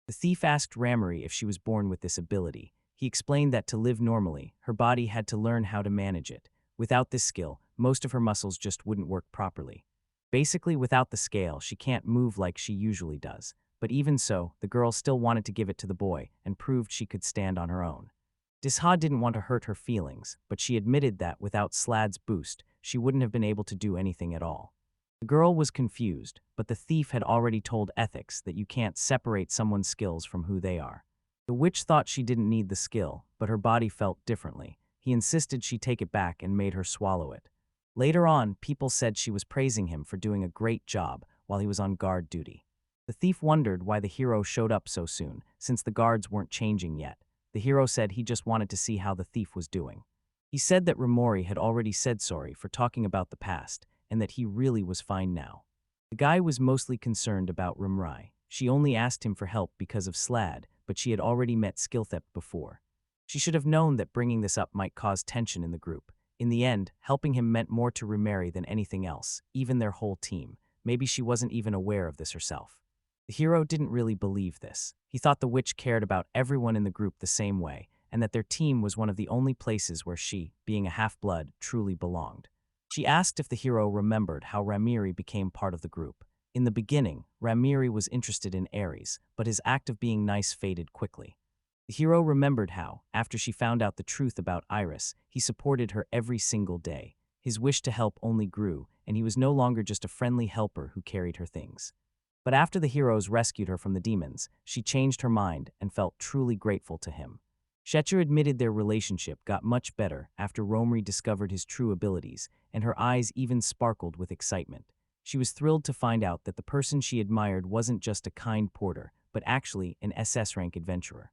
S1: The thief asked Ramari if she was born with this ability. He explained that to live normally, her body had to learn how to manage it. Without this skill, most of her muscles just wouldn't work properly. Basically, without the scale, she can't move like she usually does. But even so, the girl still wanted to give it to the boy and proved she could stand on her own. Disha didn't want to hurt her feelings, but she admitted that without Slad's boost, she wouldn't have been able to do anything at all. The girl was confused, but the thief had already told Ethics that you can't separate someone's skills from who they are. The witch thought she didn't need the skill, but her body felt differently. He insisted she take it back and made her swallow it. Later on, people said she was praising him for doing a great job while he was on guard duty. The thief wondered why the hero showed up so soon, since the guards weren't changing yet. The hero said he just wanted to see how the thief was doing. He said that Ramori had already said sorry for talking about the past, and that he really was fine now. The guy was mostly concerned about Ramrai. She only asked him for help because of Slad, but she had already met Skillthep before. She should have known that bringing this up might cause tension in the group. In the end, helping him meant more to Ramari than anything else, even their whole team. Maybe she wasn't even aware of this herself. The hero didn't really believe this. He thought the witch cared about everyone in the group the same way, and that their team was one of the only places where she, being a half-blood, truly belonged. She asked if the hero remembered how Ramiri became part of the group. In the beginning, Ramiri was interested in Aries, but his act of being nice faded quickly. The hero remembered how, after she found out the truth about Iris, he supported her every single day. His wish to help only grew, and he was no longer just a friendly helper who carried her things. But after the heroes rescued her from the demons, she changed her mind and felt truly grateful to him. Shetcher admitted their relationship got much better after Romri discovered his true abilities, and her eyes even sparkled with excitement. She was thrilled to find out that the person she admired wasn't just a kind porter, but actually an SS-rank adventurer.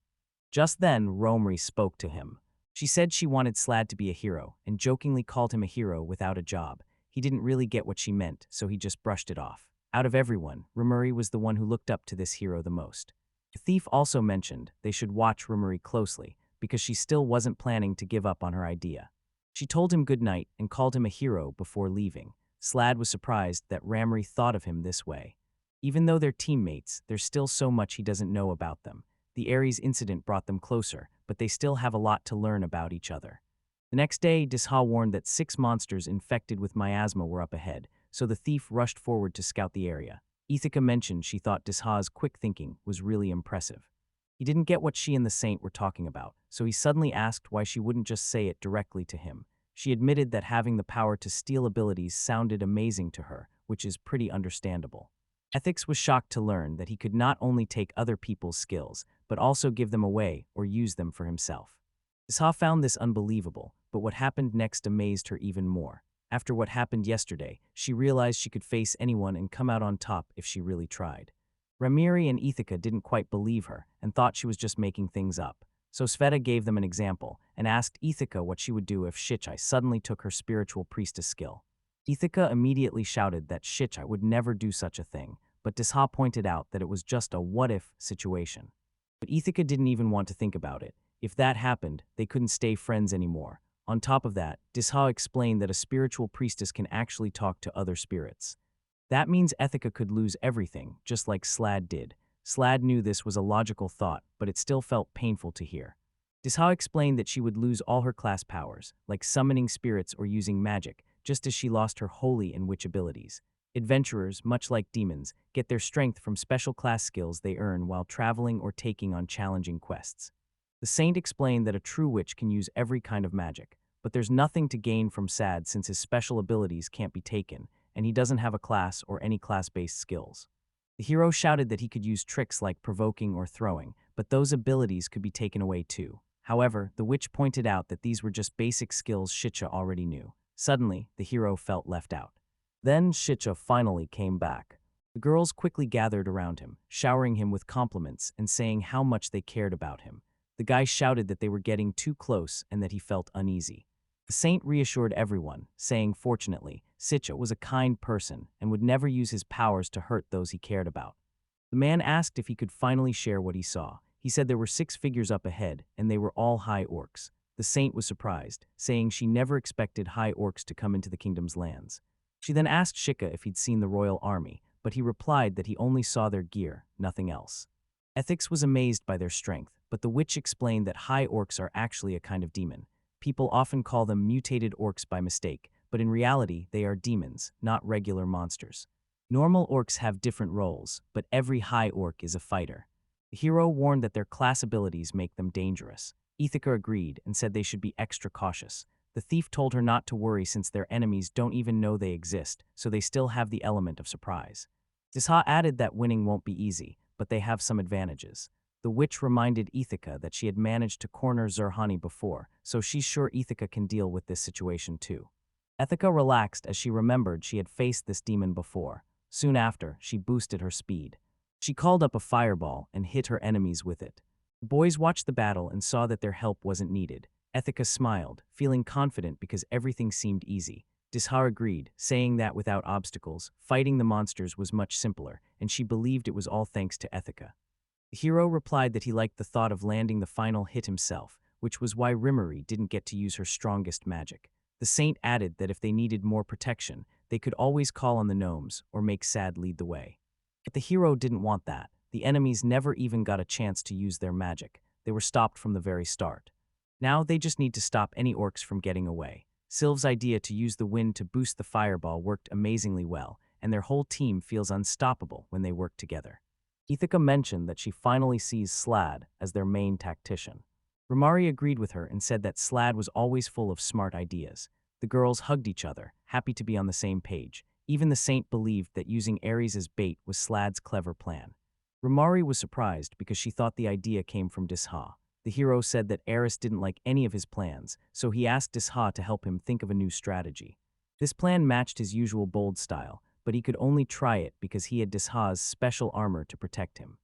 S1: Just then, Romri spoke to him. She said she wanted Slad to be a hero, and jokingly called him a hero without a job. He didn't really get what she meant, so he just brushed it off. Out of everyone, Ramuri was the one who looked up to this hero the most. The thief also mentioned they should watch Ramuri closely, because she still wasn't planning to give up on her idea. She told him good night and called him a hero before leaving. Slad was surprised that Ramuri thought of him this way. Even though they're teammates, there's still so much he doesn't know about them. The Aries incident brought them closer, but they still have a lot to learn about each other. The next day, Disha warned that 6 monsters infected with miasma were up ahead, so the thief rushed forward to scout the area. Ithaca mentioned she thought Disha's quick thinking was really impressive. He didn't get what she and the saint were talking about, so he suddenly asked why she wouldn't just say it directly to him. She admitted that having the power to steal abilities sounded amazing to her, which is pretty understandable. Ethics was shocked to learn that he could not only take other people's skills, but also give them away or use them for himself. Disha found this unbelievable, but what happened next amazed her even more. After what happened yesterday, she realized she could face anyone and come out on top if she really tried. Ramiri and Ithaca didn't quite believe her and thought she was just making things up. So Sveta gave them an example and asked Ithaca what she would do if Shichai suddenly took her spiritual priestess skill. Ithaca immediately shouted that Shichai would never do such a thing, but Disha pointed out that it was just a what-if situation. But Ithaca didn't even want to think about it. If that happened, they couldn't stay friends anymore. On top of that, Disha explained that a spiritual priestess can actually talk to other spirits. That means Ithaca could lose everything, just like Slad did. Slad knew this was a logical thought, but it still felt painful to hear. Disha explained that she would lose all her class powers, like summoning spirits or using magic, just as she lost her holy and witch abilities. Adventurers, much like demons, get their strength from special class skills they earn while traveling or taking on challenging quests. The saint explained that a true witch can use every kind of magic, but there's nothing to gain from Sad since his special abilities can't be taken, and he doesn't have a class or any class-based skills. The hero shouted that he could use tricks like provoking or throwing, but those abilities could be taken away too. However, the witch pointed out that these were just basic skills Shicha already knew. Suddenly, the hero felt left out. Then Shicha finally came back. The girls quickly gathered around him, showering him with compliments and saying how much they cared about him. The guy shouted that they were getting too close and that he felt uneasy. The saint reassured everyone, saying fortunately, Shicha was a kind person and would never use his powers to hurt those he cared about. The man asked if he could finally share what he saw. He said there were 6 figures up ahead, and they were all high orcs. The saint was surprised, saying she never expected high orcs to come into the kingdom's lands. She then asked Shika if he'd seen the royal army, but he replied that he only saw their gear, nothing else. Ethics was amazed by their strength, but the witch explained that high orcs are actually a kind of demon. People often call them mutated orcs by mistake, but in reality they are demons, not regular monsters. Normal orcs have different roles, but every high orc is a fighter. The hero warned that their class abilities make them dangerous. Ithaca agreed and said they should be extra cautious. The thief told her not to worry since their enemies don't even know they exist, so they still have the element of surprise. Disha added that winning won't be easy, but they have some advantages. The witch reminded Ithaca that she had managed to corner Zurhani before, so she's sure Ithaca can deal with this situation too. Ithaca relaxed as she remembered she had faced this demon before. Soon after, she boosted her speed. She called up a fireball and hit her enemies with it. The boys watched the battle and saw that their help wasn't needed. Ithaca smiled, feeling confident because everything seemed easy. Disha agreed, saying that without obstacles, fighting the monsters was much simpler, and she believed it was all thanks to Ithaca. The hero replied that he liked the thought of landing the final hit himself, which was why Rimmery didn't get to use her strongest magic. The saint added that if they needed more protection, they could always call on the gnomes or make Sad lead the way. But the hero didn't want that. The enemies never even got a chance to use their magic. They were stopped from the very start. Now they just need to stop any orcs from getting away. Sylve's idea to use the wind to boost the fireball worked amazingly well, and their whole team feels unstoppable when they work together. Ithaca mentioned that she finally sees Slad as their main tactician. Ramari agreed with her and said that Slad was always full of smart ideas. The girls hugged each other, happy to be on the same page. Even the saint believed that using Aries as bait was Slad's clever plan. Ramari was surprised because she thought the idea came from Disha. The hero said that Aries didn't like any of his plans, so he asked Disha to help him think of a new strategy. This plan matched his usual bold style, but he could only try it because he had Disha's special armor to protect him.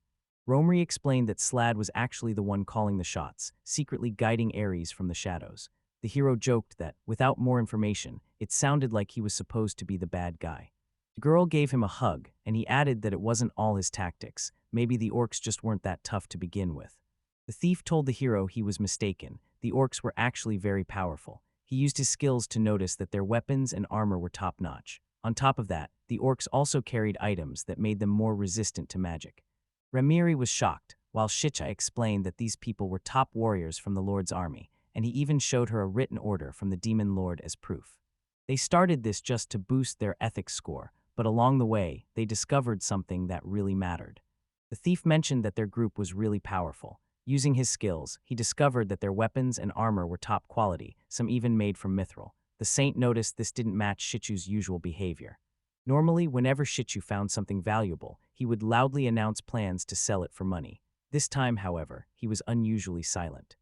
S1: Romri explained that Slad was actually the one calling the shots, secretly guiding Aries from the shadows. The hero joked that, without more information, it sounded like he was supposed to be the bad guy. The girl gave him a hug, and he added that it wasn't all his tactics. Maybe the orcs just weren't that tough to begin with. The thief told the hero he was mistaken. The orcs were actually very powerful. He used his skills to notice that their weapons and armor were top-notch. On top of that, the orcs also carried items that made them more resistant to magic. Ramiri was shocked, while Shicha explained that these people were top warriors from the Lord's army, and he even showed her a written order from the Demon Lord as proof. They started this just to boost their ethics score, but along the way, they discovered something that really mattered. The thief mentioned that their group was really powerful. Using his skills, he discovered that their weapons and armor were top quality, some even made from mithril. The saint noticed this didn't match Shichu's usual behavior. Normally, whenever Shichu found something valuable, he would loudly announce plans to sell it for money. This time, however, he was unusually silent.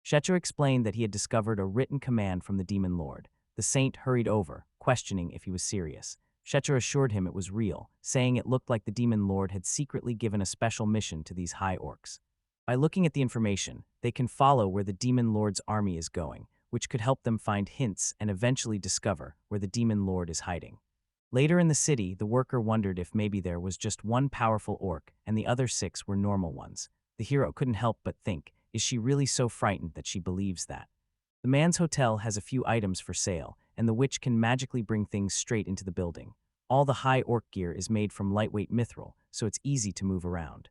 S1: Shichu explained that he had discovered a written command from the Demon Lord. The saint hurried over, questioning if he was serious. Shichu assured him it was real, saying it looked like the Demon Lord had secretly given a special mission to these high orcs. By looking at the information, they can follow where the Demon Lord's army is going, which could help them find hints and eventually discover where the Demon Lord is hiding. Later in the city, the worker wondered if maybe there was just one powerful orc and the other 6 were normal ones. The hero couldn't help but think, is she really so frightened that she believes that? The man's hotel has a few items for sale, and the witch can magically bring things straight into the building. All the high orc gear is made from lightweight mithril, so it's easy to move around.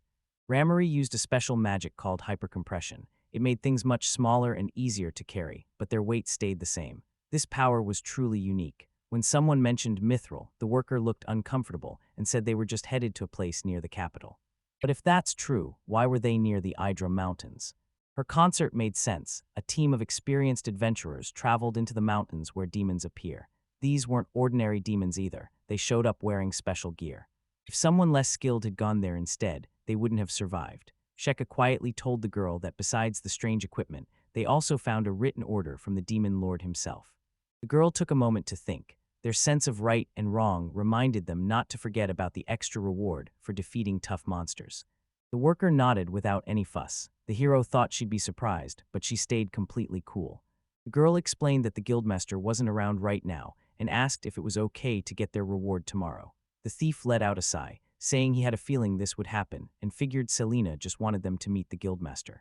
S1: Ramery used a special magic called hypercompression. It made things much smaller and easier to carry, but their weight stayed the same. This power was truly unique. When someone mentioned mithril, the worker looked uncomfortable and said they were just headed to a place near the capital. But if that's true, why were they near the Idra Mountains? Her concert made sense. A team of experienced adventurers traveled into the mountains where demons appear. These weren't ordinary demons either. They showed up wearing special gear. If someone less skilled had gone there instead, they wouldn't have survived. Sheka quietly told the girl that besides the strange equipment, they also found a written order from the Demon Lord himself. The girl took a moment to think. Their sense of right and wrong reminded them not to forget about the extra reward for defeating tough monsters. The worker nodded without any fuss. The hero thought she'd be surprised, but she stayed completely cool. The girl explained that the guildmaster wasn't around right now and asked if it was okay to get their reward tomorrow. The thief let out a sigh, saying he had a feeling this would happen and figured Selena just wanted them to meet the guildmaster.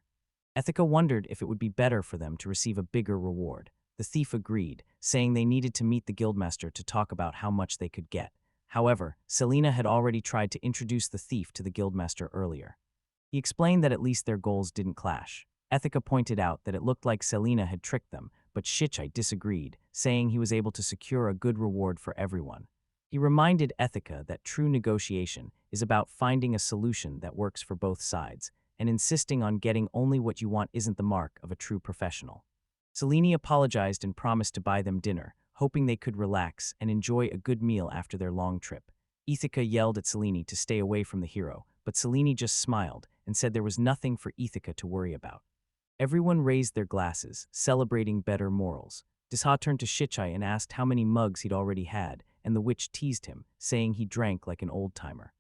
S1: Ethica wondered if it would be better for them to receive a bigger reward. The thief agreed, saying they needed to meet the guildmaster to talk about how much they could get. However, Selena had already tried to introduce the thief to the guildmaster earlier. He explained that at least their goals didn't clash. Ethica pointed out that it looked like Selena had tricked them, but Shichai disagreed, saying he was able to secure a good reward for everyone. He reminded Ethica that true negotiation is about finding a solution that works for both sides, and insisting on getting only what you want isn't the mark of a true professional. Selene apologized and promised to buy them dinner, hoping they could relax and enjoy a good meal after their long trip. Ithaca yelled at Selene to stay away from the hero, but Selene just smiled and said there was nothing for Ithaca to worry about. Everyone raised their glasses, celebrating better morals. Disha turned to Shichai and asked how many mugs he'd already had, and the witch teased him, saying he drank like an old-timer.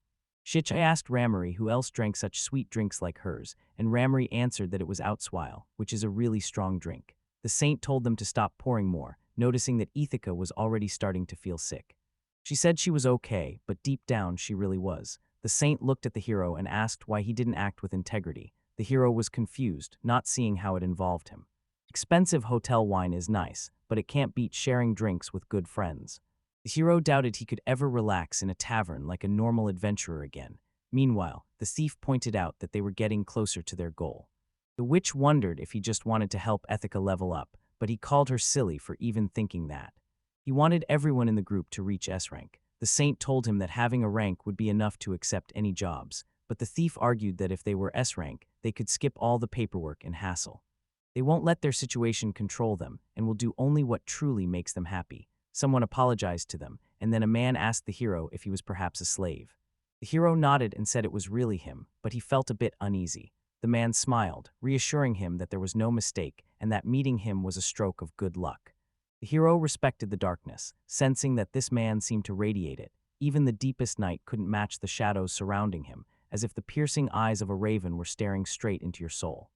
S1: Shichai asked Ramery who else drank such sweet drinks like hers, and Ramery answered that it was Outswile, which is a really strong drink. The saint told them to stop pouring more, noticing that Ithaca was already starting to feel sick. She said she was okay, but deep down she really was. The saint looked at the hero and asked why he didn't act with integrity. The hero was confused, not seeing how it involved him. Expensive hotel wine is nice, but it can't beat sharing drinks with good friends. The hero doubted he could ever relax in a tavern like a normal adventurer again. Meanwhile, the thief pointed out that they were getting closer to their goal. The witch wondered if he just wanted to help Ethica level up, but he called her silly for even thinking that. He wanted everyone in the group to reach S rank. The saint told him that having a rank would be enough to accept any jobs, but the thief argued that if they were S rank, they could skip all the paperwork and hassle. They won't let their situation control them and will do only what truly makes them happy. Someone apologized to them, and then a man asked the hero if he was perhaps a slave. The hero nodded and said it was really him, but he felt a bit uneasy. The man smiled, reassuring him that there was no mistake and that meeting him was a stroke of good luck. The hero respected the darkness, sensing that this man seemed to radiate it. Even the deepest night couldn't match the shadows surrounding him, as if the piercing eyes of a raven were staring straight into your soul.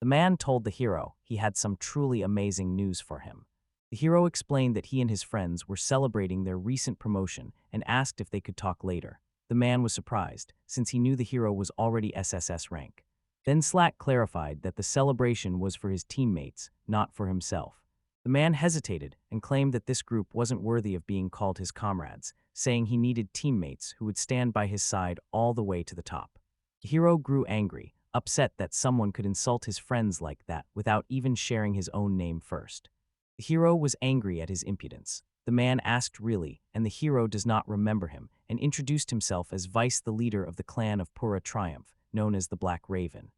S1: The man told the hero he had some truly amazing news for him. The hero explained that he and his friends were celebrating their recent promotion and asked if they could talk later. The man was surprised, since he knew the hero was already SSS rank. Then Slack clarified that the celebration was for his teammates, not for himself. The man hesitated and claimed that this group wasn't worthy of being called his comrades, saying he needed teammates who would stand by his side all the way to the top. The hero grew angry, upset that someone could insult his friends like that without even sharing his own name first. The hero was angry at his impudence. The man asked really, and the hero does not remember him, and introduced himself as vice the leader of the clan of Pura Triumph, known as the Black Raven.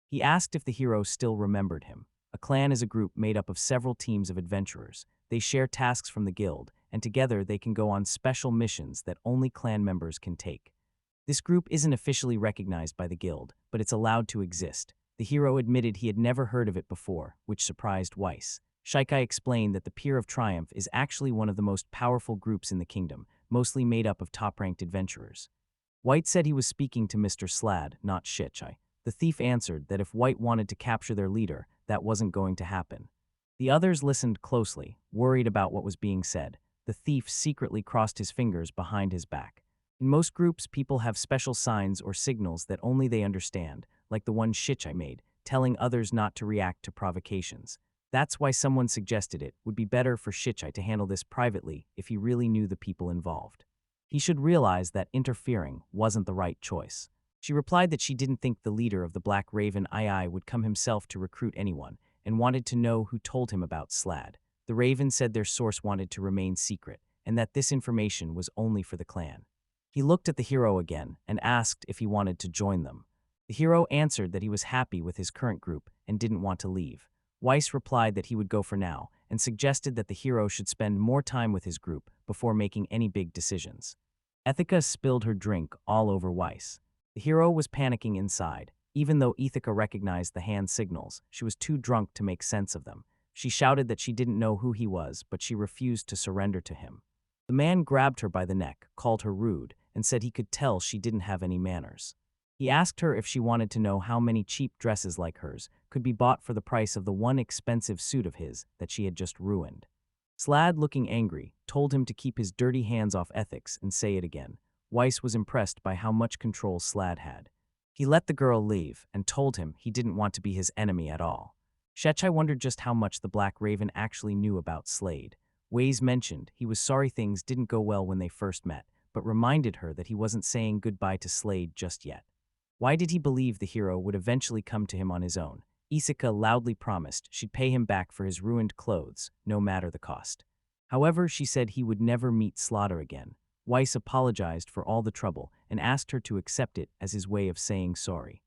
S1: He asked if the hero still remembered him. A clan is a group made up of several teams of adventurers. They share tasks from the guild, and together they can go on special missions that only clan members can take. This group isn't officially recognized by the guild, but it's allowed to exist. The hero admitted he had never heard of it before, which surprised Weiss. Shikai explained that the Pier of Triumph is actually one of the most powerful groups in the kingdom, mostly made up of top-ranked adventurers. White said he was speaking to Mr. Slad, not Shichai. The thief answered that if White wanted to capture their leader, that wasn't going to happen. The others listened closely, worried about what was being said. The thief secretly crossed his fingers behind his back. In most groups, people have special signs or signals that only they understand, like the one Shichai made, telling others not to react to provocations. That's why someone suggested it would be better for Shichai to handle this privately if he really knew the people involved. He should realize that interfering wasn't the right choice. She replied that she didn't think the leader of the Black Raven II would come himself to recruit anyone, and wanted to know who told him about Slad. The Raven said their source wanted to remain secret, and that this information was only for the clan. He looked at the hero again and asked if he wanted to join them. The hero answered that he was happy with his current group and didn't want to leave. Weiss replied that he would go for now and suggested that the hero should spend more time with his group before making any big decisions. Ethica spilled her drink all over Weiss. The hero was panicking inside. Even though Ethica recognized the hand signals, she was too drunk to make sense of them. She shouted that she didn't know who he was, but she refused to surrender to him. The man grabbed her by the neck, called her rude, and said he could tell she didn't have any manners. He asked her if she wanted to know how many cheap dresses like hers could be bought for the price of the one expensive suit of his that she had just ruined. Slad, looking angry, told him to keep his dirty hands off ethics and say it again. Weiss was impressed by how much control Slad had. He let the girl leave and told him he didn't want to be his enemy at all. Shechai wondered just how much the Black Raven actually knew about Slade. Weiss mentioned he was sorry things didn't go well when they first met, but reminded her that he wasn't saying goodbye to Slade just yet. Why did he believe the hero would eventually come to him on his own? Isika loudly promised she'd pay him back for his ruined clothes, no matter the cost. However, she said he would never meet Slaughter again. Weiss apologized for all the trouble and asked her to accept it as his way of saying sorry.